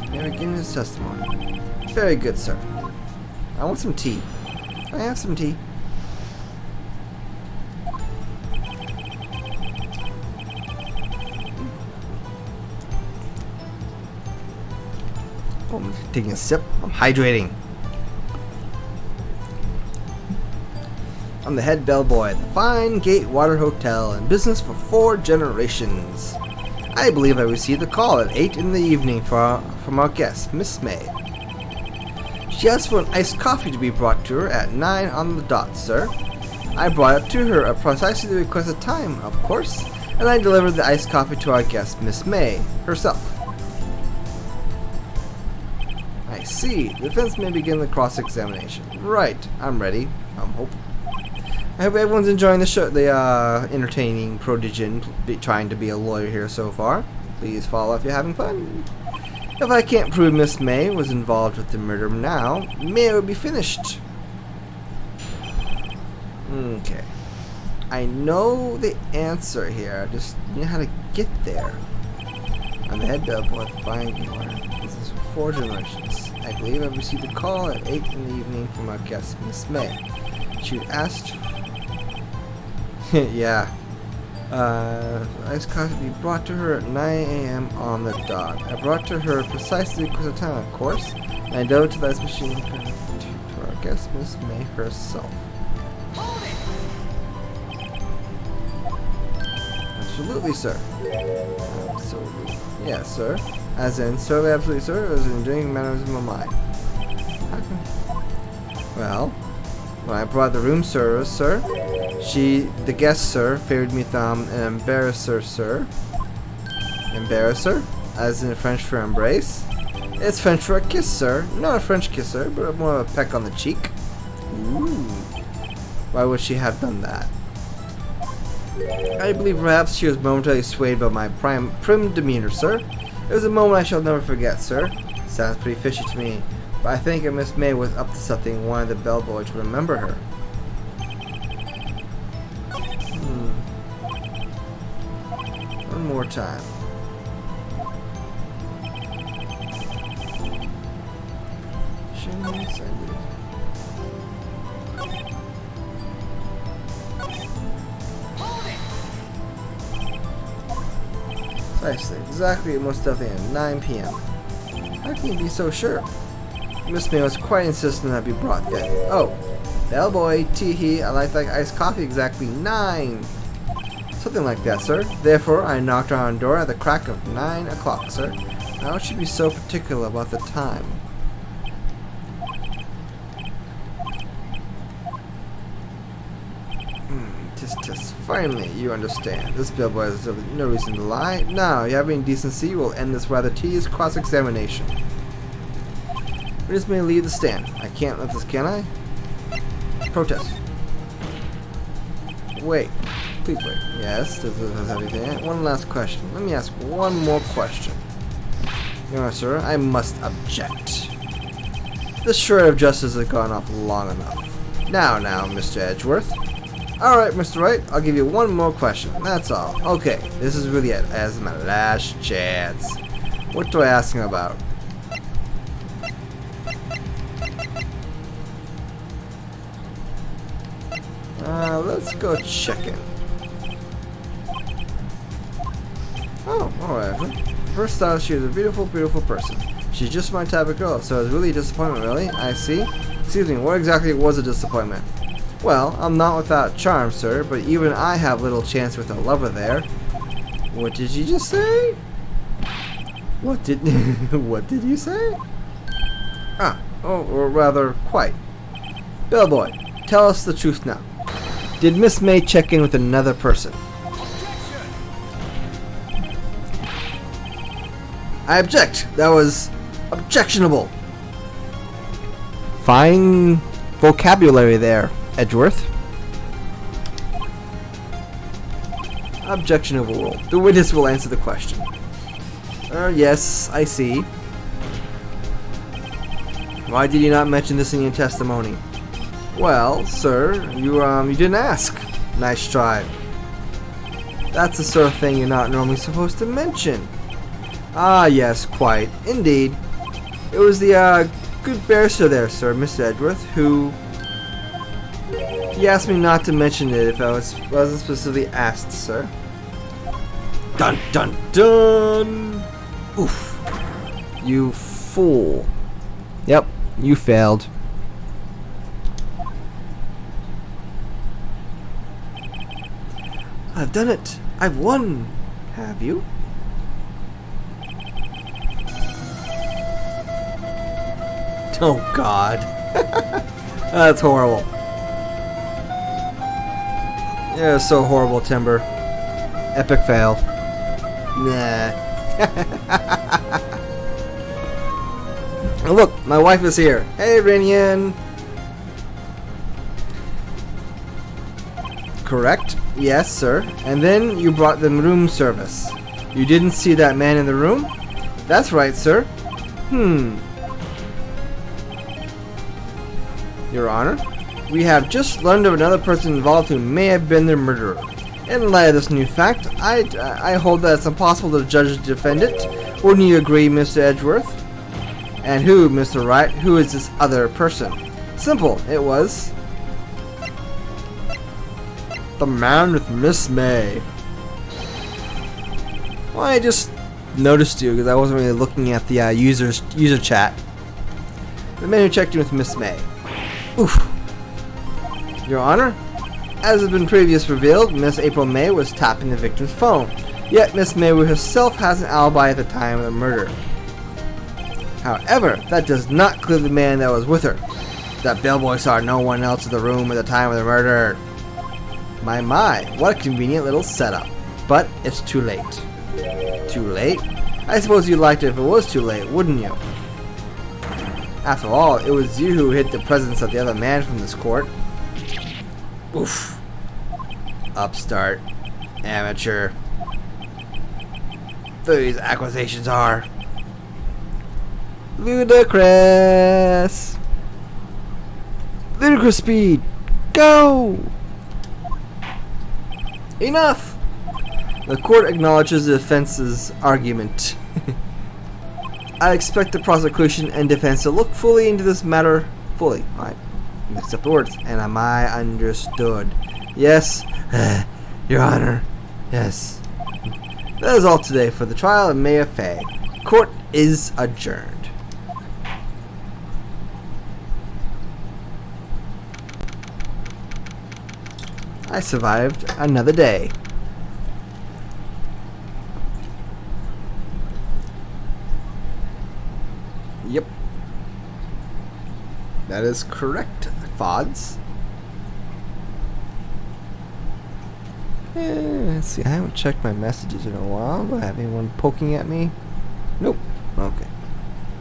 May I begin his testimony? Very good, sir. I want some tea. I have some tea. Oh, I'm taking a sip. I'm hydrating. I'm the head bellboy at the Fine Gate Water Hotel, in business for 4 generations. I believe I received a call at 8 in the evening from our guest, Miss May. She asked for an iced coffee to be brought to her at 9 on the dot, sir. I brought it to her at precisely the requested time, of course, and I delivered the iced coffee to our guest, Miss May, herself. I see. The defense may begin the cross-examination. Right. I'm ready. I'm hoping. I hope everyone's enjoying the show, the entertaining Protogen trying to be a lawyer here so far. Please follow if you're having fun. If I can't prove Miss May was involved with the murder now, May would be finished. Okay. I know the answer here. I just know how to get there. I'm the head bellboy at the Fine Gate Water. This is for 4 generations. I believe I received a call at 8 in the evening from our guest, Miss May. She asked... yeah. Iced coffee to be brought to her at 9 a.m. on the dot. I brought to her precisely because of time, of course. And I dove to the ice machine to our guest, Miss May herself. Absolutely, sir. Absolutely. Yes, sir. As in, sir, absolutely, sir. As in, doing manners in my mind. Well, when I brought the room service, sir, the guest, sir, favored me an embarrasser, sir. Embarrasser? As in French for embrace? It's French for a kiss, sir. Not a French kiss, sir, but more of a peck on the cheek. Ooh. Why would she have done that? I believe perhaps she was momentarily swayed by my prim demeanor, sir. It was a moment I shall never forget, sir. Sounds pretty fishy to me, but I think if Miss May was up to something and wanted the bellboy to remember her. One more time. Precisely, exactly, most definitely at 9 p.m. How can you be so sure? Miss May was quite insistent that be brought then. Oh, bellboy, tee-hee, I like that iced coffee exactly 9. Something like that, sir. Therefore, I knocked on her door at the crack of 9 o'clock, sir. How should be so particular about the time? Tisk. Finally, you understand. This bellboy has no reason to lie. Now, you have any decency, we'll end this rather tedious cross-examination. Miss May leave the stand. I can't let this, can I? Protest. Wait. Please wait. Yes, this is everything. One last question. Let me ask one more question. No, sir, I must object. This shred of justice has gone off long enough. Now, Mr. Edgeworth. Alright, Mr. Wright, I'll give you one more question. That's all. Okay, this is really it. As my last chance. What do I ask him about? Let's go check in. Oh, alright. First off, she was a beautiful, beautiful person. She's just my type of girl, so it's really a disappointment, really? I see. Excuse me, what exactly was a disappointment? Well, I'm not without charm, sir, but even I have little chance with a lover there. What did you just say? What did what did you say? Or rather, quite. Bellboy, tell us the truth now. Did Miss May check in with another person? I object. That was objectionable. Fine vocabulary there, Edgeworth. Objectionable. The witness will answer the question. Yes, I see. Why did you not mention this in your testimony? Well, sir, you didn't ask. Nice try. That's the sort of thing you're not normally supposed to mention. Ah, yes, quite. Indeed. It was the, good barrister there, sir, Mr. Edgeworth, who... He asked me not to mention it if I wasn't specifically asked, sir. Dun dun dun! Oof. You fool. Yep, you failed. I've done it. I've won. Have you? Oh God. That's horrible. Yeah, so horrible, Timber. Epic fail. Nah. Oh, look, my wife is here. Hey, Rinian. Correct? Yes, sir. And then you brought them room service. You didn't see that man in the room? That's right, sir. Your Honor, we have just learned of another person involved who may have been the murderer. In light of this new fact, I hold that it's impossible to judge the defendant. Wouldn't you agree, Mr. Edgeworth? And who, Mr. Wright, who is this other person? Simple, it was... the man with Miss May. Well, I just noticed you because I wasn't really looking at the user chat. The man who checked in with Miss May. Oof. Your Honor, as has been previously revealed, Miss April May was tapping the victim's phone. Yet Miss May herself has an alibi at the time of the murder. However, that does not clear the man that was with her. That bellboy saw no one else in the room at the time of the murder. My, what a convenient little setup. But it's too late. Too late? I suppose you'd like it if it was too late, wouldn't you? After all, it was you who hid the presence of the other man from this court. Oof. Upstart. Amateur. These accusations are... ludicrous! Ludicrous speed! Go! Enough! The court acknowledges the defense's argument. I expect the prosecution and defense to look fully into this matter. Fully. I mixed up the words. And am I understood? Yes. Your Honor. Yes. That is all today for the trial of Maya Fay. Court is adjourned. I survived another day. Yep. That is correct, Fods. Let's see, I haven't checked my messages in a while. Do I have anyone poking at me? Nope. Okay.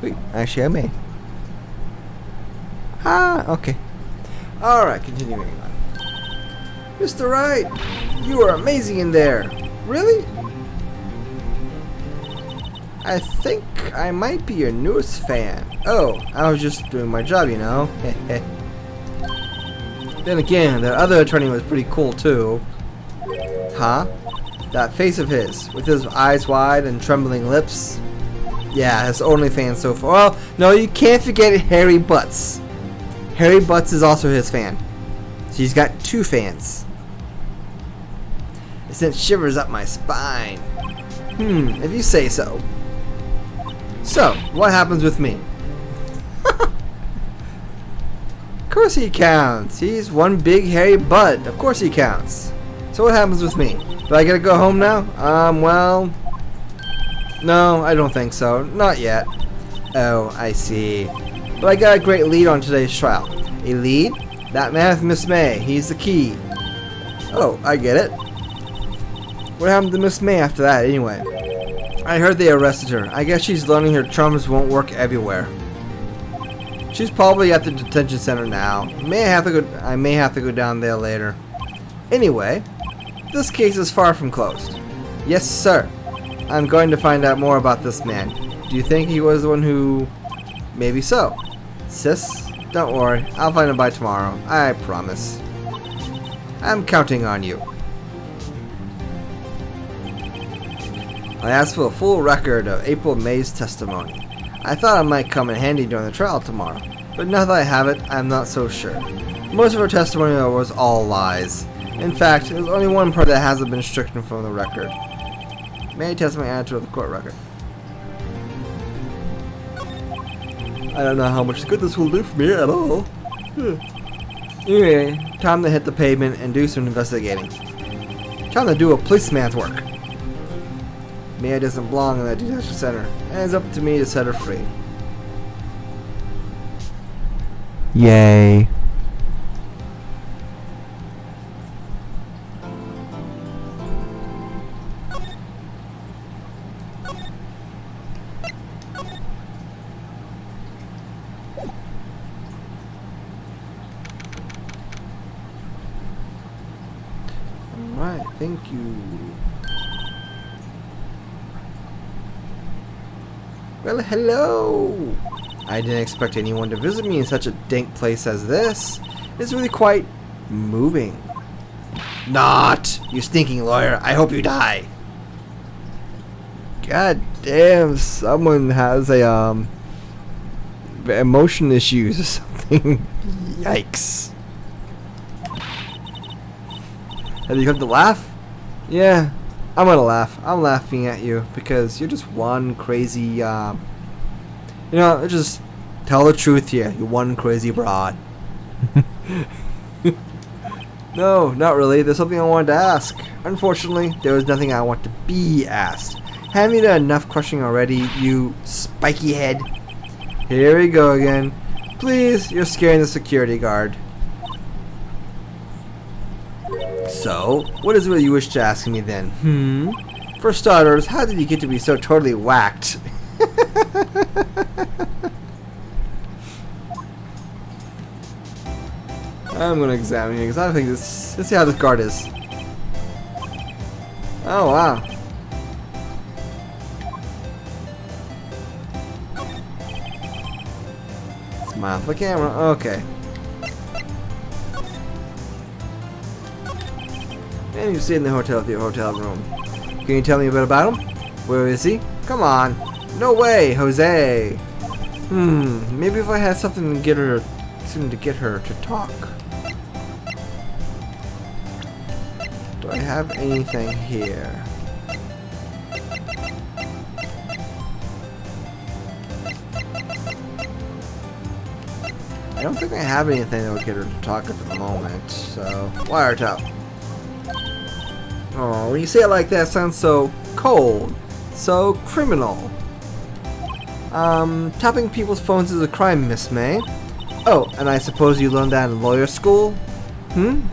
Wait, actually I may. Okay. Alright, continuing on. Mr. Wright, you are amazing in there. Really? I think I might be your newest fan. Oh, I was just doing my job, you know. Then again, the other attorney was pretty cool too. Huh? That face of his, with his eyes wide and trembling lips. Yeah, his OnlyFans so far. Well, no, you can't forget Harry Butts. Harry Butts is also his fan. So he's got 2 fans. It sent shivers up my spine. If you say so. So, what happens with me? Of course he counts. He's one big hairy butt. Of course he counts. So what happens with me? Do I get to go home now? Well... No, I don't think so. Not yet. Oh, I see. But I got a great lead on today's trial. A lead? That man with Miss May. He's the key. Oh, I get it. What happened to Miss May after that, anyway? I heard they arrested her. I guess she's learning her charms won't work everywhere. She's probably at the detention center now. I may have to go down there later. Anyway, this case is far from closed. Yes, sir. I'm going to find out more about this man. Do you think he was the one who... Maybe so. Sis, don't worry. I'll find him by tomorrow. I promise. I'm counting on you. I asked for a full record of April May's testimony. I thought it might come in handy during the trial tomorrow, but now that I have it, I'm not so sure. Most of her testimony was all lies. In fact, there's only one part that hasn't been stricken from the record. May testimony added to the court record. I don't know how much good this will do for me at all. Anyway, time to hit the pavement and do some investigating. Time to do a policeman's work. Mia doesn't belong in that detention center, and it's up to me to set her free. Yay. Alright, thank you. Well, hello! I didn't expect anyone to visit me in such a dank place as this. It's really quite moving. Not! You stinking lawyer, I hope you die! God damn, someone has a, emotion issues or something. Yikes. Have you come to laugh? Yeah. I'm gonna laugh. I'm laughing at you because you're just one crazy, you know, just tell the truth here. You're one crazy broad. No, not really. There's something I wanted to ask. Unfortunately, there was nothing I want to be asked. Haven't you done enough crushing already, you spiky head? Here we go again. Please, you're scaring the security guard. So, what is it you wish to ask me then? For starters, how did you get to be so totally whacked? I'm gonna examine you because I think this. Let's see how this guard is. Oh wow. Smile for the camera. Okay. And you stay in the hotel with your hotel room. Can you tell me a bit about him? Where is he? Come on. No way, Jose. Maybe if I had something to get her to talk. Do I have anything here? I don't think I have anything that would get her to talk at the moment, so wiretap. Oh, when you say it like that, it sounds so cold, so criminal. Tapping people's phones is a crime, Miss May. Oh, and I suppose you learned that in lawyer school?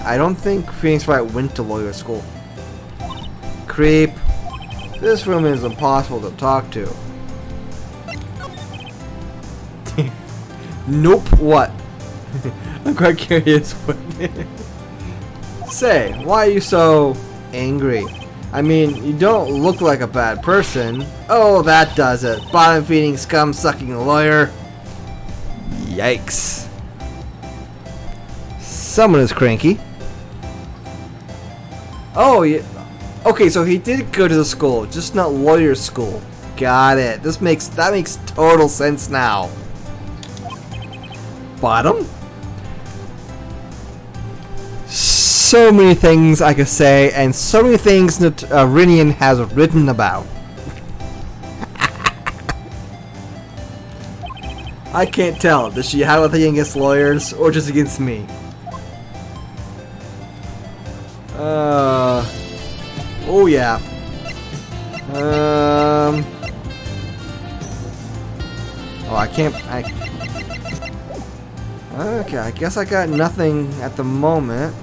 I don't think Phoenix Wright went to lawyer school. Creep. This room is impossible to talk to. Nope, what? I'm quite curious what. Say, why are you so angry? I mean, you don't look like a bad person. Oh, that does it. Bottom feeding, scum sucking lawyer. Yikes. Someone is cranky. Oh, yeah. Okay, so he did go to the school, just not lawyer school. Got it. That makes total sense now. Bottom? So many things I could say, and so many things that Rinian has written about. I can't tell. Does she have a thing against lawyers or just against me? Oh yeah. Oh, I can't. Okay, I guess I got nothing at the moment.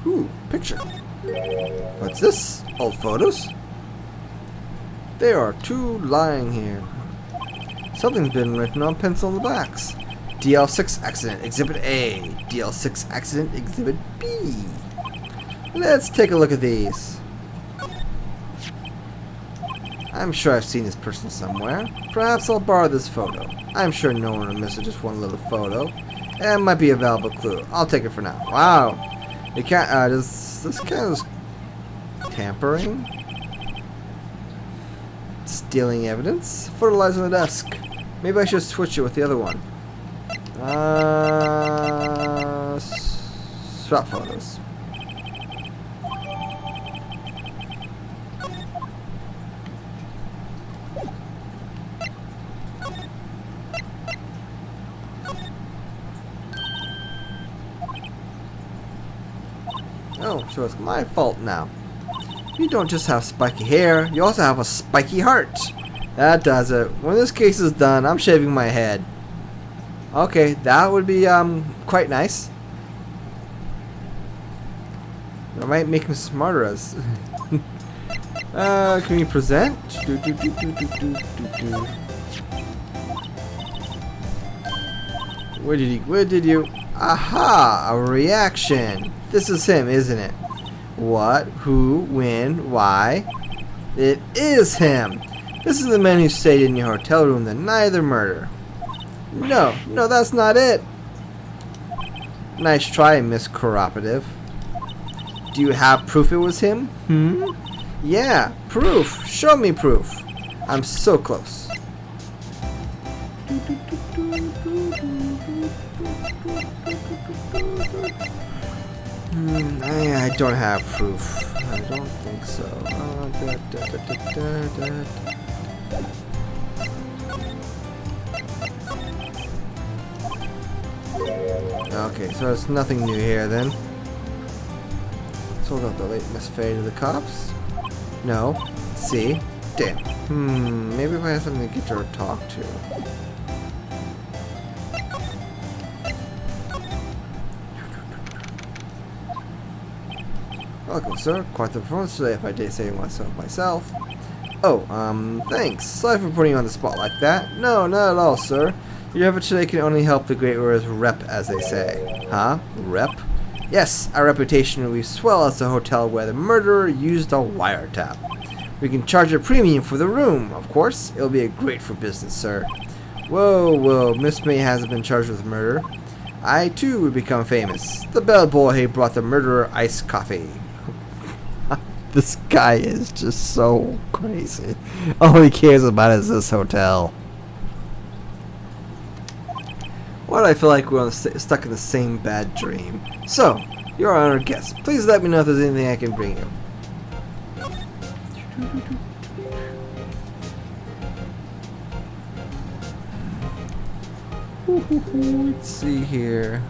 Ooh, picture. What's this? Old photos? There are two lying here. Something's been written on pencil in the backs. DL6 accident, Exhibit A. DL6 accident, Exhibit B. Let's take a look at these. I'm sure I've seen this person somewhere. Perhaps I'll borrow this photo. I'm sure no one will miss just one little photo. And it might be a valuable clue. I'll take it for now. Wow. You can't, this kind of tampering? Stealing evidence? Fertilizer on the desk. Maybe I should switch it with the other one. Swap photos. Oh, so it's my fault now. You don't just have spiky hair, you also have a spiky heart. That does it. When this case is done, I'm shaving my head. Okay, that would be quite nice. That might make him smarter as. Can you present? Where did you? Aha! A reaction. This is him, isn't it? What? Who? When? Why? It is him! This is the man who stayed in your hotel room the night of the murder. No, that's not it. Nice try, Miss Cooperative. Do you have proof it was him? Yeah, proof. Show me proof. I'm so close. I don't have proof. I don't think so. Okay, so it's nothing new here then. Sold out the late Miss Faye to the cops? No. See? Damn. Maybe if I have something to get her to talk to. Welcome, sir. Quite the performance today, if I dare say myself. Oh, thanks. Sorry for putting you on the spot like that. No, not at all, sir. Your effort today can only help the great warrior's rep, as they say. Huh? Rep? Yes, our reputation will be swell as the hotel where the murderer used a wiretap. We can charge a premium for the room, of course. It'll be great for business, sir. Whoa, Miss May hasn't been charged with murder. I, too, would become famous. The bellboy who brought the murderer iced coffee. This guy is just so crazy. All he cares about is this hotel. Why do I feel like we're stuck in the same bad dream? So, you're our honored guest. Please let me know if there's anything I can bring you. Let's see here.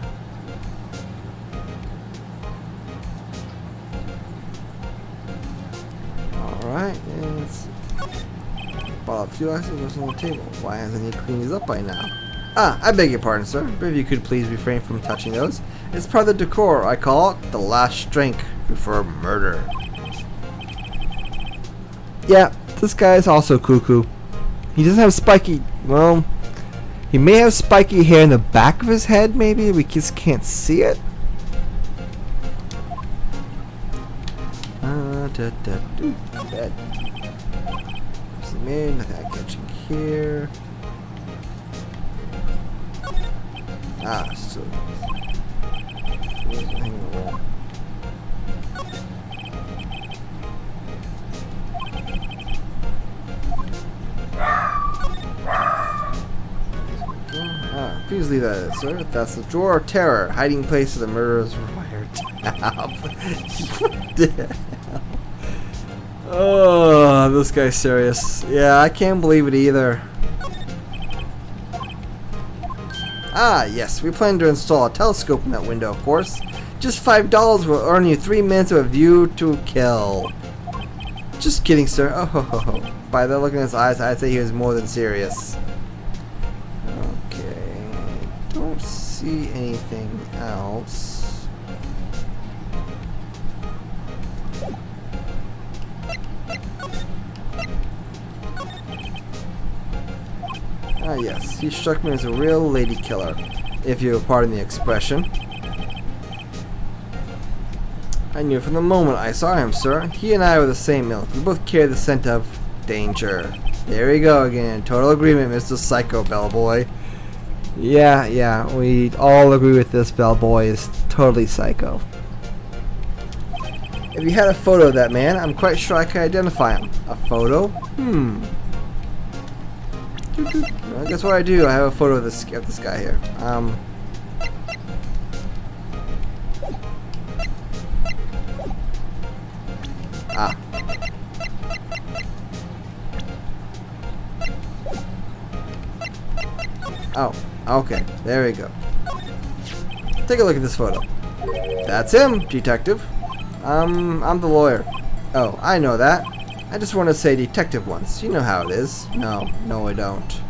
Alright, and let's bought a few items on the table. Why hasn't he cleaned these up by now? Ah, I beg your pardon, sir, but if you could please refrain from touching those. It's part of the decor. I call it the last drink before murder. Yeah, this guy is also cuckoo. He doesn't have spiky, well, he may have spiky hair in the back of his head, maybe. We just can't see it. Bed. Zoom in, nothing catching here. Ah, so. Please leave that, sir. That's the drawer of terror, hiding place of the murderer's wiretap. Oh, this guy's serious. Yeah, I can't believe it either. Ah, yes, we plan to install a telescope in that window, of course. Just $5 will earn you 3 minutes of a view to kill. Just kidding, sir. Oh, ho, ho, ho. By the look in his eyes, I'd say he was more than serious. Don't see anything else. Ah yes, he struck me as a real lady killer, if you'll pardon the expression. I knew from the moment I saw him, sir. He and I were the same ilk. We both carry the scent of danger. There we go again. Total agreement, Mr. Psycho Bellboy. Yeah, we all agree with this. Bellboy is totally psycho. If you had a photo of that man, I'm quite sure I could identify him. A photo? Well, guess what I do? I have a photo of this guy here. Oh, okay. There we go. Take a look at this photo. That's him, detective. I'm the lawyer. Oh, I know that. I just want to say detective once. You know how it is. No, I don't.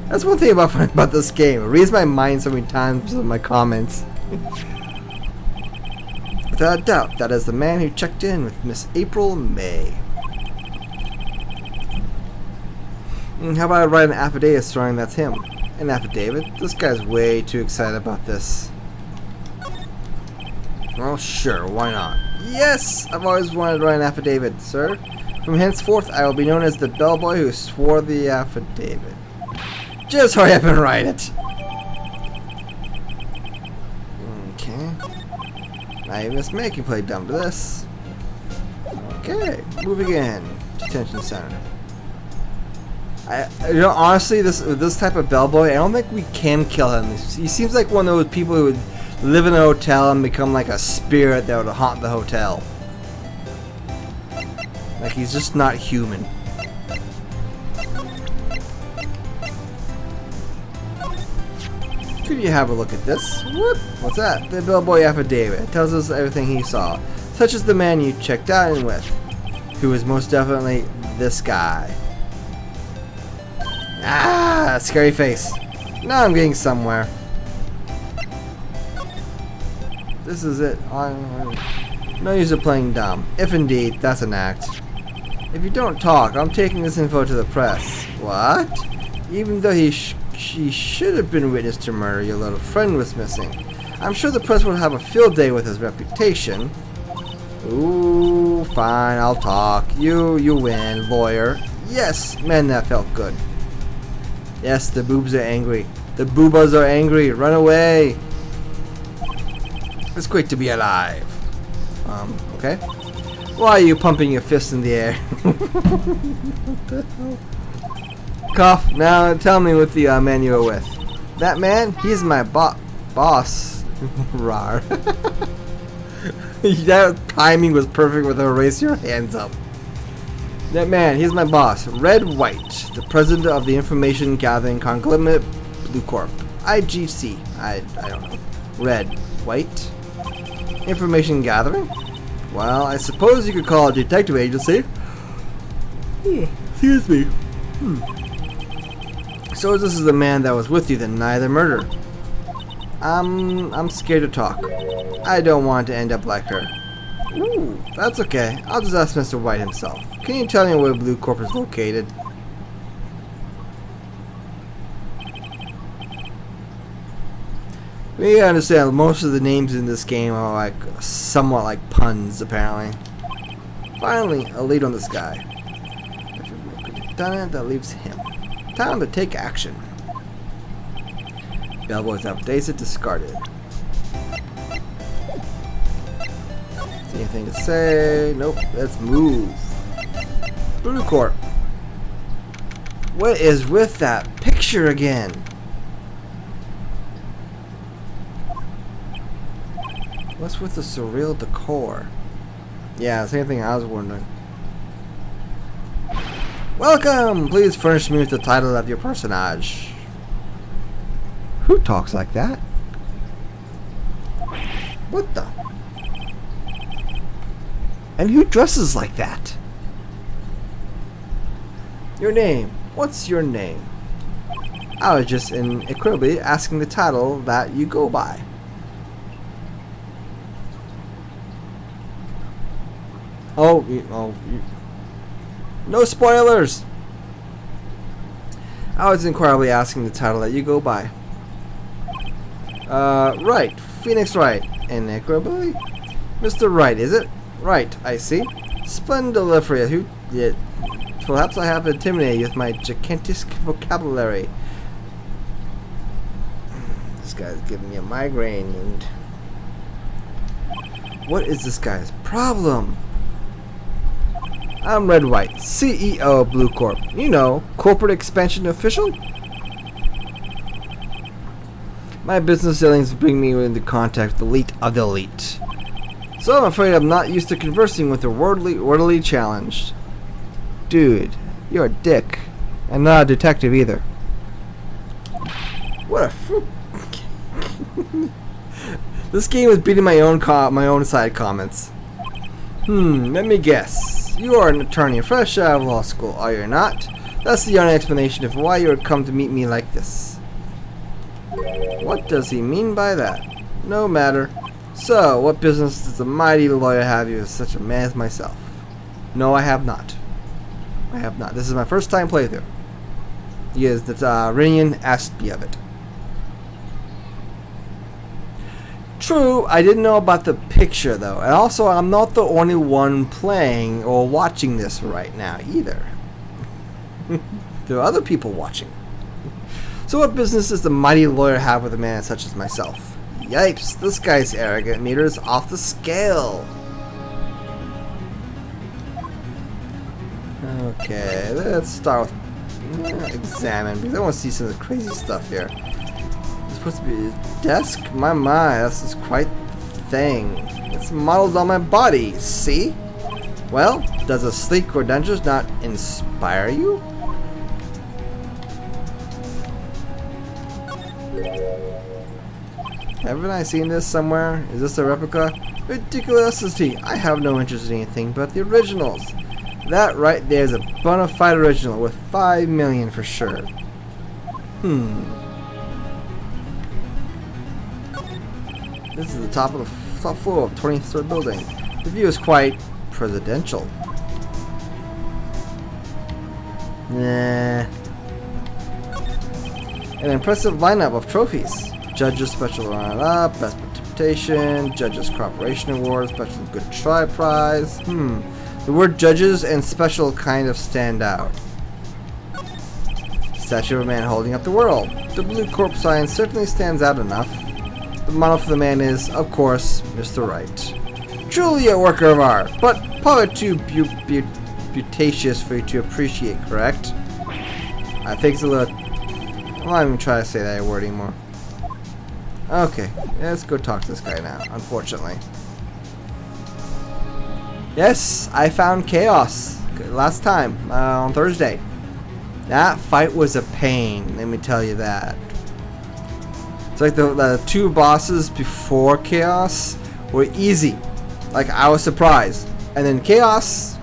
That's one thing about this game. It reads my mind so many times in my comments. Without a doubt, that is the man who checked in with Miss April May. How about I write an affidavit showing that's him? An affidavit? This guy's way too excited about this. Well, sure, why not? Yes! I've always wanted to write an affidavit, sir. From henceforth, I will be known as the bellboy who swore the affidavit. Just hurry up and write it! Okay. Now even Miss May can play dumb to this. Okay, moving in. Detention center. You know, honestly, this type of bellboy, I don't think we can kill him. He seems like one of those people who would live in a hotel and become like a spirit that would haunt the hotel. Like, he's just not human. Could you have a look at this? Whoop. What's that? The bellboy affidavit. It tells us everything he saw, such as the man you checked out in with, who is most definitely this guy. Ah, scary face. Now I'm getting somewhere. This is it. No use of playing dumb. If indeed, that's an act. If you don't talk, I'm taking this info to the press. What? Even though she should have been witness to murder, your little friend was missing. I'm sure the press would have a field day with his reputation. Ooh, fine, I'll talk. You win, lawyer. Yes, man, that felt good. Yes, the boobs are angry. The boobas are angry. Run away. It's great to be alive. Okay. Why are you pumping your fists in the air? What the hell? Cough. Now tell me what the man you were with. That man? He's my boss. Rar. That timing was perfect with her raise your hands up. That man, he's my boss. Red White, the president of the Information Gathering Conglomerate Blue Corp. IGC. I don't know. Red White? Information Gathering? Well, I suppose you could call it a detective agency. Excuse me. So this is the man that was with you that night of the murder. I'm scared to talk. I don't want to end up like her. Ooh, that's okay. I'll just ask Mr. White himself. Can you tell me where Blue Corp is located? We understand most of the names in this game are like somewhat like puns, apparently. Finally, a lead on this guy. If we could have done it, that leaves him. Time to take action. Bellboy's outdated, discarded. Anything to say? Nope, let's move. Blue Corp. What is with that picture again? What's with the surreal decor? Yeah, same thing I was wondering. Welcome! Please furnish me with the title of your personage. Who talks like that? What the? And who dresses like that? Your name. What's your name? I was just equably asking the title that you go by. No spoilers! I was inquiringly asking the title that you go by. Wright. Phoenix Wright. Inequably? Mr. Wright, is it? Right, I see. Splendid delivery. Perhaps I have intimidated you with my gigantic vocabulary. This guy's giving me a migraine. And what is this guy's problem? I'm Red White, CEO of Blue Corp. You know, corporate expansion official? My business dealings bring me into contact with the elite of the elite. So I'm afraid I'm not used to conversing with the worldly challenged. Dude, you're a dick. And not a detective either. What a fruit. This game is beating my own side comments. Let me guess. You are an attorney fresh out of law school, are you not? That's the only explanation of why you would come to meet me like this. What does he mean by that? No matter. So, what business does a mighty lawyer have you as such a man as myself? No, I have not. I have not. This is my first time playthrough. Yes, that Rinian asked me of it. True, I didn't know about the picture though, and also I'm not the only one playing or watching this right now either. There are other people watching. So what business does the mighty lawyer have with a man such as myself? Yipes, this guy's arrogant meter is off the scale. Okay, let's start with examine, because I want to see some of the crazy stuff here. It's supposed to be a desk? My, this is quite the thing. It's modeled on my body, see? Well, does a sleek credentials not inspire you? Haven't I seen this somewhere? Is this a replica? Ridiculousity! I have no interest in anything but the originals. That right there is a bona fide original with 5 million for sure. This is the top floor of 23rd building. The view is quite presidential. Nah. An impressive lineup of trophies. Judges Special Runner-Up, Best Participation, Judges Cooperation Award, Special Good Try Prize. The word judges and special kind of stand out. Statue of a man holding up the world. The Blue Corp sign certainly stands out enough. The model for the man is, of course, Mr. Wright. Truly a worker of art, but probably too beautacious for you to appreciate, correct? I think it's a little... I'm not even trying to say that word anymore. Okay, let's go talk to this guy now, unfortunately. Yes, I found Chaos last time, on Thursday. That fight was a pain, let me tell you that. It's like the two bosses before Chaos were easy. Like, I was surprised. And then Chaos,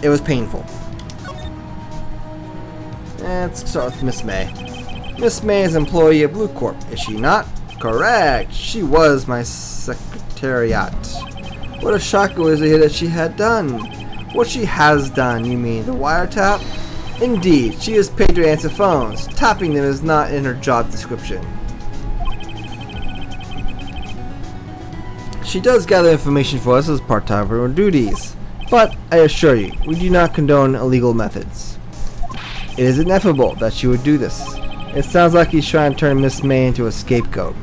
it was painful. Let's start with Miss May. Miss May is an employee of Blue Corp, is she not? Correct. She was my secretariat. What a shock it was to hear that she had done. What she has done, you mean the wiretap? Indeed, she is paid to answer phones. Tapping them is not in her job description. She does gather information for us as part-time of her duties. But I assure you, we do not condone illegal methods. It is inevitable that she would do this. It sounds like he's trying to turn Miss May into a scapegoat.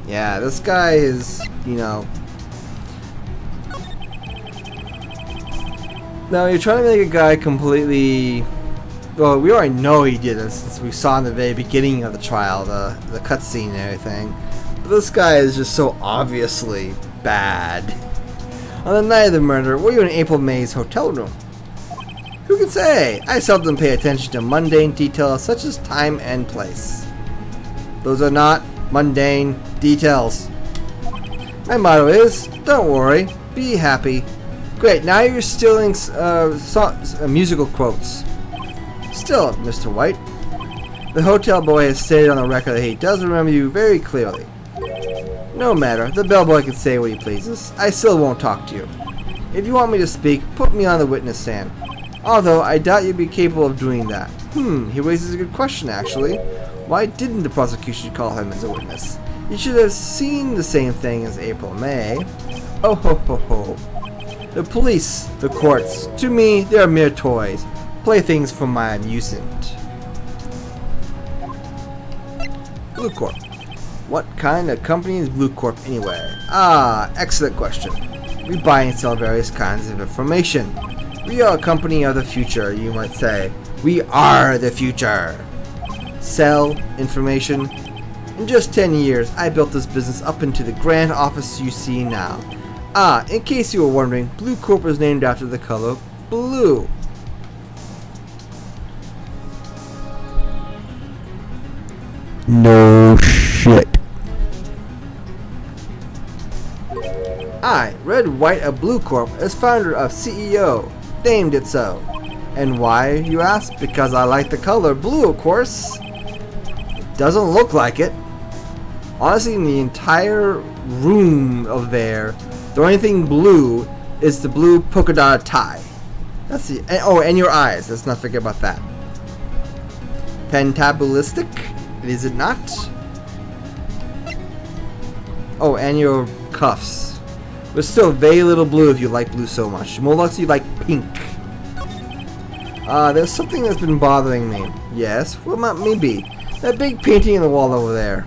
Yeah, this guy is, you know... Now, you're trying to make a guy completely... Well, we already know he did this since we saw in the very beginning of the trial, the cutscene and everything. But this guy is just so obviously bad. On the night of the murder, were you in April May's hotel room? Who can say? I seldom pay attention to mundane details such as time and place. Those are not mundane details. My motto is, don't worry, be happy. Great, now you're stealing musical quotes. Still, Mr. White, the hotel boy has stated on the record that he does remember you very clearly. No matter, the bellboy can say what he pleases. I still won't talk to you. If you want me to speak, put me on the witness stand. Although, I doubt you'd be capable of doing that. He raises a good question, actually. Why didn't the prosecution call him as a witness? You should have seen the same thing as April May. Oh ho ho ho. The police, the courts, to me, they are mere toys. Playthings for my amusement. Blue Corp. What kind of company is Blue Corp anyway? Ah, excellent question. We buy and sell various kinds of information. We are a company of the future, you might say. We are the future. Sell information. In just 10 years, I built this business up into the grand office you see now. Ah, in case you were wondering, Blue Corp is named after the color blue. No shit. I, Red, White of Blue Corp, as founder of CEO, named it so. And why, you ask? Because I like the color blue, of course. It doesn't look like it. Honestly, in the entire room of there, the only thing blue is the blue polka dot tie. That's the and your eyes. Let's not forget about that. Fantabulistic, is it not? Oh, and your cuffs. But still, very little blue if you like blue so much. More likely you like pink. There's something that's been bothering me. Yes, what might it be? That big painting in the wall over there.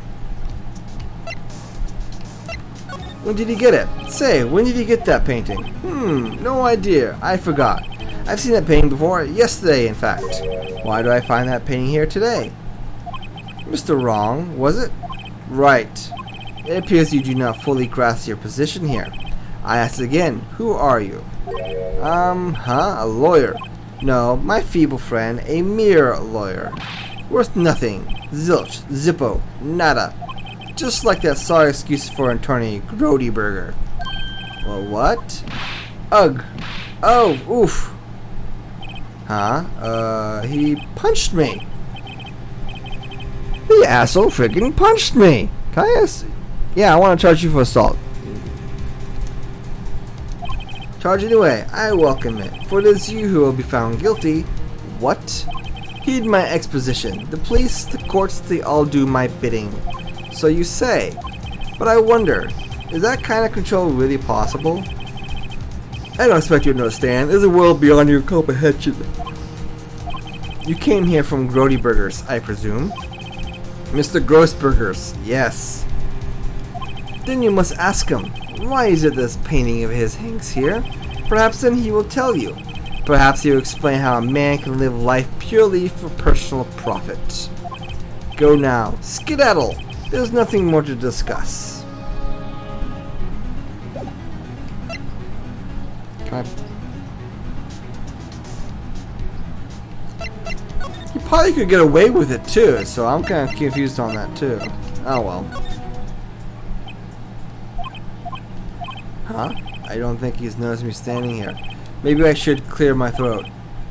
When did he get it? Say, when did he get that painting? No idea. I forgot. I've seen that painting before. Yesterday, in fact. Why do I find that painting here today? Mr. Wrong, was it? Right. It appears you do not fully grasp your position here. I ask again, who are you? A lawyer. No, my feeble friend, a mere lawyer. Worth nothing. Zilch, zippo, nada. Just like that sorry excuse for attorney Grody Burger. Well, what? Ugh. Oh, oof. He punched me. The asshole freaking punched me. Can I ask? Yeah, I want to charge you for assault. Charge it away. I welcome it. For it is you who will be found guilty. What? Heed my exposition. The police, the courts, they all do my bidding. So you say. But I wonder, is that kind of control really possible? I don't expect you to understand. There's a world beyond your comprehension. You came here from Grody Burgers, I presume. Mr. Grossburgers, yes. Then you must ask him, why is it this painting of his hangs here? Perhaps then he will tell you. Perhaps he will explain how a man can live life purely for personal profit. Go now. Skedaddle. There's nothing more to discuss. Can I... He probably could get away with it too, so I'm kind of confused on that too. Oh well. Huh? I don't think he's noticed me standing here. Maybe I should clear my throat.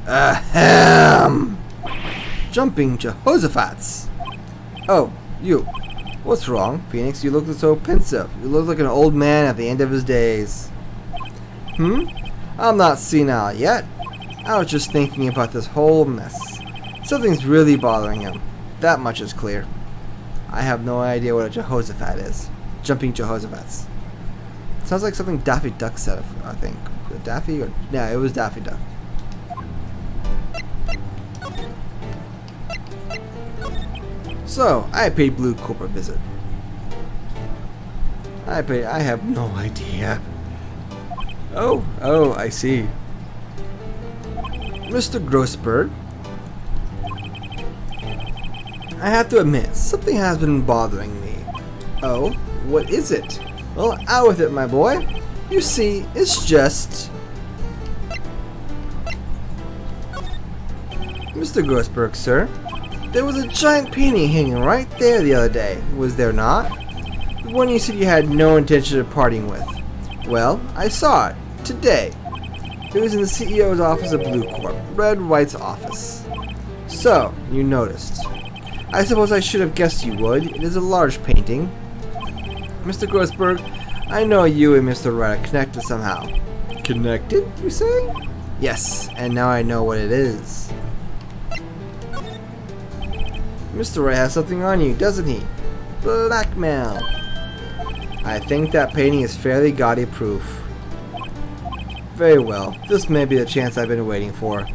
Ahem! Jumping Jehoshaphat's. Oh, you. What's wrong, Phoenix? You look so pensive. You look like an old man at the end of his days. I'm not senile yet. I was just thinking about this whole mess. Something's really bothering him. That much is clear. I have no idea what a Jehoshaphat is. Jumping Jehoshaphat's. Sounds like something Daffy Duck said, I think. it Daffy? Or, yeah, it was Daffy Duck. So, I paid Blue Corp a visit. I have no idea. Oh, I see. Mr. Grossberg, I have to admit, something has been bothering me. Oh, what is it? Well, out with it, my boy. You see, it's just... Mr. Grossberg, sir, there was a giant painting hanging right there the other day, was there not? The one you said you had no intention of parting with. Well, I saw it, today. It was in the CEO's office of Blue Corp, Red White's office. So, you noticed. I suppose I should have guessed you would. It is a large painting. Mr. Grossberg, I know you and Mr. Wright are connected somehow. Connected, you say? Yes, and now I know what it is. Mr. Wright has something on you, doesn't he? Blackmail. I think that painting is fairly gaudy proof. Very well, this may be the chance I've been waiting for.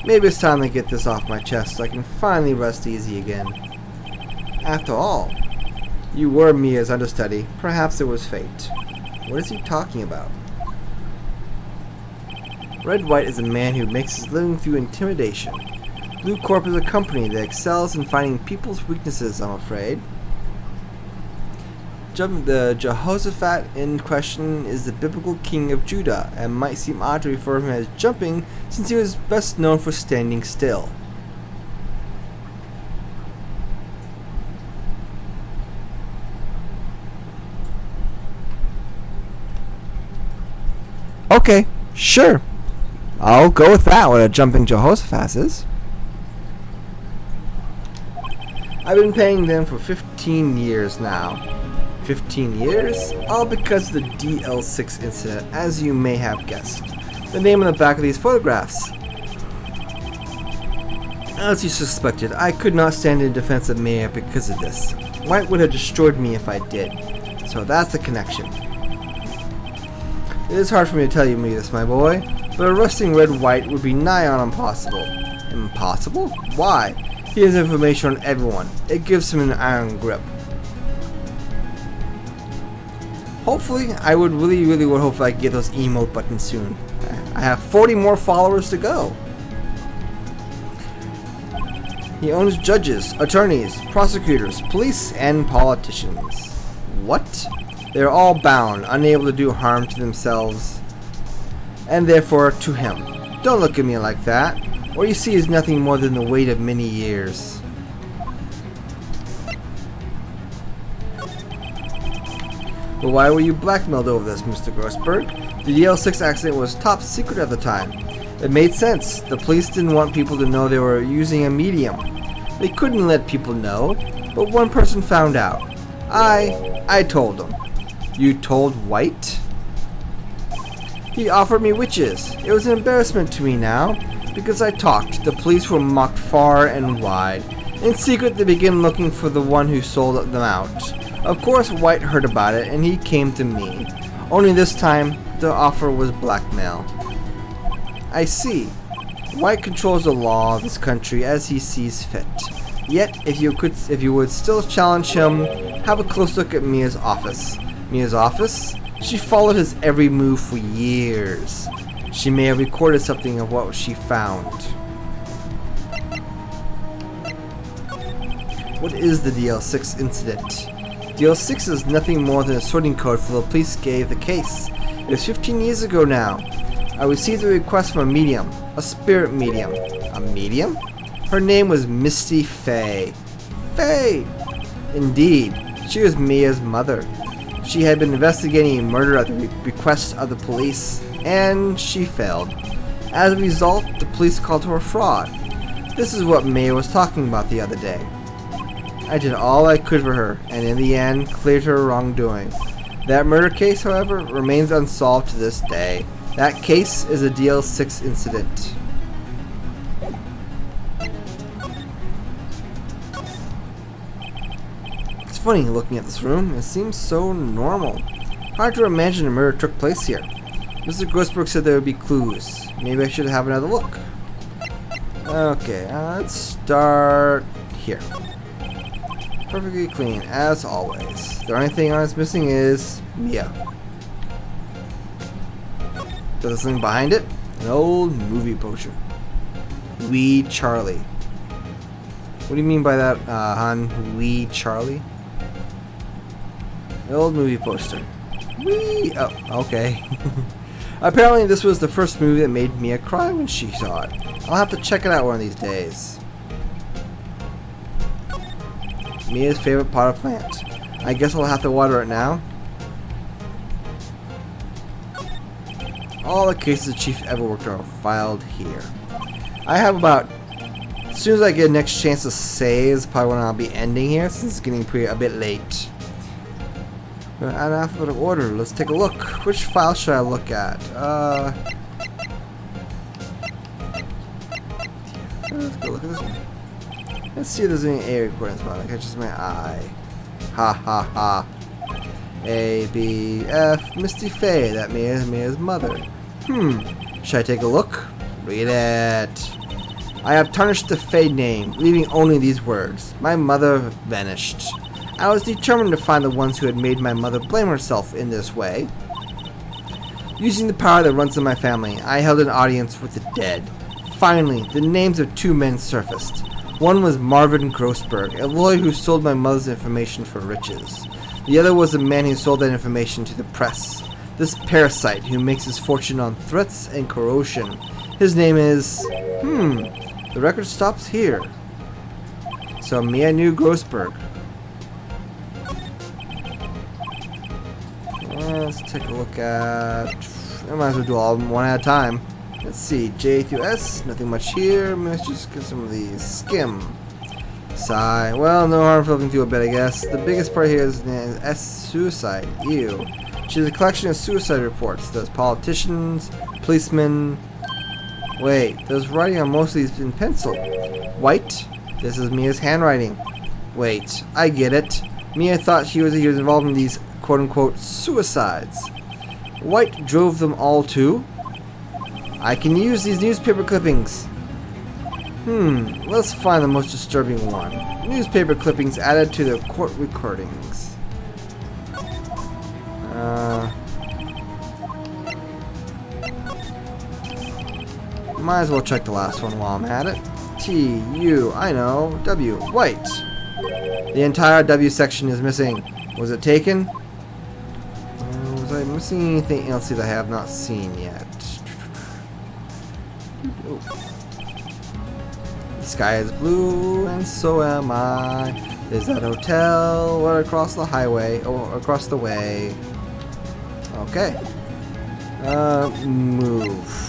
Maybe it's time to get this off my chest so I can finally rest easy again. After all, you were Mia's understudy. Perhaps it was fate. What is he talking about? Red White is a man who makes his living through intimidation. Blue Corp is a company that excels in finding people's weaknesses, I'm afraid. The Jehoshaphat in question is the biblical king of Judah, and might seem odd to refer to him as jumping, since he was best known for standing still. Okay, sure. I'll go with that, what a jumping Jehoshaphat is. I've been paying them for 15 years now. 15 years? All because of the DL6 incident, as you may have guessed. The name on the back of these photographs. As you suspected, I could not stand in defense of Maya because of this. White would have destroyed me if I did. So that's the connection. It is hard for me to tell you this, my boy, but arresting Red White would be nigh on impossible. Impossible? Why? He has information on everyone. It gives him an iron grip. Hopefully, I would really would hope I could get those emote buttons soon. I have 40 more followers to go. He owns judges, attorneys, prosecutors, police, and politicians. What? They're all bound, unable to do harm to themselves, and therefore to him. Don't look at me like that. What you see is nothing more than the weight of many years. But why were you blackmailed over this, Mr. Grossberg? The DL6 accident was top secret at the time. It made sense. The police didn't want people to know they were using a medium. They couldn't let people know, but one person found out. I told them. You told White? He offered me witches. It was an embarrassment to me now, because I talked. The police were mocked far and wide. In secret, they began looking for the one who sold them out. Of course, White heard about it, and he came to me. Only this time, the offer was blackmail. I see. White controls the law of this country as he sees fit. Yet, if you would still challenge him, have a close look at Mia's office. Mia's office? She followed his every move for years. She may have recorded something of what she found. What is the DL6 incident? DL6 is nothing more than a sorting code for the police gave the case. It was 15 years ago now. I received a request from a medium, a spirit medium. A medium? Her name was Misty Faye. Faye! Indeed, she was Mia's mother. She had been investigating a murder at the request of the police, and she failed. As a result, the police called her a fraud. This is what Mia was talking about the other day. I did all I could for her, and in the end, cleared her wrongdoing. That murder case, however, remains unsolved to this day. That case is a DL6 incident. It's funny looking at this room. It seems so normal. Hard to imagine a murder took place here. Mr. Grossberg said there would be clues. Maybe I should have another look. Okay, let's start here. Perfectly clean, as always. The only thing I was missing is Mia. But there's something behind it? An old movie poster. Wee Charlie. What do you mean by that, hon? Wee Charlie? An old movie poster. Wee! Oh, okay. Apparently this was the first movie that made Mia cry when she saw it. I'll have to check it out one of these days. Mia's favorite potted plant. I guess I'll have to water it now. All the cases the chief ever worked on are filed here. I have about... As soon as I get the next chance to say is probably when I'll be ending here, since it's getting a bit late. But in alphabetical order, let's take a look. Which file should I look at? Let's go look at this one. Let's see if there's any A recordings about it. Catches my eye. Ha ha ha. A, B, F, Misty Faye. That Mia's mother. Should I take a look? Read it. I have tarnished the Faye name, leaving only these words. My mother vanished. I was determined to find the ones who had made my mother blame herself in this way. Using the power that runs in my family, I held an audience with the dead. Finally, the names of two men surfaced. One was Marvin Grossberg, a lawyer who sold my mother's information for riches. The other was a man who sold that information to the press. This parasite who makes his fortune on threats and corrosion. His name is... The record stops here. So Mia knew Grossberg. Let's take a look at... I might as well do all of them one at a time. Let's see, J through S, nothing much here. Let's just get some of these. Skim. Sigh. Well, no harm flipping through a bit, I guess. The biggest part here is S, suicide. Ew. She has a collection of suicide reports. There's politicians, policemen... Wait, there's writing on most of these in pencil. White? This is Mia's handwriting. Wait, I get it. Mia thought he was involved in these quote-unquote suicides. White drove them all too? I can use these newspaper clippings. Let's find the most disturbing one. Newspaper clippings added to the court recordings. Might as well check the last one while I'm at it. T, U, I know, W, white. The entire W section is missing. Was it taken? Was I missing anything else that I have not seen yet? Oh. The sky is blue and so am I. There's that hotel right across the highway, or across the way. Okay. Move.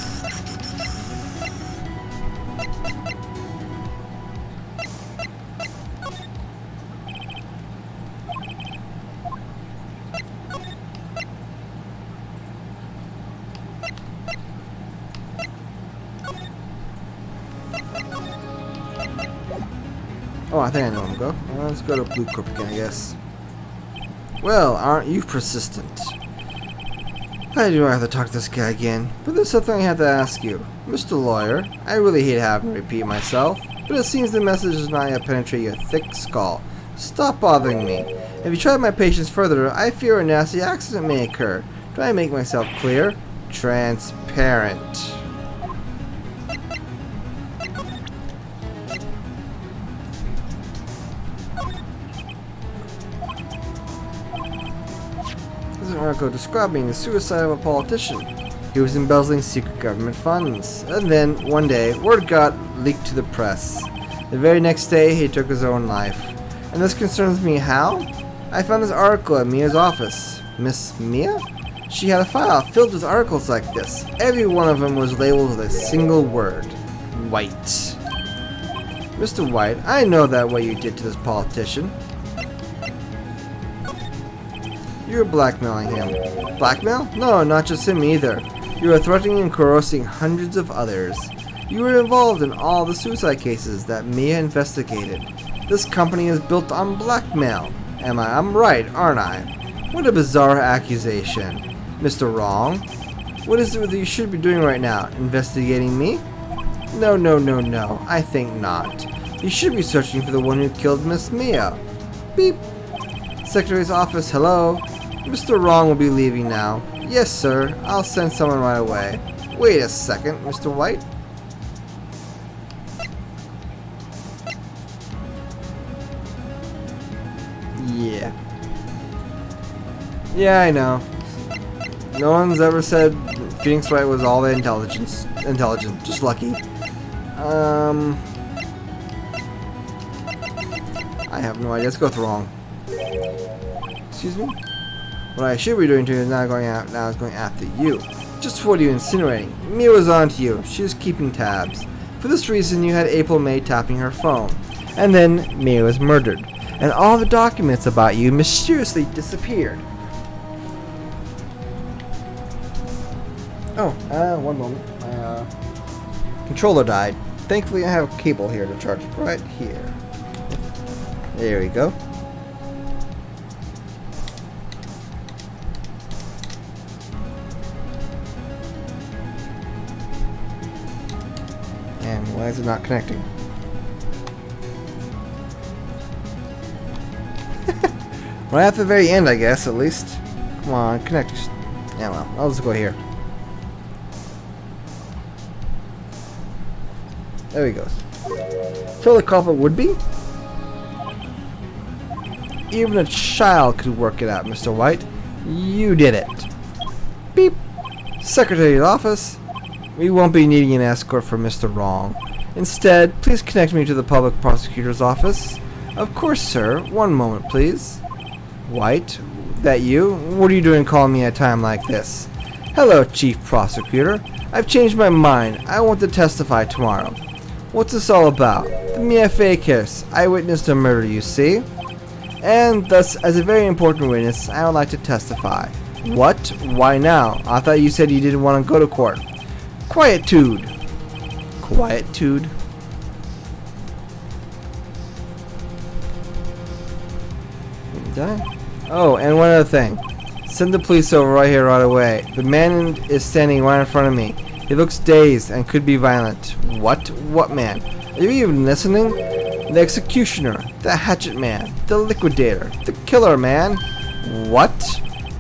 Oh, I think I know where I'm going to go. Let's go to Blue Corp again, I guess. Well, aren't you persistent? I do have to talk to this guy again, but there's something I have to ask you. Mr. Lawyer, I really hate having to repeat myself, but it seems the message does not yet penetrate your thick skull. Stop bothering me. If you try my patience further, I fear a nasty accident may occur. Do I make myself clear? Transparent. This is an article describing the suicide of a politician. He was embezzling secret government funds. And then, one day, word got leaked to the press. The very next day, he took his own life. And this concerns me how? I found this article at Mia's office. Miss Mia? She had a file filled with articles like this. Every one of them was labeled with a single word. White. Mr. White, I know that what you did to this politician. You're blackmailing him. Blackmail? No, not just him either. You are threatening and coercing hundreds of others. You were involved in all the suicide cases that Mia investigated. This company is built on blackmail. I'm right, aren't I? What a bizarre accusation. Mr. Wrong? What is it that you should be doing right now? Investigating me? No, no, no, no. I think not. You should be searching for the one who killed Miss Mia. Beep. Secretary's office, hello. Mr. Wrong will be leaving now. Yes, sir. I'll send someone right away. Wait a second, Mr. White. Yeah. Yeah, I know. No one's ever said Phoenix Wright was all the intelligent. Just lucky. I have no idea. Let's go with wrong. Excuse me? What I should be doing to you is now going after you. Just what are you insinuating? Mia was on to you. She was keeping tabs. For this reason, you had April May tapping her phone. And then Mia was murdered. And all the documents about you mysteriously disappeared. Oh, one moment. My controller died. Thankfully, I have a cable here to charge it right here. There we go. And why is it not connecting? Right at the very end, I guess, at least. Come on, connect. Yeah, well, I'll just go here. There he goes. So the culprit would be? Even a child could work it out, Mr. White. You did it. Beep. Secretary's office. We won't be needing an escort for Mr. Wrong. Instead, please connect me to the public prosecutor's office. Of course, sir. One moment, please. White, that you? What are you doing calling me at a time like this? Hello, Chief Prosecutor. I've changed my mind. I want to testify tomorrow. What's this all about? The Mia Fey case. I witnessed a murder, you see? And thus, as a very important witness, I would like to testify. What? Why now? I thought you said you didn't want to go to court. Quietude. Quietude. Oh, and one other thing. Send the police over right here right away. The man is standing right in front of me. He looks dazed and could be violent. What? What man? Are you even listening? The executioner, the hatchet man, the liquidator, the killer man. What?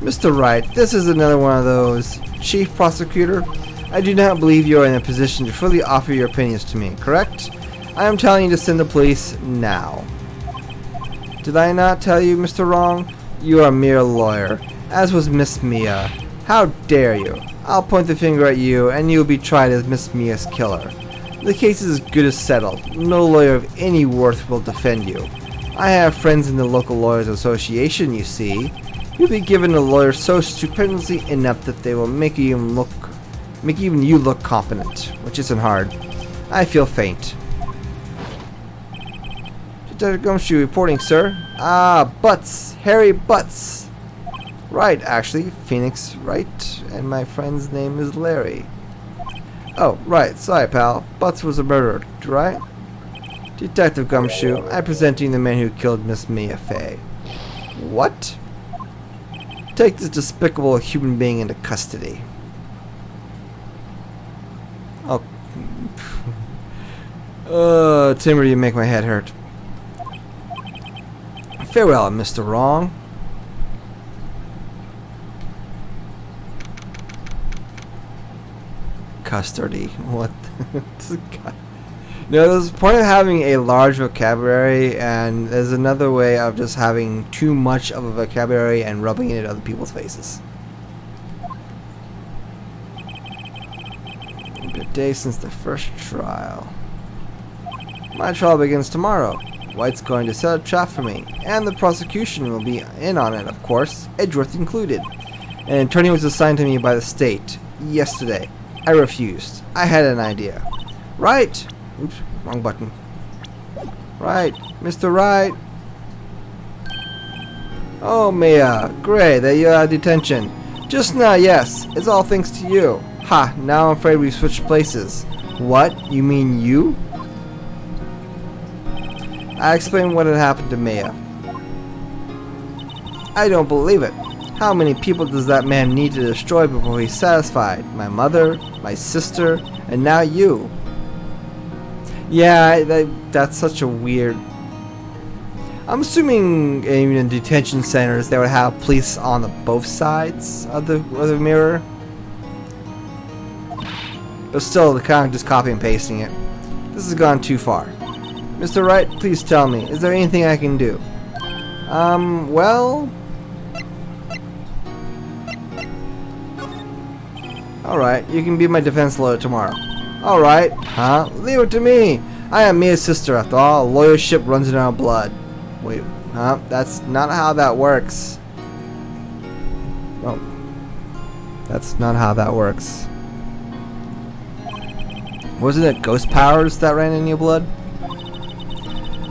Mr. Wright, this is another one of those. Chief Prosecutor, I do not believe you are in a position to fully offer your opinions to me, correct? I am telling you to send the police now. Did I not tell you, Mr. Wrong? You are a mere lawyer, as was Miss Mia. How dare you? I'll point the finger at you, and you will be tried as Miss Mia's killer. The case is as good as settled. No lawyer of any worth will defend you. I have friends in the local lawyers association, you see. You'll be given a lawyer so stupendously inept that they will make even you look competent, which isn't hard. I feel faint. Detective Gumshoe reporting, sir. Ah, Butts. Harry Butts. Right, actually. Phoenix Wright. And my friend's name is Larry. Oh, right. Sorry, pal. Butts was murdered, right? Detective Gumshoe, I present you the man who killed Miss Mia Fey. What? Take this despicable human being into custody. Oh. Timber, you make my head hurt. Farewell, Mr. Wrong. Custody. What? No, there's a point of having a large vocabulary, and there's another way of just having too much of a vocabulary and rubbing it in other people's faces. It's been a day since the first trial. My trial begins tomorrow. White's going to set a trap for me, and the prosecution will be in on it, of course, Edgeworth included. An attorney was assigned to me by the state yesterday. I refused. I had an idea. Right. Oops, wrong button. Right, Mr. Wright. Oh, Mia, great that you're out of detention. Just now, yes, it's all thanks to you. Ha, now I'm afraid we've switched places. What? You mean you? I explained what had happened to Mia. I don't believe it. How many people does that man need to destroy before he's satisfied? My mother, my sister, and now you. Yeah, that's such a weird... I'm assuming even in detention centers they would have police on both sides of the mirror. But still, they're kind of just copy and pasting it. This has gone too far. Mr. Wright, please tell me, is there anything I can do? Well... Alright, you can be my defense lawyer tomorrow. Alright, huh? Leave it to me! I am Mia's sister after all. Lawyership runs in our blood. Wait, huh? That's not how that works. Oh. That's not how that works. Wasn't it ghost powers that ran in your blood?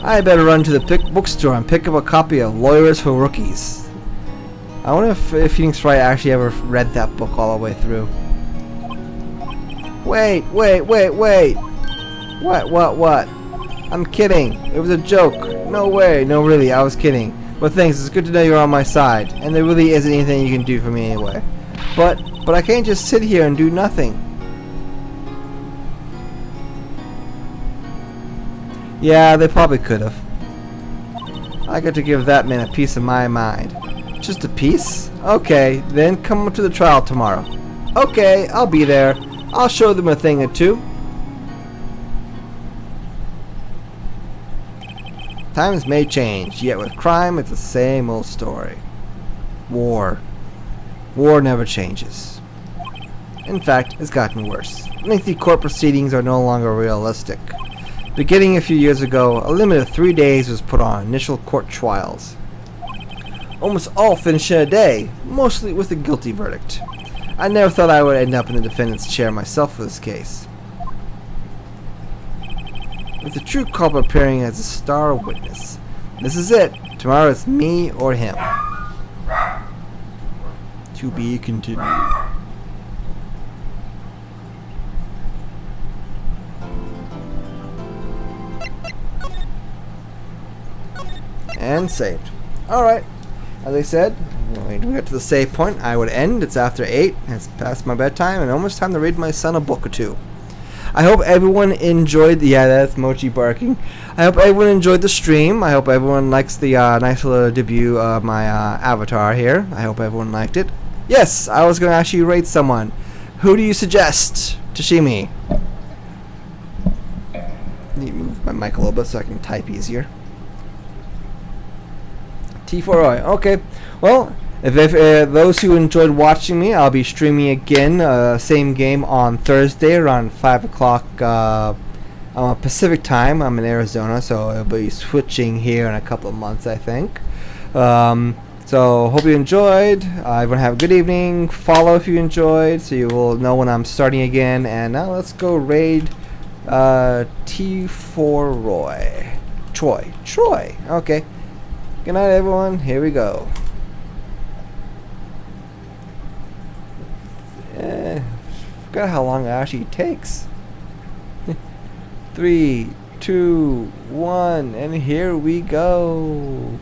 I better run to the bookstore and pick up a copy of Lawyers for Rookies. I wonder if Phoenix Wright actually ever read that book all the way through. Wait! What? I'm kidding. It was a joke. No way. No, really, I was kidding. But thanks, it's good to know you're on my side. And there really isn't anything you can do for me anyway. But I can't just sit here and do nothing. Yeah, they probably could have. I got to give that man a piece of my mind. Just a piece? Okay, then come up to the trial tomorrow. Okay, I'll be there. I'll show them a thing or two. Times may change, yet with crime it's the same old story. War. War never changes. In fact, it's gotten worse. Lengthy court proceedings are no longer realistic. Beginning a few years ago, a limit of 3 days was put on initial court trials. Almost all finished in a day, mostly with a guilty verdict. I never thought I would end up in the defendant's chair myself for this case. With the true culprit appearing as a star witness. This is it. Tomorrow it's me or him. To be continued. And saved. Alright. As I said, when we get to the save point, I would end. It's after 8. It's past my bedtime and almost time to read my son a book or two. I hope everyone enjoyed the... Yeah, that's Mochi barking. I hope everyone enjoyed the stream. I hope everyone likes the nice little debut of my avatar here. I hope everyone liked it. Yes, I was going to actually rate someone. Who do you suggest? Tashimi. Need to move my mic a little bit so I can type easier. T4I. Okay. Well, if those who enjoyed watching me, I'll be streaming again, same game on Thursday around 5 o'clock Pacific time. I'm in Arizona, so I'll be switching here in a couple of months, I think. So hope you enjoyed. Everyone have a good evening. Follow if you enjoyed, so you will know when I'm starting again. And now let's go raid T4 Roy. Troy. Okay. Good night, everyone. Here we go. Forgot how long it actually takes. 3, 2, 1, and here we go.